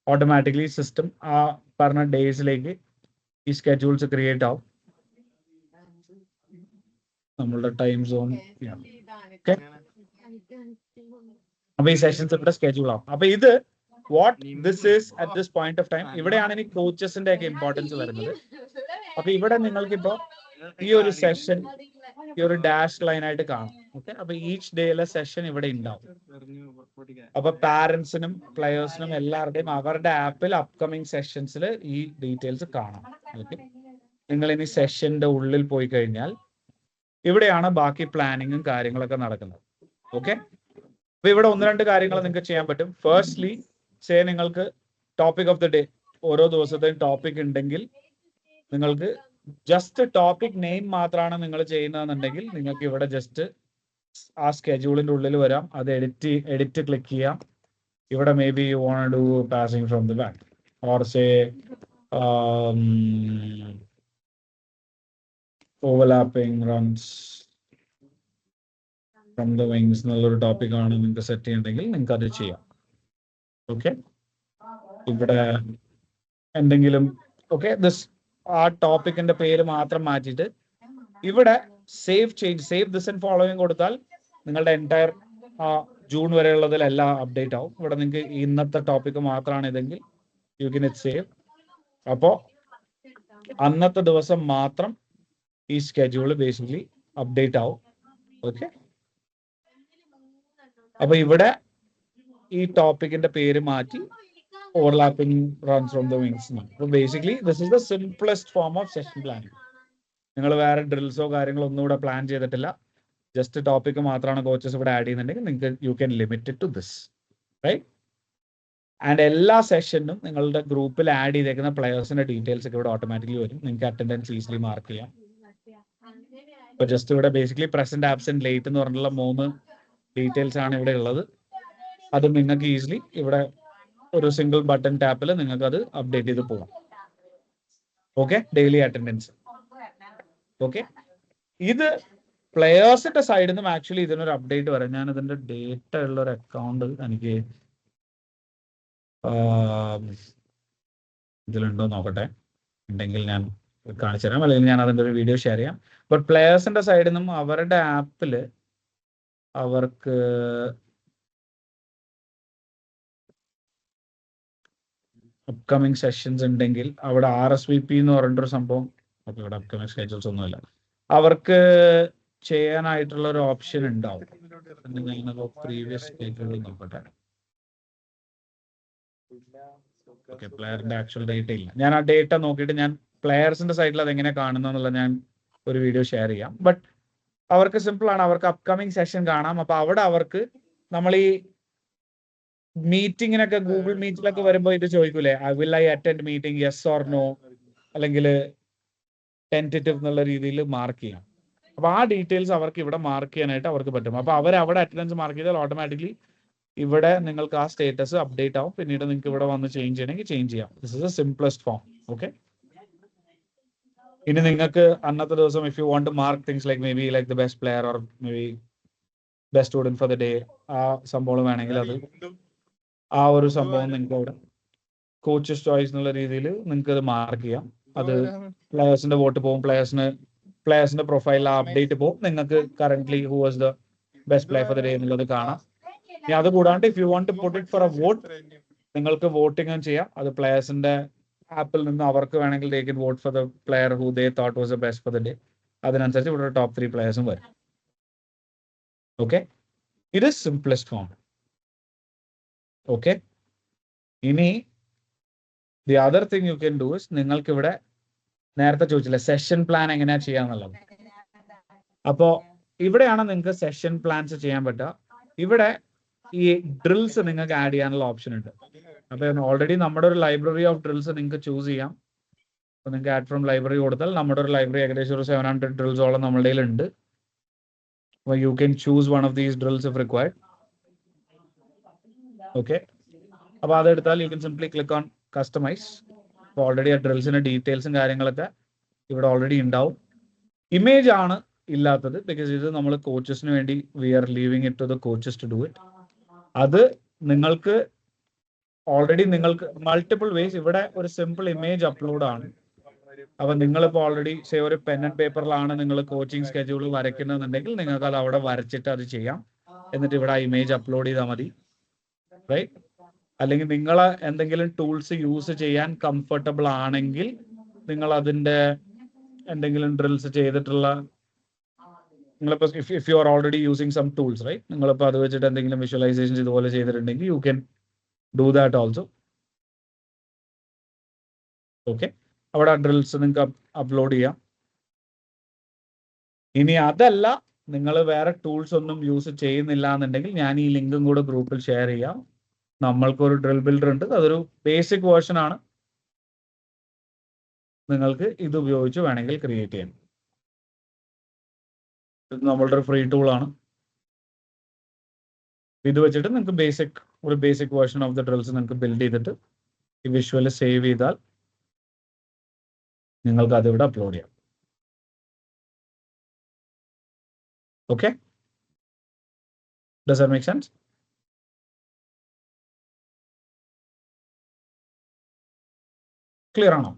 automatically system ആ പറഞ്ഞ ഡേയ്സിലേക്ക് ഈ schedules create ആവും. നമ്മളുടെ time zone അപ്പൊ ഈ sessions ഇവിടെ schedule ആവും. അപ്പൊ ഇത് what this is at this point of time. ഇവിടെയാണ് ഇനി കോച്ചസിന്റെ ഒക്കെ ഇമ്പോർട്ടൻസ് വരുന്നത്. അപ്പൊ ഇവിടെ നിങ്ങൾക്കിപ്പോ ഈ ഒരു സെഷൻ ഈ ഒരു ഡാഷ് ലൈൻ ആയിട്ട് കാണും. ഓക്കെ, അപ്പൊ ഈച്ച് ഡേയിലെ സെഷൻ ഇവിടെ ഉണ്ടാവും. അപ്പൊ പാരന്റ്സിനും പ്ലെയേഴ്സിനും എല്ലാവരുടെയും അവരുടെ ആപ്പിൽ അപ്കമിങ് സെഷൻസിൽ ഈ ഡീറ്റെയിൽസ് കാണാം. ഓക്കെ, നിങ്ങൾ ഇനി സെഷന്റെ ഉള്ളിൽ പോയി കഴിഞ്ഞാൽ ഇവിടെയാണ് ബാക്കി പ്ലാനിങ്ങും കാര്യങ്ങളൊക്കെ നടക്കുന്നത്. ഓക്കെ, അപ്പൊ ഇവിടെ 1-2 കാര്യങ്ങൾ നിങ്ങൾക്ക് ചെയ്യാൻ പറ്റും. ഫസ്റ്റ്ലി നിങ്ങൾക്ക് ടോപ്പിക് ഓഫ് ദ ഡേ ഓരോ ദിവസത്തെയും ടോപ്പിക് ഉണ്ടെങ്കിൽ നിങ്ങൾക്ക് ജസ്റ്റ് ടോപ്പിക് നെയിം മാത്രമാണ് നിങ്ങൾ ചെയ്യുന്നതെന്നുണ്ടെങ്കിൽ നിങ്ങൾക്ക് ഇവിടെ ജസ്റ്റ് ആ സ്കെഡ്യൂളിന്റെ ഉള്ളിൽ വരാം. അത് എഡിറ്റ് ക്ലിക്ക് ചെയ്യാം. ഇവിടെ maybe you want to do passing from the back or say overlapping runs from the wings എന്നുള്ളൊരു ടോപ്പിക് ആണ് നിങ്ങൾക്ക് സെറ്റ് ചെയ്യണമെങ്കിൽ നിങ്ങൾക്ക് അത് ചെയ്യാം. ഓക്കെ, ഇവിടെ എന്തെങ്കിലും ഓക്കെ ആ ടോപ്പിക്കിന്റെ പേര് മാത്രം മാറ്റിയിട്ട് ഇവിടെ സേവ് ദിസ് ആൻഡ് ഫോളോയിങ് കൊടുത്താൽ നിങ്ങളുടെ എൻറ്റയർ ജൂൺ വരെയുള്ളതിലെല്ലാം അപ്ഡേറ്റ് ആവും. ഇവിടെ നിങ്ങൾക്ക് ഇന്നത്തെ ടോപ്പിക്ക് മാത്രമാണ് ഇതെങ്കിൽ യു കെൻ ഇറ്റ് സേവ്. അപ്പോൾ അന്നത്തെ ദിവസം മാത്രം ഈ സ്കെഡ്യൂൾ ബേസിക്കലി അപ്ഡേറ്റ് ആവും. ഓക്കെ, അപ്പൊ ഇവിടെ ഈ ടോപ്പിക്കിന്റെ പേര് മാറ്റി overlapping runs from the wings. So basically this is the simplest form of session planning. നിങ്ങൾ വേറെ ഡ്രിൽസോ കാര്യങ്ങളോ ഒന്നും ഇവിടെ പ്ലാൻ ചെയ്തിട്ടില്ല. ജസ്റ്റ് ടോപ്പിക് മാത്രമാണ് കോച്ചസ് ഇവിടെ ആഡ് ചെയ്യുന്നുണ്ടെങ്കിൽ നിങ്ങൾക്ക് you can limit it to this, right? And എല്ലാ സെഷനും നിങ്ങളുടെ ഗ്രൂപ്പിൽ ആഡ് ചെയ്തേക്കുന്ന പ്ലെയേഴ്സിന്റെ ഡീറ്റെയിൽസ് ഒക്കെ ഇവിടെ ഓട്ടോമാറ്റിക്കലി വരും. നിങ്ങൾക്ക് അറ്റൻഡൻസ് ഈസിലി മാർക്ക് ചെയ്യാം. ഇപ്പൊ ജസ്റ്റ് ഇവിടെ ബേസിക്കലി പ്രസന്റ് ആബ്സെന്റ് ലേറ്റ് എന്ന് പറഞ്ഞിട്ടുള്ള 3 ഡീറ്റെയിൽസ് ആണ് ഇവിടെ ഉള്ളത്. അത് നിങ്ങൾക്ക് ഈസിലി ഇവിടെ ഒരു സിംഗിൾ ബട്ടൺ ടാപ്പിൽ നിങ്ങൾക്ക് അത് അപ്ഡേറ്റ് ചെയ്ത് പോകാം. Okay, daily attendance. ഓക്കെ, ഇത് പ്ലെയേഴ്സിന്റെ സൈഡിൽ നിന്നും ആക്ച്വലി ഇതിനൊരു അപ്ഡേറ്റ് വരാം. ഞാൻ ഇതിന്റെ ഡേറ്റ ഉള്ള ഒരു അക്കൗണ്ട് എനിക്ക് ഇതിലുണ്ടോ നോക്കട്ടെ. ഉണ്ടെങ്കിൽ ഞാൻ കാണിച്ചു തരാം, അല്ലെങ്കിൽ ഞാൻ അതിന്റെ ഒരു വീഡിയോ ഷെയർ ചെയ്യാം. ബട്ട് പ്ലെയേഴ്സിന്റെ സൈഡിൽ നിന്നും അവരുടെ ആപ്പില് അവർക്ക് അപ്കമിങ് സെഷൻസ് ഉണ്ടെങ്കിൽ അവിടെ RSVP എന്ന് പറഞ്ഞിട്ടൊരു സംഭവം, ഓക്കെ, ഇവിടെ അപ്കമിങ് സ്കെഡ്യൂൾസ് ഒന്നുമില്ല, അവർക്ക് ചെയ്യാനായിട്ടുള്ള ഒരു ഓപ്ഷൻ ഉണ്ടാവും. പ്രീവിയസ് സ്കെഡ്യൂൾ നോക്കട്ടെ. ഓക്കെ, പ്ലെയറിന്റെ ആക്ച്വൽ ഡേറ്റ ഇല്ല. ഞാൻ ആ ഡേറ്റ നോക്കിയിട്ട് ഞാൻ പ്ലെയേഴ്സിന്റെ സൈഡിൽ അത് എങ്ങനെ കാണുന്നു എന്നുള്ള ഞാൻ ഒരു വീഡിയോ ഷെയർ ചെയ്യാം. ബട്ട് അവർക്ക് സിമ്പിൾ ആണ്, അവർക്ക് അപ്കമിങ് സെഷൻ കാണാം. അപ്പൊ അവിടെ അവർക്ക് നമ്മൾ ഈ മീറ്റിങ്ങിനൊക്കെ ഗൂഗിൾ മീറ്റിലൊക്കെ വരുമ്പോൾ ഇത് ചോദിക്കൂലേ, will I attend meeting, yes or no, അല്ലെങ്കിൽ ടെന്റേറ്റീവ് എന്നുള്ള രീതിയിൽ മാർക്ക് ചെയ്യാം. അപ്പൊ ആ ഡീറ്റെയിൽസ് അവർക്ക് ഇവിടെ മാർക്ക് ചെയ്യാനായിട്ട് അവർക്ക് പറ്റും. അപ്പൊ അവർ അവിടെ അറ്റൻഡൻസ് മാർക്ക് ചെയ്താൽ ഓട്ടോമാറ്റിക്കലി ഇവിടെ നിങ്ങൾക്ക് ആ സ്റ്റേറ്റസ് അപ്ഡേറ്റ് ആവും. പിന്നീട് നിങ്ങൾക്ക് ഇവിടെ വന്ന് ചേഞ്ച് ചെയ്യണമെങ്കിൽ ചേഞ്ച് ചെയ്യാം. This is the simplest form. Okay, ഇനി നിങ്ങൾക്ക് അന്നത്തെ ദിവസം if you want to mark things like maybe like the best player or maybe best student for the day, ആ സംഭവം വേണമെങ്കിൽ അത് ആ ഒരു സംഭവം നിങ്ങൾക്ക് അവിടെ കോച്ചസ് ചോയ്സ് എന്നുള്ള രീതിയിൽ നിങ്ങൾക്ക് അത് മാർക്ക് ചെയ്യാം. അത് പ്ലെയേഴ്സിന്റെ വോട്ട് പോകും, പ്ലെയേഴ്സിന്റെ പ്രൊഫൈലിൽ അപ്ഡേറ്റ് പോകും. നിങ്ങൾക്ക് currently who was the best play for the day എന്നുള്ളത് കാണാം. ഇനി അത് കൂടാണ്ട് if you want to put it for a vote, നിങ്ങൾക്ക് വോട്ടിംഗ് ചെയ്യാം. അത് പ്ലെയേഴ്സിന്റെ ആപ്പിൽ നിന്ന് അവർക്ക് വേണമെങ്കിൽ they can vote for the player who they thought was the best for the day. അതിനനുസരിച്ച് ഇവിടെ ടോപ്പ് 3 പ്ലെയേഴ്സും വരും. ഓക്കെ, ഇത് സിംപ്ലസ്റ്റ് ഫോം. ഓക്കെ, ഇനി the other thing you can do is, നിങ്ങൾക്ക് ഇവിടെ നേരത്തെ ചോദിച്ചില്ല സെഷൻ പ്ലാൻ എങ്ങനെയാ ചെയ്യാന്നുള്ളത്. അപ്പോ ഇവിടെയാണ് നിങ്ങൾക്ക് സെഷൻ പ്ലാൻസ് ചെയ്യാൻ പറ്റുക. ഇവിടെ ഈ ഡ്രിൽസ് നിങ്ങൾക്ക് ആഡ് ചെയ്യാനുള്ള ഓപ്ഷൻ ഉണ്ട്. അപ്പൊ ഓൾറെഡി നമ്മുടെ ഒരു ലൈബ്രറി ഓഫ് ഡ്രിൽസ് നിങ്ങൾക്ക് ചൂസ് ചെയ്യാം. അപ്പൊ നിങ്ങൾക്ക് ആഡ് ഫ്രം ലൈബ്രറി കൊടുത്താൽ നമ്മുടെ ഒരു ലൈബ്രറി ഏകദേശം ഒരു 700 ഡ്രിൽസോളം നമ്മുടെ ഉണ്ട്. അപ്പൊ you can choose one of these drills if required. Okay, അപ്പൊ അതെടുത്താൽ you can simply click on customise. അപ്പോൾ ഓൾറെഡി ആ ഡ്രിൽസിന്റെ ഡീറ്റെയിൽസും കാര്യങ്ങളൊക്കെ ഇവിടെ ഓൾറെഡി ഉണ്ടാവും. ഇമേജ് ആണ് ഇല്ലാത്തത്, ബിക്കോസ് ഇത് നമ്മൾ കോച്ചസിന് വേണ്ടി we are leaving it to the coaches to do it. അത് നിങ്ങൾക്ക് ഓൾറെഡി നിങ്ങൾക്ക് മൾട്ടിപ്പിൾ വേസ് ഇവിടെ ഒരു സിമ്പിൾ ഇമേജ് അപ്ലോഡ് ആണ്. അപ്പൊ നിങ്ങളിപ്പോൾ ഓൾറെഡി ഒരു പെൻ ആൻഡ് പേപ്പറിലാണ് നിങ്ങൾ കോച്ചിങ് സ്കെഡ്യൂൾ വരയ്ക്കുന്നതെന്നുണ്ടെങ്കിൽ നിങ്ങൾക്ക് അത് അവിടെ വരച്ചിട്ട് അത് ചെയ്യാം. എന്നിട്ട് ഇവിടെ ആ ഇമേജ് അപ്ലോഡ് ചെയ്താൽ മതി, റൈറ്റ്? അല്ലെങ്കിൽ നിങ്ങൾ എന്തെങ്കിലും ടൂൾസ് യൂസ് ചെയ്യാൻ കംഫർട്ടബിൾ ആണെങ്കിൽ നിങ്ങൾ അതിന്റെ എന്തെങ്കിലും ഡ്രിൽസ് ചെയ്തിട്ടുള്ള നിങ്ങളിപ്പോൾ if you are already using some tools, right? നിങ്ങളിപ്പോൾ അത് വെച്ചിട്ട് എന്തെങ്കിലും വിഷ്വലൈസേഷൻസ് ഇതുപോലെ ചെയ്തിട്ടുണ്ടെങ്കിൽ you can do that also. Okay, അവിടെ ഡ്രിൽസ് നിങ്ങൾക്ക് അപ്ലോഡ് ചെയ്യാം. ഇനി അതല്ല, നിങ്ങൾ വേറെ ടൂൾസ് ഒന്നും യൂസ് ചെയ്യുന്നില്ല എന്നുണ്ടെങ്കിൽ ഞാൻ ഈ ലിങ്കും കൂടെ ഗ്രൂപ്പിൽ ഷെയർ ചെയ്യാം. നമ്മൾക്കൊരു ഡ്രിൽ ബിൽഡർ ഉണ്ട്, അതൊരു ബേസിക് വേർഷൻ ആണ്. നിങ്ങൾക്ക് ഇത് ഉപയോഗിച്ച് വേണമെങ്കിൽ ക്രിയേറ്റ് ചെയ്യാം. ഇത് നമ്മളുടെ ഒരു ഫ്രീ ടൂൾ ആണ്. ഇത് വെച്ചിട്ട് നിങ്ങൾക്ക് ഒരു basic version of the drills നിങ്ങൾക്ക് ബിൽഡ് ചെയ്തിട്ട് ഈ വിഷ്വൽ സേവ് ചെയ്താൽ നിങ്ങൾക്ക് അതിവിടെ അപ്ലോഡ് ചെയ്യാം. Okay, does that make sense? Clear ആണോ?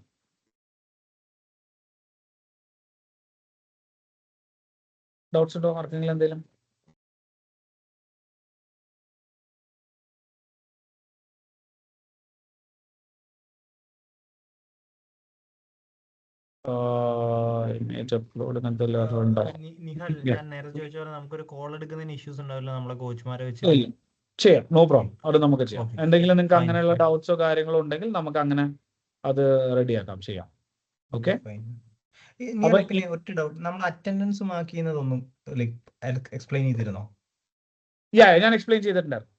ഡൗട്ട്സ് ഉണ്ടോ ആർക്കെങ്കിലും എന്തെങ്കിലും? ഇമേജ് അപ്ലോഡ് എന്തെല്ലാം നിഹാൽ, ഞാൻ നേരത്തെ ചോദിച്ച പോലെ നമുക്കൊരു കോൾ എടുക്കുന്നതിന് ഇഷ്യൂസ് ഉണ്ടാവില്ല നമ്മളെ കോച്ച്മാരെ വെച്ച്? ചെയ്യാം, നോ പ്രോബ്ലം. അത് നമുക്ക് ചെയ്യാം. Okay. എന്തെങ്കിലും നിങ്ങൾക്ക് Fine, അങ്ങനെയുള്ള fine. ഡൗട്ട്സോ കാര്യങ്ങളോ ഉണ്ടെങ്കിൽ നമുക്ക് അങ്ങനെ അത് റെഡിയാക്കാം, ചെയ്യാം. ഓക്കെ, അപ്പൊ പിന്നെ ഒറ്റ ഡൗട്ട്, നമ്മൾ അറ്റൻഡൻസ് മാർക്ക് ചെയ്യുന്നതൊന്നും എക്സ്പ്ലെയിൻ ചെയ്തിരുന്നോ? ഞാൻ എക്സ്പ്ലെയിൻ ചെയ്തിട്ടുണ്ടായിരുന്നു.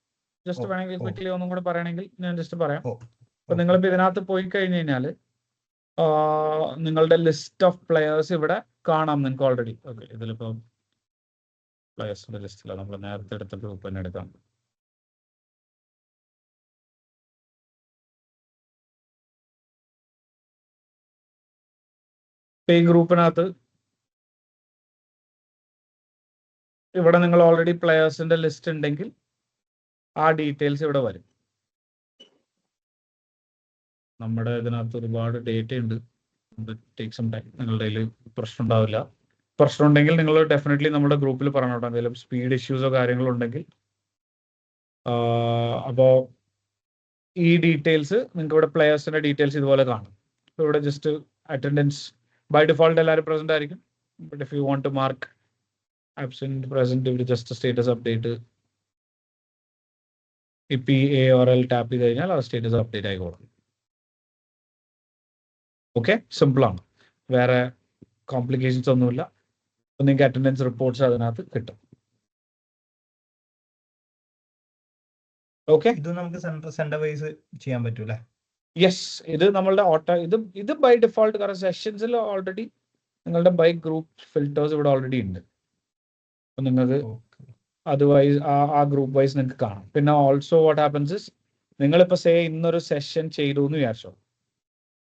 ജസ്റ്റ് വേണമെങ്കിൽ ക്വിക്ലി ഒന്നും കൂടെ പറയണമെങ്കിൽ ഞാൻ ജസ്റ്റ് പറയാം. അപ്പൊ നിങ്ങളിപ്പോൾ ഇതിനകത്ത് പോയി കഴിഞ്ഞ് കഴിഞ്ഞാൽ നിങ്ങളുടെ ലിസ്റ്റ് ഓഫ് പ്ലെയേഴ്സ് ഇവിടെ കാണാം നിങ്ങൾക്ക് ഓൾറെഡി. ഓക്കെ, ഇതിലിപ്പോ പ്ലെയേഴ്സിന്റെ ലിസ്റ്റിലാണ് നമ്മൾ നേരത്തെ എടുത്ത ഗ്രൂപ്പ് തന്നെ എടുക്കാം. ഈ ഗ്രൂപ്പിനകത്ത് ഇവിടെ നിങ്ങൾ ഓൾറെഡി പ്ലെയേഴ്സിന്റെ ലിസ്റ്റ് ഉണ്ടെങ്കിൽ ആ ഡീറ്റെയിൽസ് ഇവിടെ വരും. നമ്മുടെ ഇതിനകത്ത് ഒരുപാട് ഡേറ്റ ഉണ്ട്. Take some time. നിങ്ങളുടെ കയ്യിൽ പ്രശ്നം ഉണ്ടാവില്ല. പ്രശ്നം ഉണ്ടെങ്കിൽ നിങ്ങൾ ഡെഫിനറ്റ്ലി നമ്മുടെ ഗ്രൂപ്പിൽ പറഞ്ഞോട്ടെ. എന്തെങ്കിലും സ്പീഡ് ഇഷ്യൂസോ കാര്യങ്ങളോ ഉണ്ടെങ്കിൽ. അപ്പോൾ ഈ ഡീറ്റെയിൽസ് നിങ്ങൾക്ക് ഇവിടെ പ്ലെയേഴ്സിന്റെ ഡീറ്റെയിൽസ് ഇതുപോലെ കാണും. ഇവിടെ ജസ്റ്റ് അറ്റൻഡൻസ് ബൈ ഡിഫോൾട്ട് എല്ലാവരും പ്രസന്റ് ആയിരിക്കും. But if you want to mark absent present ഇവിടെ just status update PAORL tap ചെയ്ത് കഴിഞ്ഞാൽ ആ സ്റ്റേറ്റസ് അപ്ഡേറ്റ് ആയിക്കോളും. ഓക്കെ, സിമ്പിൾ ആണ്, വേറെ കോംപ്ലിക്കേഷൻസ് ഒന്നുമില്ല. നിങ്ങൾക്ക് അറ്റൻഡൻസ് റിപ്പോർട്ട്സ് അതിനകത്ത് കിട്ടും. ഓക്കെ, ഇത് നമുക്ക് സെന്റർ വൈസ് ചെയ്യാൻ പറ്റൂലേ? യെസ്, ഇത് നമ്മളുടെ ഇത് ബൈ ഡിഫോൾട്ട്, കാരണം സെഷൻസിൽ ഓൾറെഡി നിങ്ങളുടെ ബൈ ഗ്രൂപ്പ് ഫിൽറ്റേഴ്സ് ഇവിടെ ഓൾറെഡി ഉണ്ട്. അപ്പം നിങ്ങൾക്ക് അതുവൈസ് ആ ഗ്രൂപ്പ് വൈസ് നിങ്ങൾക്ക് കാണാം. പിന്നെ ഓൾസോ വാട്ട് ഹാപ്പൻസ് ഇസ്, നിങ്ങളിപ്പോൾ ഇന്നൊരു സെഷൻ ചെയ്തു എന്ന് വിചാരിച്ചോ.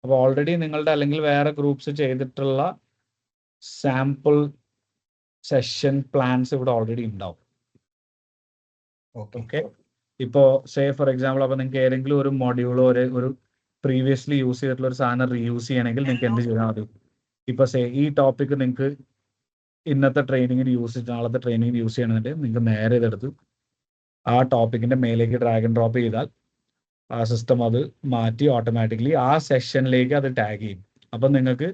അപ്പോൾ ഓൾറെഡി നിങ്ങളുടെ അല്ലെങ്കിൽ വേറെ ഗ്രൂപ്പ്സ് ചെയ്തിട്ടുള്ള സാമ്പിൾ സെഷൻ പ്ലാൻസ് ഇവിടെ ഓൾറെഡി ഉണ്ടാവും. ഓക്കെ. ഇപ്പോ സേ ഫോർ എക്സാമ്പിൾ അപ്പൊ നിങ്ങൾക്ക് ഏതെങ്കിലും ഒരു മൊഡ്യൂളോ ഒരു പ്രീവിയസ്ലി യൂസ് ചെയ്തിട്ടുള്ള ഒരു സാധനം റീയൂസ് ചെയ്യണമെങ്കിൽ നിങ്ങൾക്ക് എന്ത് ചെയ്താൽ മതി? ഇപ്പൊ സേ ഈ ടോപ്പിക് നിങ്ങൾക്ക് ഇന്നത്തെ ട്രെയിനിങ്ങിന് നാളത്തെ ട്രെയിനിങ്ങിന് യൂസ് ചെയ്യണമെന്നുണ്ടെങ്കിൽ നിങ്ങൾക്ക് നേരെ ഇതെടുത്ത് ആ ടോപ്പിക്കിന്റെ മേലേക്ക് ഡ്രാഗ് ആൻഡ് ഡ്രോപ്പ് ചെയ്താൽ ആ സിസ്റ്റം അത് മാറ്റി ഓട്ടോമാറ്റിക്കലി ആ സെഷനിലേക്ക് അത് ടാഗ് ചെയ്യും. അപ്പം നിങ്ങൾക്ക്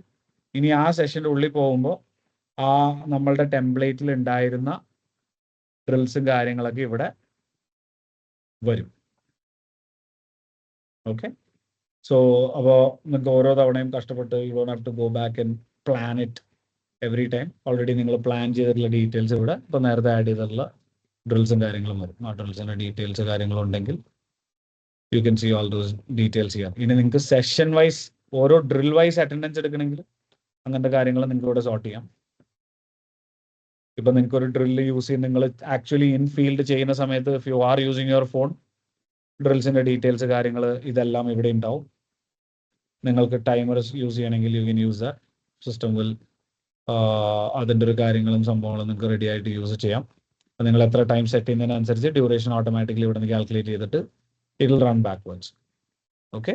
ഇനി ആ സെഷൻ്റെ ഉള്ളിൽ പോകുമ്പോൾ ആ നമ്മളുടെ ടെംപ്ലേറ്റിൽ ഉണ്ടായിരുന്ന ഡ്രിൽസും കാര്യങ്ങളൊക്കെ ഇവിടെ വരും. ഓക്കെ. സോ അപ്പോൾ നിങ്ങൾക്ക് ഓരോ തവണയും കഷ്ടപ്പെട്ട് you don't have to go back and plan it every time. Already നിങ്ങൾ പ്ലാൻ ചെയ്തിട്ടുള്ള ഡീറ്റെയിൽസ് ഇവിടെ ഇപ്പോൾ നേരത്തെ ആഡ് ചെയ്തിട്ടുള്ള ഡ്രിൽസും കാര്യങ്ങളും വരും. ആ ഡ്രിൽസിൻ്റെ ഡീറ്റെയിൽസ് കാര്യങ്ങളുണ്ടെങ്കിൽ you can see all those details ചെയ്യാം. ഇനി നിങ്ങൾക്ക് സെഷൻ വൈസ് ഓരോ ഡ്രിൽ വൈസ് അറ്റൻഡൻസ് എടുക്കണമെങ്കിൽ അങ്ങനത്തെ കാര്യങ്ങൾ നിങ്ങൾക്ക് ഇവിടെ സോർട്ട് ചെയ്യാം. ഇപ്പൊ നിങ്ങൾക്ക് ഒരു ഡ്രില്ല് യൂസ് ചെയ്ത് നിങ്ങൾ ആക്ച്വലി ഇൻ ഫീൽഡ് ചെയ്യുന്ന സമയത്ത് if you are using your phone ഡ്രിൽസിന്റെ ഡീറ്റെയിൽസ് കാര്യങ്ങൾ ഇതെല്ലാം ഇവിടെ ഉണ്ടാവും. നിങ്ങൾക്ക് ടൈമർ യൂസ് ചെയ്യണമെങ്കിൽ you can use the system will അതിൻ്റെ ഒരു കാര്യങ്ങളും സംഭവങ്ങളും നിങ്ങൾക്ക് റെഡി ആയിട്ട് യൂസ് ചെയ്യാം. നിങ്ങൾ എത്ര ടൈം സെറ്റ് ചെയ്യുന്നതിനനുസരിച്ച് ഡ്യൂറേഷൻ ഓട്ടോമാറ്റിക്കലി ഇവിടെ നിന്ന് കാൽക്കുലേറ്റ് ചെയ്തിട്ട് it will run backwards. Okay.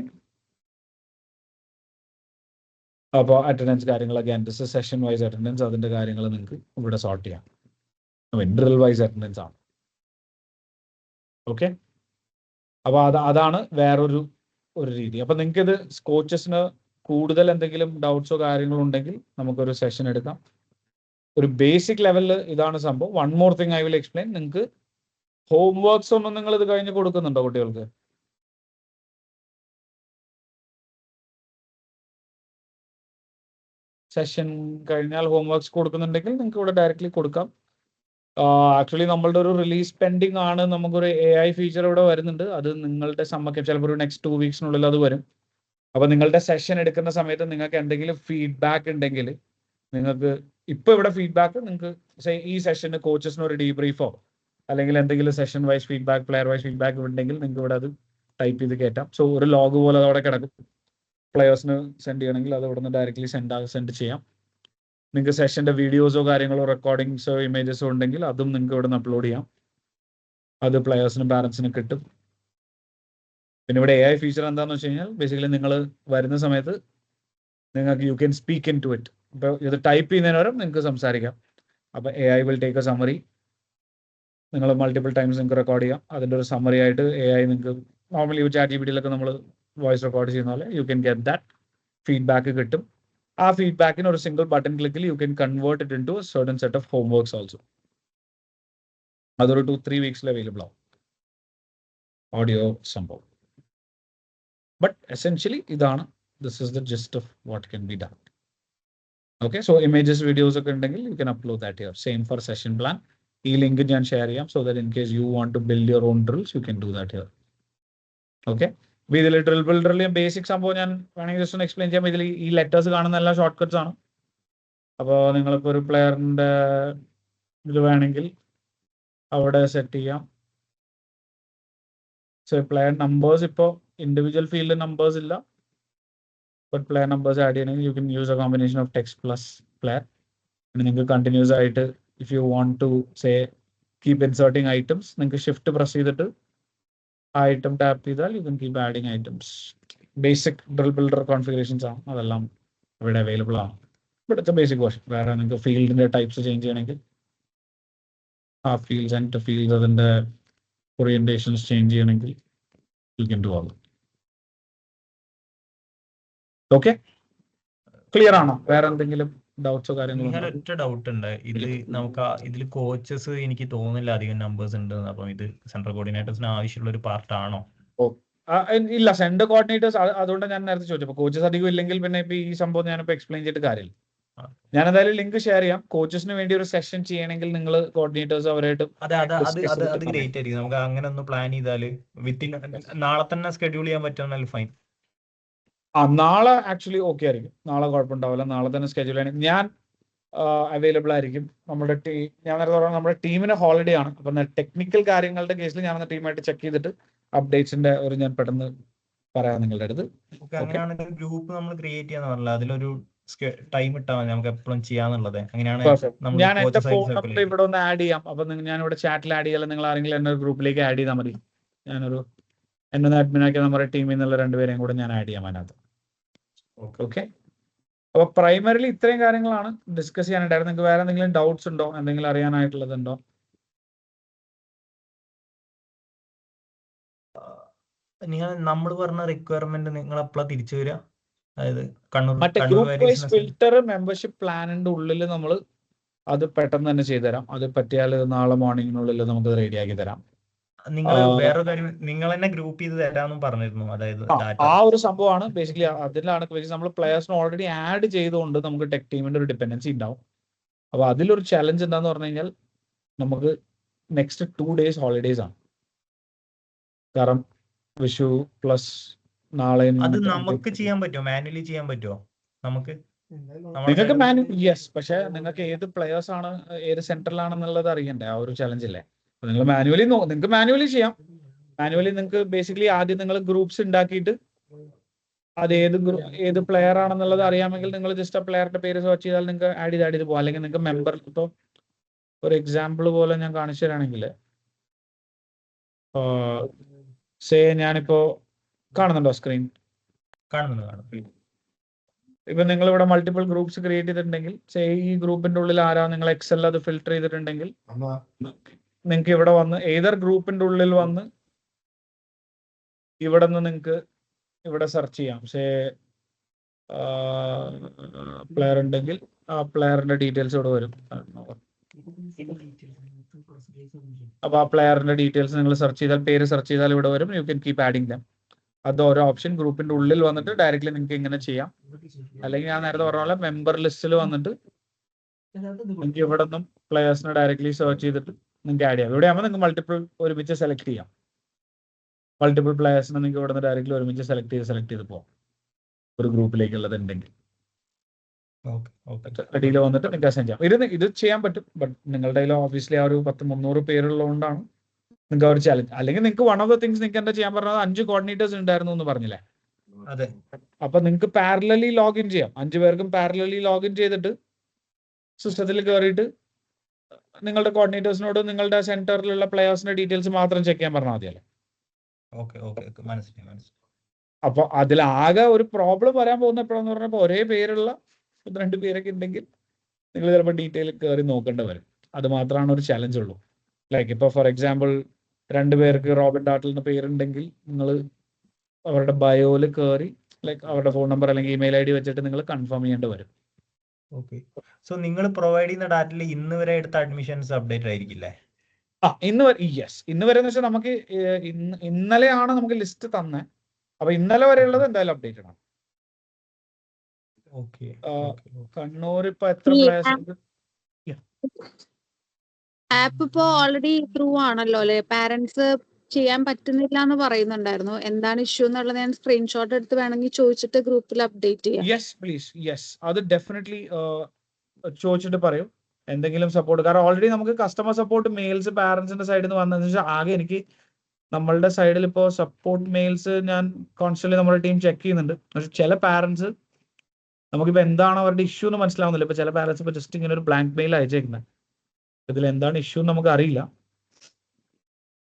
അപ്പോൾ അറ്റൻഡൻസ് കാര്യങ്ങളൊക്കെ this is session wise attendance. അതിൻ്റെ കാര്യങ്ങൾ നിങ്ങൾക്ക് ഇവിടെ സോർട്ട് ചെയ്യാം. ഡ്രിൽ വൈസ് അറ്റൻഡൻസ് ആണ്. ഓക്കെ. അപ്പോൾ അതാണ് വേറൊരു രീതി. അപ്പം നിങ്ങൾക്ക് ഇത് കോച്ചസിന് കൂടുതൽ എന്തെങ്കിലും ഡൗട്ട്സോ കാര്യങ്ങളോ ഉണ്ടെങ്കിൽ നമുക്കൊരു സെഷൻ എടുക്കാം. ഒരു ബേസിക് ലെവലിൽ ഇതാണ് സംഭവം. One more thing I will explain. നിങ്ങൾക്ക് ഹോംവർക്ക്സ് ഒന്നും നിങ്ങൾ ഇത് കഴിഞ്ഞ് കൊടുക്കുന്നുണ്ടോ കുട്ടികൾക്ക്? സെഷൻ കഴിഞ്ഞാൽ ഹോംവർക്ക്സ് കൊടുക്കുന്നുണ്ടെങ്കിൽ നിങ്ങൾക്ക് ഇവിടെ ഡയറക്റ്റ്ലി കൊടുക്കാം. ആക്ച്വലി നമ്മളുടെ ഒരു റിലീസ് പെൻഡിങ് ആണ്. നമുക്കൊരു AI ഫീച്ചർ ഇവിടെ വരുന്നുണ്ട്. അത് നിങ്ങളുടെ സമ്മക്ക് ചിലപ്പോൾ ഒരു നെക്സ്റ്റ് 2 വീക്സിനുള്ളിൽ അത് വരും. അപ്പോൾ നിങ്ങളുടെ സെഷൻ എടുക്കുന്ന സമയത്ത് നിങ്ങൾക്ക് എന്തെങ്കിലും ഫീഡ്ബാക്ക് ഉണ്ടെങ്കിൽ നിങ്ങൾക്ക് ഇപ്പോൾ ഇവിടെ ഫീഡ്ബാക്ക് നിങ്ങൾക്ക് ഈ സെഷന് കോച്ചസിന് ഒരു ഡീബ്രീഫോ അല്ലെങ്കിൽ എന്തെങ്കിലും session wise feedback player wise feedback ഉണ്ടെങ്കിൽ നിങ്ങൾക്ക് ഇവിടെ അത് ടൈപ്പ് ചെയ്ത് കയറ്റാം. സോ ഒരു ലോഗ് പോലെ അതവിടെ കിടക്കും. പ്ലെയേഴ്സിന് സെൻഡ് ചെയ്യണമെങ്കിൽ അത് ഇവിടെ നിന്ന് ഡയറക്റ്റ്ലി സെൻഡ് ചെയ്യാം. നിങ്ങൾക്ക് സെഷൻ്റെ വീഡിയോസോ കാര്യങ്ങളോ റെക്കോർഡിങ്സോ ഇമേജസോ ഉണ്ടെങ്കിൽ അതും നിങ്ങൾക്ക് ഇവിടെ നിന്ന് അപ്ലോഡ് ചെയ്യാം. അത് പ്ലെയേഴ്സിനും പാരൻസിനും കിട്ടും. പിന്നെ ഇവിടെ AI ഫീച്ചർ എന്താണെന്ന് വെച്ച് കഴിഞ്ഞാൽ ബേസിക്കലി നിങ്ങൾ വരുന്ന സമയത്ത് നിങ്ങൾക്ക് you can speak into it. ഇപ്പോൾ ഇത് ടൈപ്പ് ചെയ്യുന്നതിന് പകരം നിങ്ങൾക്ക് സംസാരിക്കാം. അപ്പോൾ AI will take a summary. നിങ്ങൾ മൾട്ടിപ്പിൾ ടൈംസ് നിങ്ങൾക്ക് റെക്കോർഡ് ചെയ്യാം. അതിൻ്റെ ഒരു സമ്മറി ആയിട്ട് AI നിങ്ങൾക്ക് നോർമലി ChatGPT-യിലൊക്കെ നമ്മൾ വോയിസ് റെക്കോർഡ് ചെയ്യുന്ന പോലെ you can get that feedback കിട്ടും. ആ ഫീഡ്ബാക്കിന് ഒരു സിംഗിൾ ബട്ടൺ ക്ലിക്കിൽ you can convert it into certain set of homeworks also. അതൊരു 2-3 വീക്സിൽ അവൈലബിൾ ആവും ഓഡിയോ സംഭവം. ബട്ട് എസെൻഷ്യലി ഇതാണ്. This is the just of what can be done. Okay. So images videos ഒക്കെ ഉണ്ടെങ്കിൽ you can upload that here. Same for session plan. ഈ link ഞാൻ share ചെയ്യാം. So that in case you want to build your own drills you can do that here. Okay. അപ്പോൾ ഇതിൽ drill ബിൽഡറിൽ basic സംഭവം ഞാൻ വേണമെങ്കിൽ ജസ്റ്റ് ഒന്ന് explain ചെയ്യാം. ഇതിൽ ഈ ലെറ്റേഴ്സ് കാണുന്ന എല്ലാ ഷോർട്ട് കട്ട്സ് ആണ്. അപ്പോൾ നിങ്ങളിപ്പോൾ ഒരു പ്ലെയറിൻ്റെ ഇത് വേണമെങ്കിൽ അവിടെ സെറ്റ് ചെയ്യാം. സോ പ്ലെയർ നമ്പേഴ്സ് ഇപ്പോൾ ഇൻഡിവിജ്വൽ ഫീൽഡ് നമ്പേഴ്സ് ഇല്ല. ബട്ട് പ്ലെയർ നമ്പേഴ്സ് ആഡ് ചെയ്യണമെങ്കിൽ you can use a combination of text plus player. പിന്നെ നിങ്ങൾക്ക് കണ്ടിന്യൂസ് ആയിട്ട് if you want to say keep inserting items നിങ്ങൾക്ക് ഷിഫ്റ്റ് പ്രസ് ചെയ്തിട്ട് item tap ചെയ്താൽ you can keep adding items. Basic drill builder configurations ആണ്. അതെല്ലാം ഇവിടെ available ആണ്. ഇവിടുത്തെ ബേസിക് വേർഷൻ. വേറെ നിങ്ങൾക്ക് ഫീൽഡിൻ്റെ ടൈപ്സ് ചേഞ്ച് ചെയ്യണമെങ്കിൽ ആ ഫീൽഡ്സ് ആൻഡ് ഫീൽഡ്സ് അതിൻ്റെ ഓറിയന്റേഷൻസ് ചേഞ്ച് ചെയ്യണമെങ്കിൽ you can do all. Okay. Clear ആണോ? വേറെ എന്തെങ്കിലും ഡൗട്ട്സോ കാര്യങ്ങളോ? ഒറ്റ ഡൗട്ട് ഉണ്ട്. നമുക്ക് ഇതിൽ കോച്ചസ് എനിക്ക് തോന്നുന്നില്ല അധികം നമ്പേഴ്സ് ഉണ്ട്. അപ്പം ഇത് സെൻട്രൽ കോർഡിനേറ്റേഴ്സിന് ആവശ്യമുള്ള ഒരു പാർട്ടാണോ? ഇല്ല, സെൻട്രൽ കോർഡിനേറ്റേഴ്സ് അതുകൊണ്ട് ഞാൻ നേരത്തെ ചോദിച്ചപ്പോൾ കോച്ചസ് അധികം ഇല്ലെങ്കിൽ പിന്നെ ഇപ്പൊ ഈ സംഭവം ഞാനിപ്പോൾ എക്സ്പ്ലെയിൻ ചെയ്തിട്ട് കാര്യമില്ല. ഞാൻ എന്തായാലും ലിങ്ക് ഷെയർ ചെയ്യാം. കോച്ചസിന് വേണ്ടി ഒരു സെഷൻ ചെയ്യണമെങ്കിൽ നിങ്ങൾ കോർഡിനേറ്റേഴ്സ് അവരായിട്ട് അത് ഗ്രേറ്റ് ആയിരിക്കും. നമുക്ക് അങ്ങനെ ഒന്ന് പ്ലാൻ ചെയ്താല് വിത്തിൻ നാളെ തന്നെ സ്കെഡ്യൂൾ ചെയ്യാൻ പറ്റുമെന്നല്ല ഫൈൻ. നാളെ ആക്ച്വലി ഓക്കെ ആയിരിക്കും. നാളെ കുഴപ്പമുണ്ടാവില്ല. നാളെ തന്നെ സ്കെഡ്യൂൾ ചെയ്യണമെങ്കിൽ ഞാൻ അവൈലബിൾ ആയിരിക്കും. നമ്മുടെ ഞാൻ നേരത്തെ പറഞ്ഞ നമ്മുടെ ടീമിന് ഹോളിഡേ ആണ്. അപ്പം ടെക്നിക്കൽ കാര്യങ്ങളുടെ കേസിൽ ഞാൻ ടീമായിട്ട് ചെക്ക് ചെയ്തിട്ട് അപ്ഡേറ്റ്സിന്റെ ഞാൻ പെട്ടെന്ന് പറയാം നിങ്ങളുടെ അടുത്ത്. അങ്ങനെയാണെങ്കിൽ ഗ്രൂപ്പ് നമ്മൾ ക്രിയേറ്റ് ചെയ്യാന്ന് പറഞ്ഞില്ല. അതിലൊരു ടൈം ഇട്ടാൽ മതി നമുക്ക് എപ്പോഴും ചെയ്യാന്നുള്ളത്. അങ്ങനെയാണ് പെർഫെക്റ്റ്. നമ്മൾ ഞാൻ എന്റെ കോച്ച് ഫോൺ സൈഡ് നമ്പർ ഇവിടെ ഒന്ന് ആഡ് ചെയ്യാം. അപ്പൊ ഞാൻ ഇവിടെ ചാറ്റിൽ ആഡ് ചെയ്യാൻ നിങ്ങൾ ആരെങ്കിലും എന്നെ ഒരു ഗ്രൂപ്പിലേക്ക് ആഡ് ചെയ്താൽ മതി. എന്നെ ഒന്ന് അഡ്മിൻ ആക്കി നമ്മുടെ ടീമിൽ നിന്നുള്ള രണ്ടുപേരെയും കൂടെ ഞാൻ ആഡ് ചെയ്യാം അതിനകത്ത്. ഓക്കെ. അപ്പൊ പ്രൈമറിലി ഇത്രയും കാര്യങ്ങളാണ് ഡിസ്കസ് ചെയ്യാനായിട്ടായിരുന്നു. നിങ്ങൾക്ക് വേറെ എന്തെങ്കിലും ഡൗട്ട്സ് ഉണ്ടോ, എന്തെങ്കിലും അറിയാനായിട്ടുള്ളതുണ്ടോ? നമ്മൾ പറഞ്ഞ റിക്വയർമെന്റ് നിങ്ങൾ എപ്പോഴാ തിരിച്ചു വരിക? അതായത് മറ്റേ കണ്ണൂർ ഗ്രൂപ്പ് വൈസ് വാരിയേഴ്സിനെ ഫിൽറ്റർ മെമ്പർഷിപ്പ് പ്ലാനിന്റെ ഉള്ളിൽ നമ്മൾ അത് പെട്ടെന്ന് തന്നെ ചെയ്തുതരാം. അത് പറ്റിയാൽ നാളെ മോർണിംഗിനുള്ളിൽ നമുക്ക് റെഡി ആക്കി തരാം. നിങ്ങൾ വേറെ കാര്യം നിങ്ങൾ തന്നെ ഗ്രൂപ്പ് ചെയ്ത് തരാമെന്നും പറഞ്ഞിരുന്നു. അതായത് ഡാറ്റ ആ ഒരു സംഭവമാണ് ബേസിക്കലി. അതിലാണ് നമ്മൾ പ്ലെയേഴ്സിനെ ഓൾറെഡി ആഡ് ചെയ്തുകൊണ്ട് നമുക്ക് ടെക് ടീമിന്റെ ഒരു ഡിപ്പെൻഡൻസി ഉണ്ടാവും. അപ്പൊ അതിലൊരു ചലഞ്ച് എന്താന്ന് പറഞ്ഞു കഴിഞ്ഞാൽ നമുക്ക് നെക്സ്റ്റ് 2 days ഹോളിഡേസ് ആണ്. കാരണം വിഷു പ്ലസ് നാളെ അത് നമുക്ക് ചെയ്യാൻ പറ്റുമോ? മാനുവലി ചെയ്യാൻ പറ്റുമോ നമുക്ക്? നിങ്ങൾക്ക് യെസ്, പക്ഷെ നിങ്ങൾക്ക് ഏത് പ്ലെയേഴ്സ് ആണ് ഏത് സെന്ററിലാണെന്നുള്ളത് അറിയണ്ടേ? ആ ഒരു ചലഞ്ച് അല്ലേ. നിങ്ങൾ മാനുവലി നിങ്ങൾക്ക് മാനുവലി ചെയ്യാം. മാനുവലി നിങ്ങൾക്ക് ബേസിക്കലി ആദ്യം നിങ്ങൾ ഗ്രൂപ്പ്സ് ഉണ്ടാക്കിയിട്ട് അത് ഏത് പ്ലെയർ ആണെന്നുള്ളത് അറിയാമെങ്കിൽ നിങ്ങൾ ജസ്റ്റ് ആ പ്ലെയറുടെ പേര് സെർച്ച് ചെയ്താൽ നിങ്ങൾക്ക് ആഡ് ചെയ്ത് പോകും. അല്ലെങ്കിൽ നിങ്ങൾക്ക് മെമ്പർ, ഇപ്പോൾ ഒരു എക്സാമ്പിൾ പോലെ ഞാൻ കാണിച്ചു തരാണെങ്കിൽ സേ ഞാനിപ്പോ കാണുന്നുണ്ടോ സ്ക്രീൻ? കാണുന്നു. ഇപ്പൊ നിങ്ങൾ ഇവിടെ മൾട്ടിപ്പിൾ ഗ്രൂപ്പ്സ് ക്രിയേറ്റ് ചെയ്തിട്ടുണ്ടെങ്കിൽ ഈ ഗ്രൂപ്പിന്റെ ഉള്ളിൽ ആരാ നിങ്ങൾ എക്സൽ അത് ഫിൽട്ടർ ചെയ്തിട്ടുണ്ടെങ്കിൽ നിങ്ങൾക്ക് ഇവിടെ വന്ന് ഏതൊരു ഗ്രൂപ്പിന്റെ ഉള്ളിൽ വന്ന് ഇവിടെ നിന്ന് നിങ്ങൾക്ക് ഇവിടെ സെർച്ച് ചെയ്യാം. പ്ലെയർ ഉണ്ടെങ്കിൽ ആ പ്ലെയറിന്റെ ഡീറ്റെയിൽസ് ഇവിടെ വരും. അപ്പൊ ആ പ്ലെയറിന്റെ ഡീറ്റെയിൽസ് നിങ്ങൾ സെർച്ച് ചെയ്താൽ, പേര് സെർച്ച് ചെയ്താൽ ഇവിടെ വരും. U can keep adding dum. അത് ഓരോ ഓപ്ഷൻ ഗ്രൂപ്പിന്റെ ഉള്ളിൽ വന്നിട്ട് ഡയറക്റ്റ്ലി നിങ്ങൾക്ക് ഇങ്ങനെ ചെയ്യാം. അല്ലെങ്കിൽ ഞാൻ നേരത്തെ പറഞ്ഞ പോലെ മെമ്പർ ലിസ്റ്റിൽ വന്നിട്ട് നിങ്ങൾക്ക് ഇവിടെ നിന്നും പ്ലെയേഴ്സിനെ ഡയറക്റ്റ്ലി സെർച്ച് ചെയ്തിട്ട് നിങ്ങൾക്ക് ആഡ് ചെയ്യാം. ഇവിടെ ആകുമ്പോൾ നിങ്ങൾക്ക് മൾട്ടിപ്പിൾ ഒരുമിച്ച് സെലക്ട് ചെയ്യാം. മൾട്ടിപ്പിൾ പ്ലെയേഴ്സിനെ നിങ്ങൾക്ക് ഇവിടെ നിന്ന് ഡയറക്റ്റ്ലി ഒരുമിച്ച് സെലക്ട് ചെയ്ത് പോകാം ഒരു ഗ്രൂപ്പിലേക്കുള്ളത് ഉണ്ടെങ്കിൽ. അടിയിൽ വന്നിട്ട് നിങ്ങൾക്ക് അസൈൻ ചെയ്യാം. ഇത് ചെയ്യാൻ പറ്റും. ബട്ട് നിങ്ങളുടെ കയ്യിൽ ഓബിയസ്ലി ആ ഒരു 100-300 പേരുള്ളതുകൊണ്ടാണ് നിങ്ങൾക്ക് ആ ഒരു ചാലഞ്ച്. അല്ലെങ്കിൽ നിങ്ങൾക്ക് വൺ ഓഫ് ദ തിങ്സ് നിങ്ങൾക്ക് എന്താ ചെയ്യാൻ പറഞ്ഞത്, 5 കോർഡിനേറ്റേഴ്സ് ഉണ്ടായിരുന്നു എന്ന് പറഞ്ഞില്ലേ? അതെ. അപ്പൊ നിങ്ങൾക്ക് പാരലലി ലോഗിൻ ചെയ്യാം. 5 പേർക്കും പാരലലി ലോഗിൻ ചെയ്തിട്ട് സിസ്റ്റത്തിൽ കയറിയിട്ട് നിങ്ങളുടെ കോർഡിനേറ്റേഴ്സിനോട് നിങ്ങളുടെ സെന്ററിലുള്ള പ്ലെയേഴ്സിന്റെ ഡീറ്റെയിൽസ് മാത്രം ചെക്ക് ചെയ്യാൻ പറഞ്ഞാൽ മതിയല്ലേ? മനസ്സിലായി. അപ്പൊ അതിലാകെ ഒരു പ്രോബ്ലം വരാൻ പോകുന്ന എപ്പോഴാന്ന് പറഞ്ഞപ്പോൾ ഒരേ പേരുള്ള 2 പേരൊക്കെ ഉണ്ടെങ്കിൽ നിങ്ങൾ ചിലപ്പോൾ ഡീറ്റെയിൽ കയറി നോക്കേണ്ടി വരും. അത് മാത്രമാണ് ഒരു ചലഞ്ച് ഉള്ളൂ. ലൈക്ക് ഇപ്പോൾ ഫോർ എക്സാമ്പിൾ 2 പേർക്ക് റോബിൻ ഡാട്ടിൽ എന്ന പേരുണ്ടെങ്കിൽ നിങ്ങൾ അവരുടെ ബയോയിൽ കയറി ലൈക്ക് അവരുടെ ഫോൺ നമ്പർ അല്ലെങ്കിൽ ഇമെയിൽ ID വെച്ചിട്ട് നിങ്ങൾ കൺഫേം ചെയ്യേണ്ടി വരും. സോ നിങ്ങൾ പ്രൊവൈഡ് ചെയ്യുന്ന ഡാറ്റയിൽ ഇന്ന് വരെ എടുത്ത അഡ്മിഷൻസ് അപ്ഡേറ്റ് ആയിരിക്കില്ലേ? ഇന്ന് വരെ എന്ന് വെച്ചാൽ നമുക്ക് ഇന്നലെയാണ് നമുക്ക് ലിസ്റ്റ് തന്നെ. അപ്പൊ ഇന്നലെ വരെയുള്ളത് എന്തായാലും അപ്ഡേറ്റ് ആണ്. കണ്ണൂർ ഇപ്പൊ എത്ര പ്ലേയേഴ്സ് ഉണ്ട്? ആപ്പ് ഇപ്പോ ഓൾറെഡി ത്രൂ ആണല്ലോ അല്ലെ? പാരന്റ്സ് ചെയ്യാൻ പറ്റുന്നില്ല എന്ന് പറയുന്നുണ്ടായിരുന്നു. എന്താണ് ഇഷ്യൂ എന്നുള്ളത് ഞാൻ സ്ക്രീൻഷോട്ട് എടുത്ത് വേണമെങ്കിൽ ചോദിച്ചിട്ട് ഗ്രൂപ്പിൽ അപ്ഡേറ്റ് ചെയ്യാം. യെസ് പ്ലീസ്, യെസ്, അത് ഡെഫിനറ്റ്ലി ചോദിച്ചിട്ട് പറയൂ എന്തെങ്കിലും സപ്പോർട്ട്. കാരണം ഓൾറെഡി നമുക്ക് കസ്റ്റമർ സപ്പോർട്ട് മെയിൽസ് പാരന്റ്സിന്റെ സൈഡിൽ നിന്ന് വന്നതെന്ന് വെച്ചാൽ ആകെ എനിക്ക് നമ്മളുടെ സൈഡിൽ ഇപ്പോൾ സപ്പോർട്ട് മെയിൽസ് ഞാൻ കോൺസ്റ്റന്റ്ലി നമ്മുടെ ടീം ചെക്ക് ചെയ്യുന്നുണ്ട്. പക്ഷെ ചില പാരന്റ്സ് നമുക്കിപ്പോൾ എന്താണ് അവരുടെ ഇഷ്യൂ എന്ന് മനസ്സിലാവുന്നില്ല. ഇപ്പൊ ചില പാരന്റ്സ് ഇപ്പോൾ ജസ്റ്റ് ഇങ്ങനെ ഒരു ബ്ലാങ്ക് മെയിൽ അയച്ചേക്കുന്നത്, ഇതിൽ എന്താണ് ഇഷ്യൂ എന്ന് നമുക്ക് അറിയില്ല.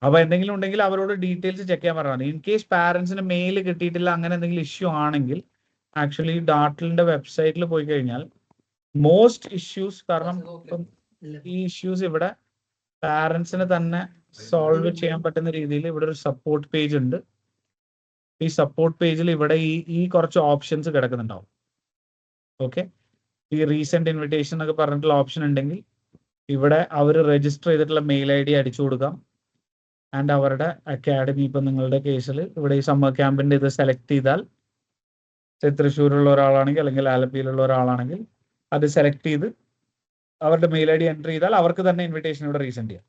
അപ്പൊ എന്തെങ്കിലും ഉണ്ടെങ്കിൽ അവരോട് ഡീറ്റെയിൽസ് ചെക്ക് ചെയ്യാൻ പറയുന്നത്. ഇൻ കേസ് പാരന്റ്സിന് മെയിൽ കിട്ടിയിട്ടില്ല, അങ്ങനെ എന്തെങ്കിലും ഇഷ്യൂ ആണെങ്കിൽ ആക്ച്വലി ഡാർട്ടിലിന്റെ വെബ്സൈറ്റിൽ പോയി കഴിഞ്ഞാൽ മോസ്റ്റ് ഇഷ്യൂസ്, കാരണം ഈ ഇഷ്യൂസ് ഇവിടെ പാരന്റ്സിന് തന്നെ സോൾവ് ചെയ്യാൻ പറ്റുന്ന രീതിയിൽ ഇവിടെ ഒരു സപ്പോർട്ട് പേജ് ഉണ്ട്. ഈ സപ്പോർട്ട് പേജിൽ ഇവിടെ ഈ കുറച്ച് ഓപ്ഷൻസ് കിടക്കുന്നുണ്ടാവും. ഓക്കെ, ഈ റീസെന്റ് ഇൻവിറ്റേഷൻ എന്നൊക്കെ പറഞ്ഞിട്ടുള്ള ഓപ്ഷൻ ഉണ്ടെങ്കിൽ ഇവിടെ അവർ രജിസ്റ്റർ ചെയ്തിട്ടുള്ള മെയിൽ ID അടിച്ചു കൊടുക്കാം. ആൻഡ് അവരുടെ അക്കാഡമി, ഇപ്പം നിങ്ങളുടെ കേസിൽ ഇവിടെ ഈ സമ്മർ ക്യാമ്പിന്റെ ഇത് സെലക്ട് ചെയ്താൽ, തൃശ്ശൂരുള്ള ഒരാളാണെങ്കിൽ അല്ലെങ്കിൽ ആലപ്പിയിലുള്ള ഒരാളാണെങ്കിൽ അത് സെലക്ട് ചെയ്ത് അവരുടെ മെയിൽ ID എൻ്റർ ചെയ്താൽ അവർക്ക് തന്നെ ഇൻവിറ്റേഷൻ ഇവിടെ റീസെൻഡ് ചെയ്യാം.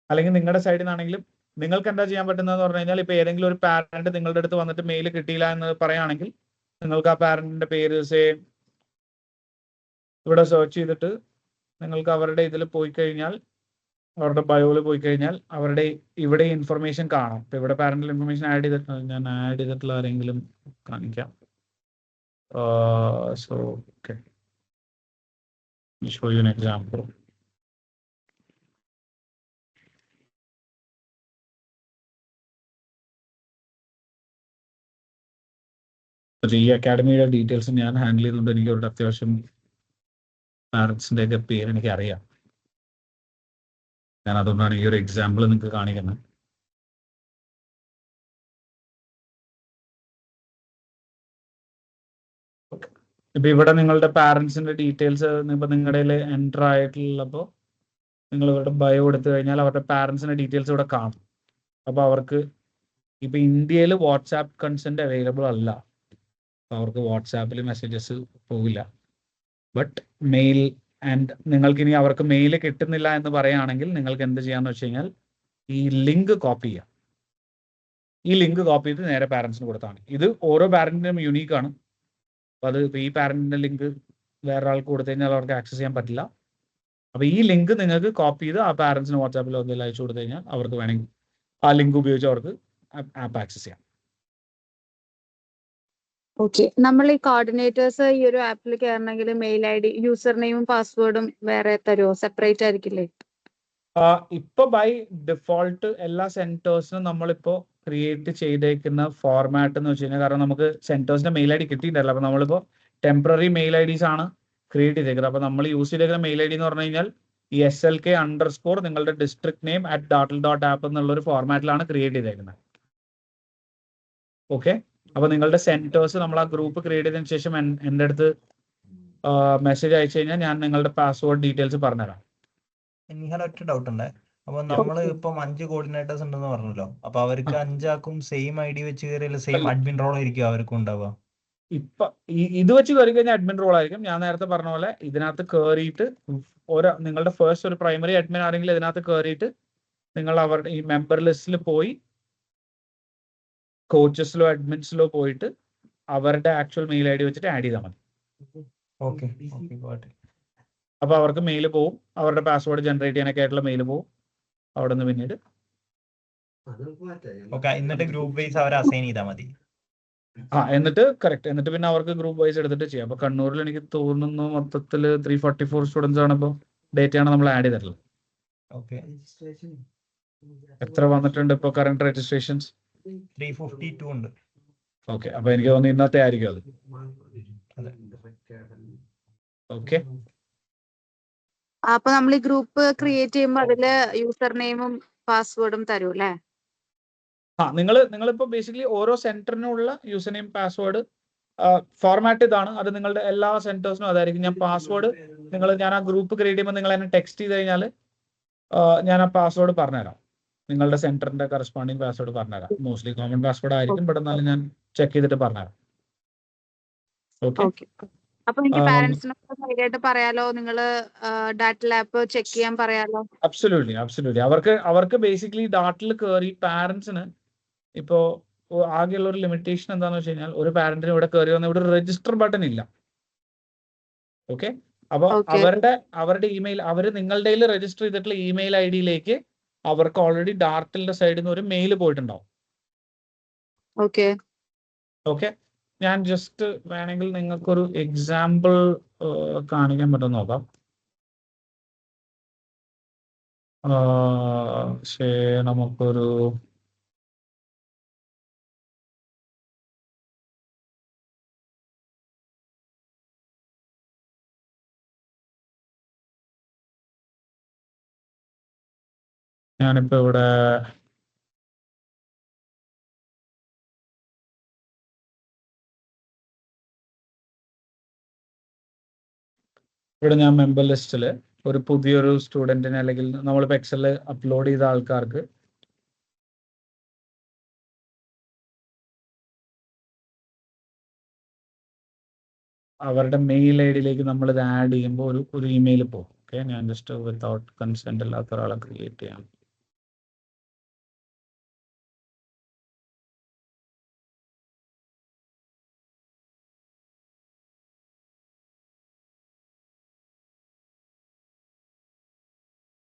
അല്ലെങ്കിൽ നിങ്ങളുടെ സൈഡിൽ നിന്നാണെങ്കിലും നിങ്ങൾക്ക് എന്താ ചെയ്യാൻ പറ്റുന്നതെന്ന് പറഞ്ഞു കഴിഞ്ഞാൽ, ഇപ്പോൾ ഏതെങ്കിലും ഒരു പാരന്റ് നിങ്ങളുടെ അടുത്ത് വന്നിട്ട് മെയിൽ കിട്ടിയില്ല എന്ന് പറയുകയാണെങ്കിൽ നിങ്ങൾക്ക് ആ പാരന്റിന്റെ പേര് ഇവിടെ സെർച്ച് ചെയ്തിട്ട് നിങ്ങൾക്ക് അവരുടെ ഇതിൽ പോയി കഴിഞ്ഞാൽ, അവരുടെ ബയോയിൽ പോയി കഴിഞ്ഞാൽ അവരുടെ ഇവിടെ ഇൻഫർമേഷൻ കാണാം. ഇപ്പൊ ഇവിടെ പാരന്റൽ ഇൻഫർമേഷൻ ആഡ് ചെയ്തിട്ടുള്ള ആരെങ്കിലും കാണിക്കാം. So, okay. Let me show you an example. ഈ അക്കാഡമിയുടെ ഡീറ്റെയിൽസ് ഞാൻ ഹാൻഡിൽ ചെയ്തുകൊണ്ട് എനിക്ക് ഒരു അത്യാവശ്യം പാരൻസിൻ്റെ ഒക്കെ പേര് എനിക്ക് അറിയാം. ഞാൻ അതുകൊണ്ടാണ് ഈ ഒരു എക്സാമ്പിൾ നിങ്ങൾക്ക് കാണിക്കുന്നത്. ഇപ്പൊ ഇവിടെ നിങ്ങളുടെ പാരൻസിന്റെ ഡീറ്റെയിൽസ് ഇപ്പൊ നിങ്ങളുടെ എൻ്റർ ആയിട്ടുള്ളപ്പോൾ നിങ്ങൾ ഇവരുടെ ബയോ എടുത്തു കഴിഞ്ഞാൽ അവരുടെ പാരൻസിന്റെ ഡീറ്റെയിൽസ് ഇവിടെ കാണും. അപ്പൊ അവർക്ക് ഇപ്പൊ ഇന്ത്യയിൽ വാട്സാപ്പ് കൺസെന്റ് അവൈലബിൾ അല്ല, അവർക്ക് വാട്സാപ്പിൽ മെസ്സേജസ് പോകില്ല. ബട്ട് മെയിൽ ആൻഡ് നിങ്ങൾക്ക് ഇനി അവർക്ക് മെയിൽ കിട്ടുന്നില്ല എന്ന് പറയുകയാണെങ്കിൽ നിങ്ങൾക്ക് എന്ത് ചെയ്യാന്ന് വെച്ച് കഴിഞ്ഞാൽ ഈ ലിങ്ക് കോപ്പി ചെയ്യാം. ഈ ലിങ്ക് കോപ്പി ചെയ്ത് നേരെ പാരൻസിന് കൊടുത്താണ്. ഇത് ഓരോ പാരന്റിനും യുണീക്ക് ആണ്. അപ്പൊ അത് ഈ പാരന്റിന്റെ ലിങ്ക് വേറൊരാൾക്ക് കൊടുത്തു കഴിഞ്ഞാൽ അവർക്ക് ആക്സസ് ചെയ്യാൻ പറ്റില്ല. അപ്പൊ ഈ ലിങ്ക് നിങ്ങൾക്ക് കോപ്പി ചെയ്ത് ആ പാരന്റ്സിന് വാട്സാപ്പിലോ എന്തെങ്കിലും അയച്ചു കൊടുത്തു കഴിഞ്ഞാൽ അവർക്ക് വേണമെങ്കിൽ ആ ലിങ്ക് ഉപയോഗിച്ച് അവർക്ക് ആപ്പ് ആക്സസ് ചെയ്യാം. ഓക്കെ, നമ്മൾ ഈ കോർഡിനേറ്റേഴ്സ് ഈ ഒരു ആപ്പിൽ കയറണമെങ്കിൽ മെയിൽ ഐ ഡി, യൂസർ നെയിമും പാസ്വേഡും വേറെ തരുമോ? സെപ്പറേറ്റ് ആയിരിക്കില്ലേ? ഇപ്പൊ ബൈ ഡിഫോൾട്ട് എല്ലാ സെന്റേഴ്സിനും നമ്മളിപ്പോ ക്രിയേറ്റ് ചെയ്തേക്കുന്ന ഫോർമാറ്റ് എന്ന് വെച്ച് കഴിഞ്ഞാൽ, കാരണം നമുക്ക് സെന്റേഴ്സിന്റെ മെയിൽ ഐ ഡി കിട്ടിയിട്ടല്ല, അപ്പൊ നമ്മളിപ്പോ ടെമ്പററി മെയിൽ ഐ ഡീസ് ആണ് ക്രിയേറ്റ് ചെയ്തേക്കുന്നത്. അപ്പൊ നമ്മൾ യൂസ് ചെയ്തേക്കുന്ന മെയിൽ ഐ ഡി എന്ന് പറഞ്ഞു കഴിഞ്ഞാൽ ഈ SLK_ നിങ്ങളുടെ ഡിസ്ട്രിക്ട് നെയിം @dartle.app എന്നുള്ള ഒരു ഫോർമാറ്റിലാണ് ക്രിയേറ്റ് ചെയ്തേക്കുന്നത്. ഓക്കെ, അപ്പൊ നിങ്ങളുടെ സെന്റേഴ്സ് നമ്മൾ ആ ഗ്രൂപ്പ് ക്രിയേറ്റ് ചെയ്തതിനു ശേഷം എൻ്റെ അടുത്ത് മെസ്സേജ് അയച്ചു കഴിഞ്ഞാൽ ഞാൻ നിങ്ങളുടെ പാസ്വേഡ് ഡീറ്റെയിൽസ് പറഞ്ഞുതരാം. നിഹാൽ, ഒറ്റ ഡൗട്ട് ഉണ്ട്. അപ്പൊ നമ്മള് ഇപ്പം 5 കോർഡിനേറ്റേഴ്സ് ഉണ്ടെന്ന് പറഞ്ഞല്ലോ. അപ്പൊ അവർക്ക് 5 ആക്കും സെയിം ID വെച്ച് കയറിയാൽ സെയിം അഡ്മിൻ റോൾ ആയിരിക്കും അവർക്കും ഉണ്ടാവുക? ഇപ്പൊ ഇത് വെച്ച് കയറി കഴിഞ്ഞാൽ അഡ്മിൻ റോൾ ആയിരിക്കും. ഞാൻ നേരത്തെ പറഞ്ഞ പോലെ ഇതിനകത്ത് കയറിയിട്ട് നിങ്ങളുടെ ഫസ്റ്റ് ഒരു പ്രൈമറി അഡ്മിൻ ആരെങ്കിലും ഇതിനകത്ത് കയറിയിട്ട് നിങ്ങൾ അവരുടെ ഈ മെമ്പർ ലിസ്റ്റിൽ പോയി കോച്ചസിലോ അഡ്മിൻസിലോ പോയിട്ട് അവരുടെ ആക്ച്വൽ മെയിൽ ID വെച്ചിട്ട് ആഡ് ചെയ്താൽ മതി. ഓക്കെ. അപ്പൊ അവർക്ക് മെയിൽ പോവും, അവരുടെ പാസ്വേഡ് ജനറേറ്റ് ചെയ്യാനൊക്കെ ആയിട്ടുള്ള മെയിൽ പോവും. അവിടെ നിന്ന് പിന്നീട് എന്നിട്ട് ഗ്രൂപ്പ് വൈസ് അവരെ അസൈൻ ചെയ്താൽ മതി. എന്നിട്ട് കറക്റ്റ്, എന്നിട്ട് പിന്നെ അവർക്ക് ഗ്രൂപ്പ് വൈസ് എടുത്തിട്ട് ചെയ്യാം. അപ്പൊ കണ്ണൂരിൽ എനിക്ക് തോന്നുന്നു മൊത്തത്തിൽ 344 സ്റ്റുഡൻസ് ആണ് ഇപ്പോൾ ഡേറ്റയാണ് നമ്മൾ ആഡ് ചെയ്തിട്ടുള്ളത്. എത്ര വന്നിട്ടുണ്ട് ഇപ്പൊ കറന്റ് രജിസ്ട്രേഷൻസ്? 352 ഉണ്ട്. ഓക്കെ, അപ്പൊ എനിക്ക് തോന്നുന്നു ഇന്നത്തെ ആയിരിക്കും അത്. ഓക്കെ, അപ്പൊ നമ്മൾ ഈ ഗ്രൂപ്പ് ക്രിയേറ്റ് ചെയ്യുമ്പോൾ അതില് യൂസർ നെയിമും പാസ്വേഡും തരും അല്ലേ? നിങ്ങളിപ്പോ ബേസിക്കലി ഓരോ സെന്ററിനുള്ള യൂസർ നെയിം പാസ്വേഡ് ഫോർമാറ്റ് ഇതാണ്. അത് നിങ്ങളുടെ എല്ലാ സെന്റേഴ്സിനും അതായിരിക്കും. ഞാൻ പാസ്വേഡ് ഞാൻ ആ ഗ്രൂപ്പ് ക്രിയേറ്റ് ചെയ്യുമ്പോൾ നിങ്ങൾ എന്നെ ടെക്സ്റ്റ് ചെയ്ത് കഴിഞ്ഞാൽ ഞാൻ ആ പാസ്വേഡ് പറഞ്ഞുതരാം. നിങ്ങളുടെ സെന്ററിന്റെ കറസ്പോണ്ടിങ് പാസ്വേഡ് പറഞ്ഞുതരാം. മോസ്റ്റ്ലി കോമൺ പാസ്വേഡ് ആയിരിക്കും, ബട്ട് എന്നാലും ഞാൻ ചെക്ക് ചെയ്തിട്ട് പറഞ്ഞുതരാം. ഓക്കെ, അപ്പൊ എനിക്ക് പാരന്റ്സിനൊക്കെ ധൈര്യമായിട്ട് പറയാലോ, നിങ്ങള് ഡാറ്റൽ ആപ്പ് ചെക്ക് ചെയ്യാൻ പറയാലോ? അബ്സല്യൂട്ട്ലി. അവർക്ക് ബേസിക്കലി ഡാറ്റിൽ കയറി പാരന്റ്സിന് ഇപ്പോ ആകെയുള്ള ഒരു ലിമിറ്റേഷൻ എന്താണെന്ന് വെച്ച് കഴിഞ്ഞാൽ, ഒരു പാരന്റിന് ഇവിടെ കയറി വന്ന ഇവിടെ രജിസ്റ്റർ ബട്ടൺ ഇല്ല. ഓക്കെ, അപ്പൊ അവരുടെ ഇമെയിൽ, അവര് നിങ്ങളുടെ രജിസ്റ്റർ ചെയ്തിട്ടുള്ള ഇമെയിൽ ID അവർക്ക് ഓൾറെഡി ഡാർട്ടിലിന്റെ സൈഡിൽ നിന്ന് ഒരു മെയിൽ പോയിട്ടുണ്ടാവും. ഓക്കെ, ഞാൻ ജസ്റ്റ് വേണമെങ്കിൽ നിങ്ങൾക്കൊരു എക്സാമ്പിൾ കാണിക്കാൻ പറ്റുമെന്ന് നോക്കാം. നമുക്കൊരു ഞാനിപ്പോ ഇവിടെ ഞാൻ മെമ്പർ ലിസ്റ്റിൽ ഒരു പുതിയൊരു സ്റ്റുഡന്റിനെ, അല്ലെങ്കിൽ നമ്മളിപ്പോ എക്സലിൽ അപ്ലോഡ് ചെയ്ത ആൾക്കാർക്ക് അവരുടെ മെയിൽ ID നമ്മൾ ഇത് ആഡ് ചെയ്യുമ്പോൾ ഒരു ഇമെയിൽ പോകും. ഓക്കെ, ഞാൻ ജസ്റ്റ് വിത്തൗട്ട് കൺസെന്റ് അല്ലാത്ത ഒരാളെ ക്രിയേറ്റ് ചെയ്യാം.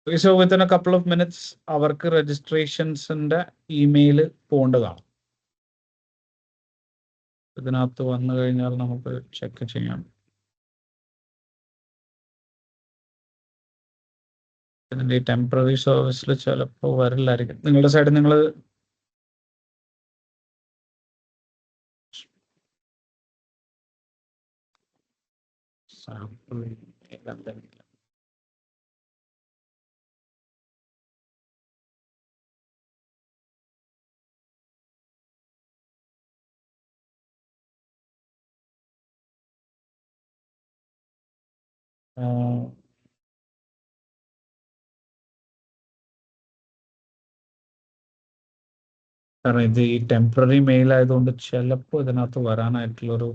So within a couple of minutes അവർക്ക് രജിസ്ട്രേഷൻസിന്റെ ഇമെയിൽ പോകേണ്ടതാണ്. ഇതിനകത്ത് വന്നു കഴിഞ്ഞാൽ നമുക്ക് ചെക്ക് ചെയ്യാം. ഇതിന്റെ ഈ ടെമ്പററി സർവീസിൽ ചിലപ്പോൾ വരില്ലായിരിക്കും. നിങ്ങളുടെ സൈഡിൽ നിങ്ങൾ കാരണം ഇത് ഈ ടെമ്പററി മെയിൽ ആയതുകൊണ്ട് ചിലപ്പോൾ ഇതിനകത്ത് വരാനായിട്ടുള്ളൊരു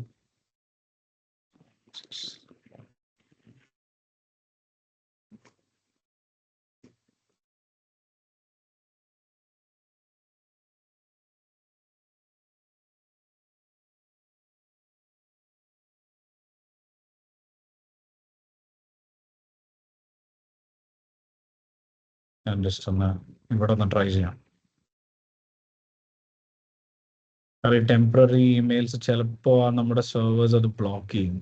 ഞാൻ ജസ്റ്റ് ഒന്ന് ഇവിടെ ഒന്ന് ട്രൈ ചെയ്യാം. കാരണം ഈ ടെമ്പററി ഇമെയിൽസ് ചിലപ്പോൾ നമ്മുടെ സെർവേഴ്സ് അത് ബ്ലോക്ക് ചെയ്യും.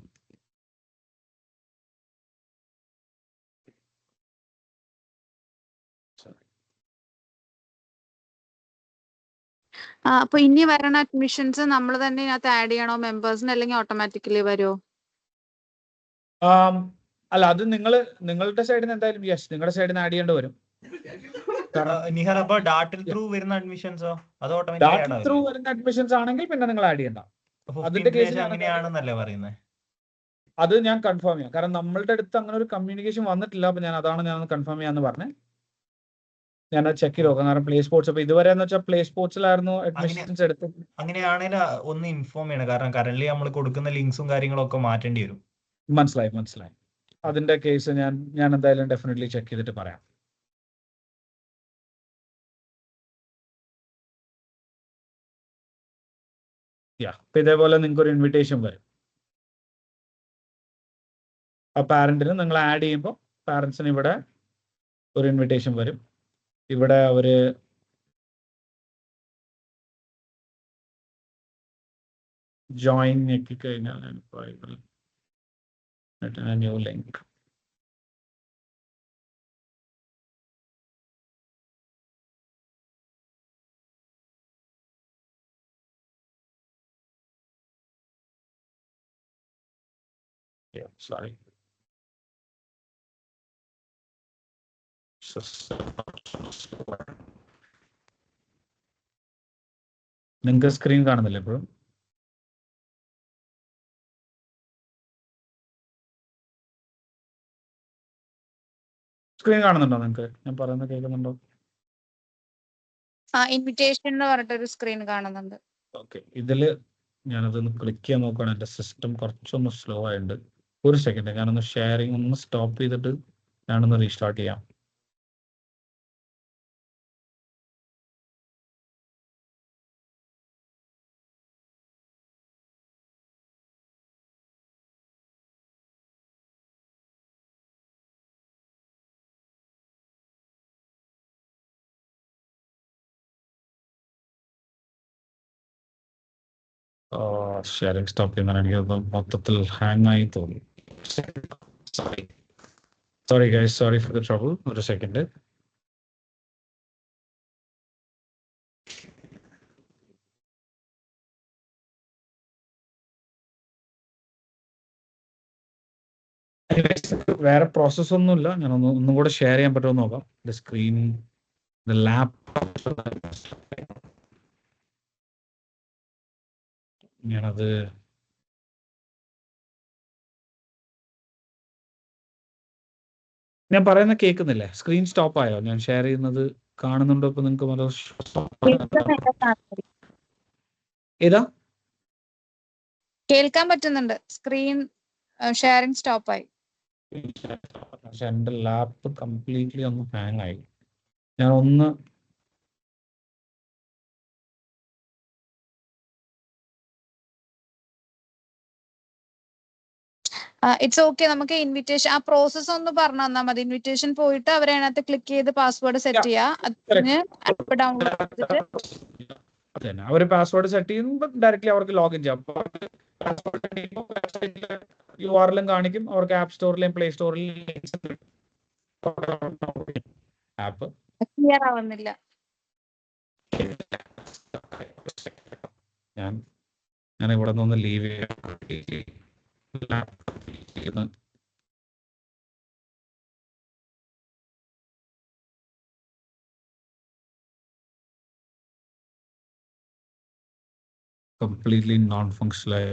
അപ്പൊ ഇനി വരണ അഡ്മിഷൻസ് നമ്മൾ തന്നെ ഇതിനകത്ത് ആഡ് ചെയ്യണോ മെമ്പേഴ്സിന്, അല്ലെങ്കിൽ ഓട്ടോമാറ്റിക്കലി വരുമോ? അല്ല, അത് നിങ്ങളുടെ സൈഡിൽ നിന്ന് എന്തായാലും യെസ്, നിങ്ങളുടെ സൈഡിൽ നിന്ന് ആഡ് ചെയ്യേണ്ടി വരും. നിഹാൽ, അപ്പൊ ഡാറ്റൽ ത്രൂ വരുന്ന അഡ്മിഷൻസോ അത് ഡാറ്റ ത്രൂ വരുന്ന അഡ്മിഷൻസ് ആണെങ്കിൽ പിന്നെ നിങ്ങൾ ആഡ് ചെയ്യണ്ട. അതിന്റെ കേസിൽ അങ്ങനെയാണെന്നല്ലേ പറയുന്നത്? അത് ഞാൻ കൺഫേം ചെയ്യാം. കാരണം നമ്മളുടെ അടുത്ത് അങ്ങനെ ഒരു കമ്മ്യൂണിക്കേഷൻ വന്നിട്ടില്ല. അപ്പൊ ഞാൻ കൺഫേം ചെയ്യാന്ന് പറഞ്ഞേ. ഞാൻ ചെക്ക് ചെയ്ത് നോക്കാം. കാരണം പ്ലേ സ്പോർട്സ് അപ്പൊ ഇതുവരെ എന്ന് വെച്ചാൽ പ്ലേ സ്പോർട്സിലായിരുന്നു അഡ്മിഷൻസ് എടുത്ത്. അങ്ങനെയാണെങ്കിൽ ഒന്ന് ഇൻഫോം ചെയ്യണം. കാരണം കറന്റ് നമ്മൾ കൊടുക്കുന്ന ലിങ്ക്സും കാര്യങ്ങളും ഒക്കെ മാറ്റേണ്ടി വരും. മനസ്സിലായി. അതിന്റെ കേസ് ഞാൻ എന്തായാലും ഡെഫിനറ്റ്ലി ചെക്ക് ചെയ്തിട്ട് പറയാം. അപ്പൊ ഇതേപോലെ നിങ്ങൾക്ക് ഒരു ഇൻവിറ്റേഷൻ വരും. ആ പാരന്റിന് നിങ്ങൾ ആഡ് ചെയ്യുമ്പോൾ പാരന്റ്സിന് ഇവിടെ ഒരു ഇൻവിറ്റേഷൻ വരും. ഇവിടെ ഒരു ജോയിൻ ഞെക്കി കഴിഞ്ഞാൽ ന്യൂ ലിങ്ക് sorry. നിങ്ങൾക്ക് സ്ക്രീൻ കാണുന്നില്ല ഇപ്പോഴും? സ്ക്രീൻ കാണുന്നുണ്ടോ നിങ്ങൾക്ക്? ഞാൻ പറയുന്നത് കേൾക്കുന്നുണ്ടോ? ഇൻവിറ്റേഷൻ എന്ന് പറഞ്ഞിട്ടൊരു സ്ക്രീൻ കാണുന്നുണ്ട്. ഓക്കെ, ഇതില് ഞാനതൊന്ന് ക്ലിക്ക് ചെയ്യാൻ നോക്കുകയാണ്. എൻ്റെ സിസ്റ്റം കുറച്ചൊന്ന് സ്ലോ ആയിട്ടുണ്ട്. ഒരു സെക്കൻഡ്, ഞാനൊന്ന് ഷെയറിംഗ് ഒന്ന് സ്റ്റോപ്പ് ചെയ്തിട്ട് ഞാനൊന്ന് റീസ്റ്റാർട്ട് ചെയ്യാം. ഷെയറിംഗ് സ്റ്റോപ്പ് ചെയ്യുന്നതാണ്. എനിക്ക് മൊത്തത്തിൽ ഹാങ് ആയി തോന്നി. Sorry guys, sorry for the trouble. ഒരു സെക്കൻഡ്. വേറെ പ്രോസസ് ഒന്നുമില്ല. ഞാൻ ഒന്നും കൂടെ ഷെയർ ചെയ്യാൻ പറ്റുമോ നോക്കാം. സ്ക്രീൻ ലാപ്ടോപ്പ് ഞാനത് ഞാൻ പറയുന്ന കേൾക്കുന്നില്ലേ? സ്ക്രീൻ സ്റ്റോപ്പ് ആയോ? ഞാൻ ഷെയർ ചെയ്യുന്നത് കാണുന്നുണ്ടോ? ഇപ്പൊ നിങ്ങൾക്ക് ഏതാ കേൾക്കാൻ പറ്റുന്നുണ്ട്. സ്ക്രീൻ ഷെയറിംഗ് സ്റ്റോപ്പ് ആയി. എന്റെ ലാപ്പ് കംപ്ലീറ്റ്ലി ഒന്ന് ഹാങ് ആയി. ഞാൻ ഒന്ന് ഇറ്റ്സ് ഓക്കെ. നമുക്ക് ഇൻവിറ്റേഷൻ ആ പ്രോസസ് ഒന്ന് പറഞ്ഞു തന്നാൽ മതി. ഇൻവിറ്റേഷൻ പോയിട്ട് അവരെ അതിനകത്ത് ക്ലിക്ക് ചെയ്ത് പാസ്വേഡ് സെറ്റ് ചെയ്യുക. അതിന് ആപ്പ് ഡൗൺലോഡ് ചെയ്തിട്ട് അത് തന്നെ അവർ പാസ്വേഡ് സെറ്റ് ചെയ്യുമ്പോൾ ഡയറക്റ്റ്ലി അവർക്ക് ലോഗിൻ ചെയ്യാം. URL കാണിക്കും, അവർക്ക് ആപ്പ് സ്റ്റോറിലെയും പ്ലേ സ്റ്റോറിലെയും ആപ്പ്. ക്ലിയർ ആവുന്നില്ല. ഞാൻ ഇവിടെ നിന്ന് ലീവ് ചെയ്യാൻ completely non-functional.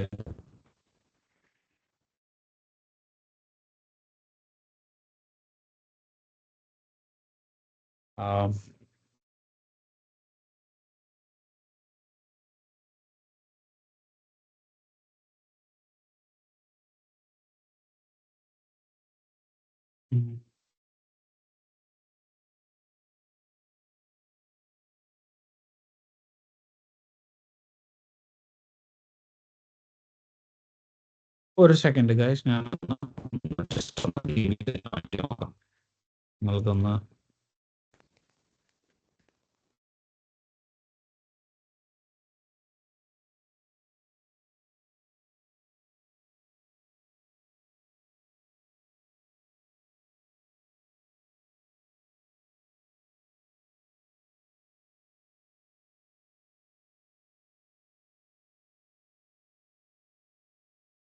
ഒരു സെക്കൻഡ് ഗൈസ്, ഞാൻ നിങ്ങൾക്കൊന്ന്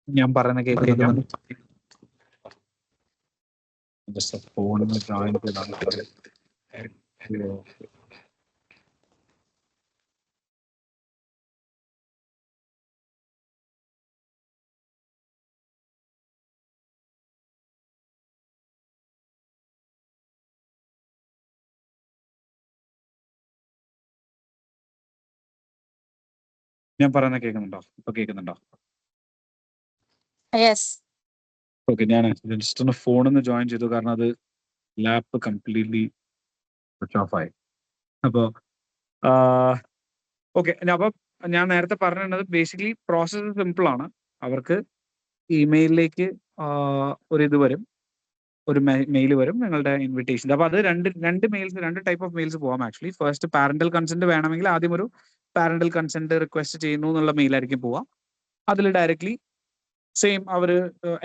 ഞാൻ പറയുന്ന കേൾക്കുന്നുണ്ട്. ഫോണിൽ ജോയിൻ ചെയ്താണ്. ഞാൻ പറയുന്ന കേൾക്കുന്നുണ്ടോ? ഇപ്പൊ കേൾക്കുന്നുണ്ടോ? യെസ്. ഓക്കെ, ഞാൻ ജസ്റ്റ് ഒന്ന് ഫോണിൽ നിന്ന് ജോയിൻ ചെയ്തു, കാരണം അത് ലാപ്പ് കംപ്ലീറ്റ്ലി സ്വിച്ച് ഓഫ് ആയി. അപ്പോൾ ഓക്കെ, അപ്പോൾ ഞാൻ നേരത്തെ പറഞ്ഞിരുന്നത് ബേസിക്കലി പ്രോസസ്സ് സിമ്പിൾ ആണ്. അവർക്ക് ഇമെയിലിലേക്ക് ഒരു വരും, ഒരു മെയിൽ വരും നിങ്ങളുടെ ഇൻവിറ്റേഷൻ. അപ്പോൾ അത് രണ്ട് മെയിൽസ്, രണ്ട് ടൈപ്പ് ഓഫ് മെയിൽസ് പോകാം ആക്ച്വലി. ഫസ്റ്റ് പാരന്റൽ കൺസെന്റ് വേണമെങ്കിൽ ആദ്യം ഒരു പാരന്റൽ കൺസെന്റ് റിക്വസ്റ്റ് ചെയ്യുന്നു എന്നുള്ള മെയിലായിരിക്കും പോവാം. അതിൽ ഡയറക്ട്ലി സെയിം അവർ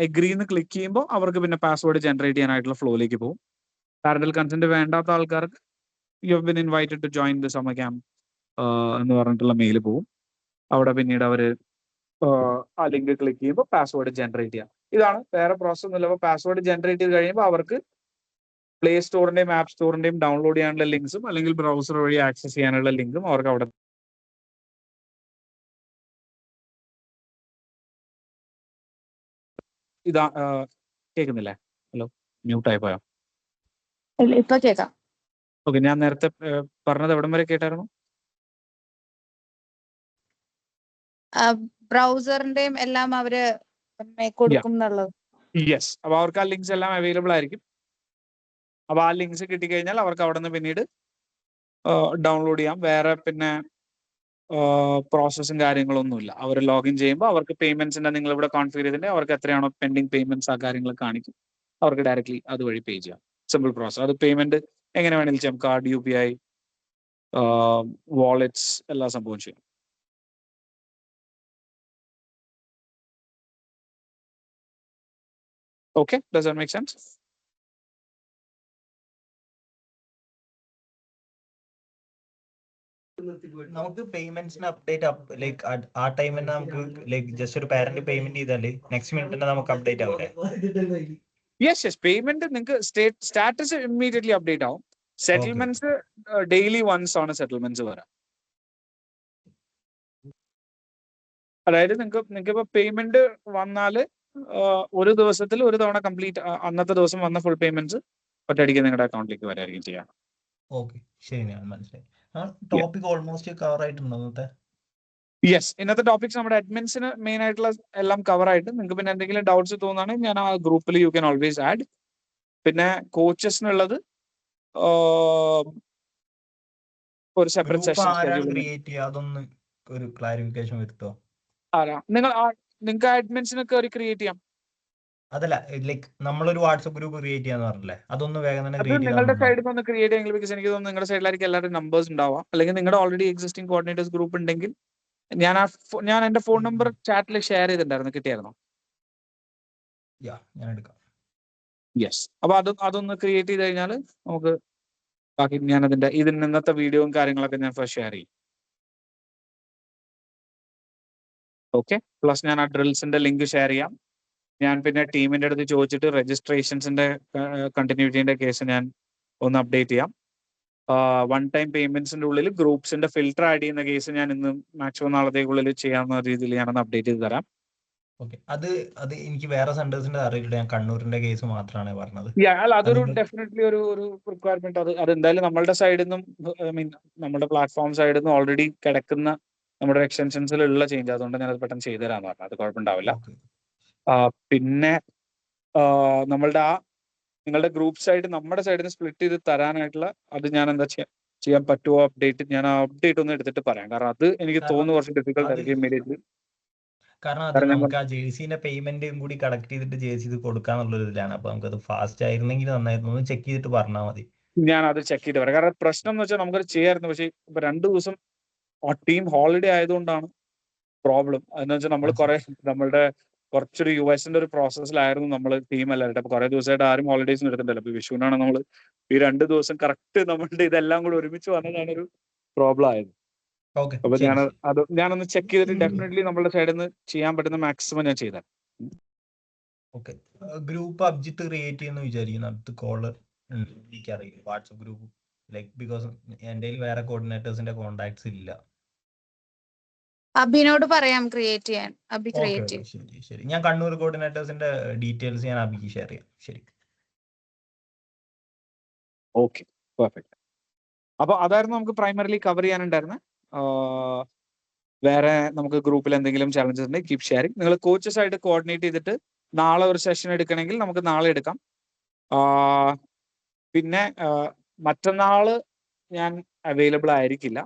എഗ്രിന്ന് ക്ലിക്ക് ചെയ്യുമ്പോൾ അവർക്ക് പിന്നെ പാസ്വേഡ് ജനറേറ്റ് ചെയ്യാനായിട്ടുള്ള ഫ്ലോയിലേക്ക് പോകും. പാരന്റൽ കൺസെന്റ് വേണ്ടാത്ത ആൾക്കാർക്ക് you have been invited to join the summer camp എന്ന് പറഞ്ഞിട്ടുള്ള മെയിൽ പോകും. അവിടെ പിന്നീട് അവർ ആ ലിങ്ക് ക്ലിക്ക് ചെയ്യുമ്പോൾ പാസ്വേഡ് ജനറേറ്റ് ചെയ്യാം. ഇതാണ്, വേറെ പ്രോസസ് ഒന്നുമില്ല. അപ്പോൾ പാസ്വേഡ് ജനറേറ്റ് ചെയ്ത് കഴിയുമ്പോൾ അവർക്ക് പ്ലേ സ്റ്റോറിന്റെയും ആപ്പ് സ്റ്റോറിന്റെയും ഡൗൺലോഡ് ചെയ്യാനുള്ള ലിങ്ക്സും അല്ലെങ്കിൽ ബ്രൗസർ വഴി ആക്സസ് ചെയ്യാനുള്ള ലിങ്കും അവർക്ക് അവിടെ ഇതാ. കേൾക്കുന്നില്ലേ? ഹലോ, മ്യൂട്ടായി പോയോ? ഇപ്പൊ കേൾക്കാം. ഓക്കെ, ഞാൻ നേരത്തെ പറഞ്ഞത് എവിടം വരെ കേട്ടായിരുന്നു? ബ്രൗസറിന്റെയും എല്ലാം അവര് കൊടുക്കും എന്നുള്ളത്. യെസ്. അപ്പൊ അവർക്ക് ആ ലിങ്ക്സ് എല്ലാം അവൈലബിൾ ആയിരിക്കും. അപ്പൊ ആ ലിങ്ക്സ് കിട്ടിക്കഴിഞ്ഞാൽ അവർക്ക് അവിടെ നിന്ന് പിന്നീട് ഡൗൺലോഡ് ചെയ്യാം. വേറെ പിന്നെ പ്രോസസ്സും കാര്യങ്ങളൊന്നുമില്ല. അവർ ലോഗിൻ ചെയ്യുമ്പോൾ അവർക്ക് പേയ്മെന്റ്സിന്റെ നിങ്ങൾ ഇവിടെ കോൺഫിഗർ ചെയ്തിട്ടുണ്ടെങ്കിൽ അവർക്ക് എത്രയാണോ പെൻഡിങ് പേയ്മെന്റ്സ് ആ കാര്യങ്ങൾ കാണിക്കും. അവർക്ക് ഡയറക്ട്ലി അതുവഴി പേ ചെയ്യാം. Simple process. അത് പേയ്മെന്റ് എങ്ങനെ വേണമെങ്കിലും ചെയ്യാം. കാർഡ്, UPI, വാളറ്റ്സ്, എല്ലാ സംഭവം ചെയ്യാം. Okay, does that make sense? നമുക്ക് പേയ്മെന്റ്സിന് അപ്ഡേറ്റ് ലൈക്ക് ആ ടൈമിൽ നമുക്ക് ലൈക്ക് ജസ്റ്റ് ഒരു പാരന്റ് പേയ്മെന്റ് ചെയ്താല് നെക്സ്റ്റ് മിനിറ്റ് നമുക്ക് അപ്ഡേറ്റ് ആവില്ലേ? യെസ്. പേയ്മെന്റ് നിങ്ങൾക്ക് സ്റ്റാറ്റസ് ഇമ്മീഡിയറ്റ്ലി അപ്ഡേറ്റ് ആവും. സെറ്റിൽമെന്റ്സ് ഡെയിലി വൺസ് ആണ് സെറ്റിൽമെന്റ്സ് വരാം. അതായത് നിങ്ങൾക്ക് ഇപ്പൊ പേയ്മെന്റ് വന്നാല് ഒരു ദിവസത്തിൽ ഒരു തവണ കംപ്ലീറ്റ് അന്നത്തെ ദിവസം വന്ന ഫുൾ പേയ്മെന്റ്സ് ഒറ്റയടിക്ക് നിങ്ങളുടെ അക്കൗണ്ടിലേക്ക് വരായിരിക്കും ചെയ്യാം. ഓക്കെ, ശരി, ഞാൻ മനസ്സിലായി. ടോപ്പിക് ഓൾമോസ്റ്റ് കവർ ആയിട്ടുണ്ടോ ഇന്നത്തെ? യെസ്, ഇന്നത്തെ ടോപ്പിക്സ് നമ്മുടെ അഡ്മിൻസിന് മെയിൻ ആയിട്ടുള്ള എല്ലാം കവർ ആയിട്ട്. നിങ്ങൾക്ക് പിന്നെ എന്തെങ്കിലും ഡൗട്ട്സ് തോന്നുകയാണെങ്കിൽ ഞാൻ ആ ഗ്രൂപ്പിൽ യു ക്യാൻ ഓൾവേസ് ആഡ്. പിന്നെ കോച്ചസിനുള്ളത് ഒരു സെപ്പറേറ്റ് സെഷൻ ക്രിയേറ്റ് ചെയ്യുക, അതൊന്ന് ഒരു ക്ലാരിഫിക്കേഷൻ വരുത്തോ? നിങ്ങൾക്ക് അഡ്മിൻസിന് കയറി ക്രിയേറ്റ് ചെയ്യാം. അതല്ല ലൈക്ക് നമ്മളൊരു വാട്സപ്പ് ഗ്രൂപ്പ് ക്രിയേറ്റ് ചെയ്യാന്ന് പറഞ്ഞില്ലേ, അതൊന്ന് വേഗം തന്നെ അത് ക്രിയേറ്റ് നിങ്ങളുടെ ചെയ്താൽ സൈഡിൽ നിന്ന് ക്രിയേറ്റ് ചെയ്യാമെങ്കിൽ, ബിക്കോസ് എനിക്ക് തോന്നുന്നു നിങ്ങളുടെ സൈഡിലായിരിക്കും എല്ലാവരും നമ്പേഴ്സ് ഉണ്ടാവാം, അല്ലെങ്കിൽ നിങ്ങളുടെ ഓൾറെഡി എക്സിസ്റ്റിംഗ് കോർഡിനേറ്റേഴ്സ് ഗ്രൂപ്പ് ഉണ്ടെങ്കിൽ ഞാൻ എന്റെ ഫോൺ നമ്പർ ചാറ്റിൽ ഷെയർ ചെയ്തിട്ടുണ്ടായിരുന്നു, കിട്ടിയായിരുന്നു? ഞാൻ എടുക്കാം. യെസ്. അപ്പൊ അതൊന്ന് ക്രിയേറ്റ് ചെയ്ത് കഴിഞ്ഞാൽ നമുക്ക് ബാക്കി ഞാൻ ഇതിന് ഇന്നത്തെ വീഡിയോയും കാര്യങ്ങളൊക്കെ ഞാൻ ഫസ്റ്റ് ഷെയർ ചെയ്യും. ഓക്കെ. പ്ലസ് ഞാൻ ആ ഡ്രിൽസിന്റെ ലിങ്ക് ഷെയർ ചെയ്യാം. ഞാൻ പിന്നെ ടീമിന്റെ അടുത്ത് ചോദിച്ചിട്ട് രജിസ്ട്രേഷൻസിന്റെ കണ്ടിന്യൂറ്റിന്റെ കേസ് ഞാൻ ഒന്ന് അപ്ഡേറ്റ് ചെയ്യാം. വൺ ടൈം പേയ്മെന്റ്സിന്റെ ഉള്ളിൽ ഗ്രൂപ്പ്സിന്റെ ഫിൽട്ടർ ആഡ് ചെയ്യുന്ന കേസ് ഞാൻ ഇന്ന് മാക്സിമം നാളത്തേക്കുള്ളിൽ ചെയ്യാവുന്ന രീതിയിൽ ഞാനൊന്ന് അപ്ഡേറ്റ് ചെയ്ത് തരാം. ഓക്കെ. അത് എനിക്ക് വേറെ സെന്റേഴ്സിന്റെ അറിയില്ല, ഞാൻ കണ്ണൂരിന്റെ കേസ് മാത്രമാണ് പറഞ്ഞത്. അല്ല, അതൊരു ഡെഫിനറ്റ്ലി ഒരു റിക്വയർമെന്റ്. അത് എന്തായാലും നമ്മളുടെ സൈഡിൽ നിന്നും, ഐ മീൻ നമ്മുടെ പ്ലാറ്റ്ഫോം സൈഡിൽ നിന്നും ഓൾറെഡി കിടക്കുന്ന നമ്മുടെ എക്സ്റ്റൻഷൻസിലുള്ള ചേഞ്ച്, അതുകൊണ്ട് ഞാനത് പെട്ടെന്ന് ചെയ്തു തരാന്ന് പറഞ്ഞു. അത് കുഴപ്പമുണ്ടാവില്ല. പിന്നെ നമ്മളുടെ നിങ്ങളുടെ ഗ്രൂപ്പ് സൈഡ് നമ്മുടെ സൈഡിൽ നിന്ന് സ്പ്ലിറ്റ് ചെയ്ത് തരാനായിട്ടുള്ള അത് ഞാൻ എന്താ ചെയ്യാൻ പറ്റുമോ അപ്ഡേറ്റ്, ഞാൻ ആ അപ്ഡേറ്റ് ഒന്ന് എടുത്തിട്ട് പറയാം. കാരണം അത് എനിക്ക് തോന്നുന്നു കുറച്ച് ഡിഫിക്കൽട്ട് ആയിരിക്കും ഇമ്മീഡിയറ്റ്ലി. കാരണം അത് നമുക്ക് ആ ജേഴ്സിന്റെ പേയ്മെന്റും കൂടി കളക്ട് ചെയ്തിട്ട് ജേഴ്സി ഇത് കൊടുക്കാന്നുള്ളൊരു ഇതിലാണ്. അപ്പൊ നമുക്കത് ഫാസ്റ്റ് ആയിരുന്നെങ്കിൽ നന്നായിരുന്നു. ഒന്ന് ചെക്ക് ചെയ്തിട്ട് പറഞ്ഞാൽ മതി. ഞാൻ അത് ചെക്ക് ചെയ്ത് പറയാം. കാരണം പ്രശ്നം എന്ന് വെച്ചാൽ നമുക്കത് ചെയ്യായിരുന്നു, പക്ഷേ ഇപ്പൊ 2 ദിവസം ടീം ഹോളിഡേ ആയതുകൊണ്ടാണ് പ്രോബ്ലം. അതെന്ന് വെച്ചാൽ നമ്മളുടെ കുറച്ചൊരു യുഎസിന്റെ ഒരു പ്രോസസ്സിലായിരുന്നു നമ്മൾ ടീം എല്ലാവരും. അപ്പൊ കുറെ ദിവസമായിട്ട് ആരും ഹോളിഡേയ്സ് എടുത്തിട്ടില്ല. അപ്പൊ വിഷുവിനാണ് നമ്മൾ ഈ 2 ദിവസം കറക്റ്റ് നമ്മളുടെ ഇതെല്ലാം കൂടി ഒരുമിച്ച് വന്നതാണ് ഒരു പ്രോബ്ലം ആയത്. അപ്പൊ ഞാനൊന്ന് ചെക്ക് ചെയ്തിട്ട് ഡെഫിനറ്റ്ലി നമ്മളുടെ സൈഡിൽ നിന്ന് ചെയ്യാൻ പറ്റുന്ന മാക്സിമം ഞാൻ ചെയ്താൽ. ഓക്കെ. ഗ്രൂപ്പ് അബ്ജിത്ത് ക്രിയേറ്റ് ചെയ്യുന്ന വിചാരിക്കുന്നു. അടുത്ത് കോളർ എനിക്കറിയില്ല വാട്സപ്പ് ഗ്രൂപ്പ്, ലൈക്ക് ബിക്കോസ് എൻ്റെ വേറെ കോർഡിനേറ്റേഴ്സിന്റെ കോണ്ടാക്ട്സ് ഇല്ല. അഭിനോട് പറയാം ക്രിയേറ്റ് ചെയ്യാൻ. അഭി ക്രിയേറ്റ് ചെയ്യും. ശരി. ഞാൻ കണ്ണൂർ കോർഡിനേറ്റേഴ്സിന്റെ ഡീറ്റെയിൽസ് ഞാൻ അഭിക്ക് ഷെയർ ചെയ്യാം. ശരി. Okay, perfect. അപ്പൊ അതായിരുന്നു നമുക്ക് പ്രൈമറിലി കവർ ചെയ്യാനുണ്ടായിരുന്നത്. വേറെ നമുക്ക് ഗ്രൂപ്പിൽ എന്തെങ്കിലും ചാലഞ്ചസ് ഉണ്ടെങ്കിൽ കീപ് ഷെയറിംഗ്. നിങ്ങൾ കോച്ചസ് ആയിട്ട് കോർഡിനേറ്റ് ചെയ്തിട്ട് നാളെ ഒരു സെഷൻ എടുക്കണമെങ്കിൽ നമുക്ക് നാളെ എടുക്കാം. പിന്നെ മറ്റന്നാള് ഞാൻ അവൈലബിൾ ആയിരിക്കില്ല.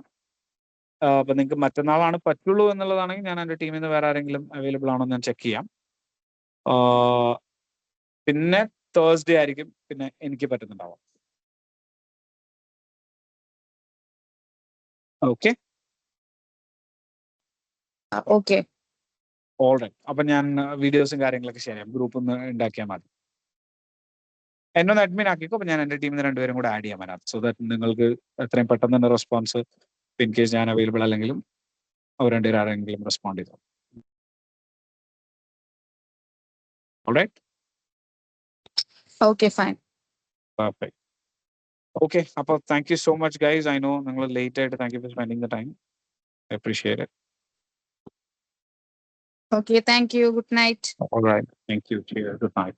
അപ്പൊ നിങ്ങൾക്ക് മറ്റന്നാളാണ് പറ്റുള്ളൂ എന്നുള്ളതാണെങ്കിൽ ഞാൻ എൻ്റെ ടീമിൽ നിന്ന് വേറെ ആരെങ്കിലും അവൈലബിൾ ആണോ ഞാൻ ചെക്ക് ചെയ്യാം. പിന്നെ തേഴ്സ്ഡേ ആയിരിക്കും പിന്നെ എനിക്ക് പറ്റുന്നുണ്ടാവാം. ഓക്കെ. ഓക്കെ. ഓൾറൈറ്റ്. അപ്പൊ ഞാൻ വീഡിയോസും കാര്യങ്ങളൊക്കെ ഷെയർ ചെയ്യാം. ഗ്രൂപ്പ് ഒന്ന് ഉണ്ടാക്കിയാൽ മതി. എന്നൊന്ന് അഡ്മിൻ ആക്കിക്കോ. അപ്പൊ ഞാൻ എൻ്റെ ടീമിൽ നിന്ന് 2 പേരും കൂടെ ആഡ് ചെയ്യാൻ വരാം. സോ ദാറ്റ് നിങ്ങൾക്ക് എത്രയും പെട്ടെന്ന് തന്നെ റെസ്പോൺസ്, ഇൻ കേസ് ഞാൻ അവൈലബിൾ അല്ലെങ്കിലും അവർ 2 പേരും ആരെങ്കിലും റെസ്പോണ്ട് ചെയ്തോ. Alright. Okay, fine. Perfect. Okay. അപ്പോൾ thank you so much guys. I know നിങ്ങൾ ലേറ്റ് ആയിട്ട്, thank you for spending the time. I appreciate it. Okay, thank you. Good night. All right. Thank you. Cheers. Good night.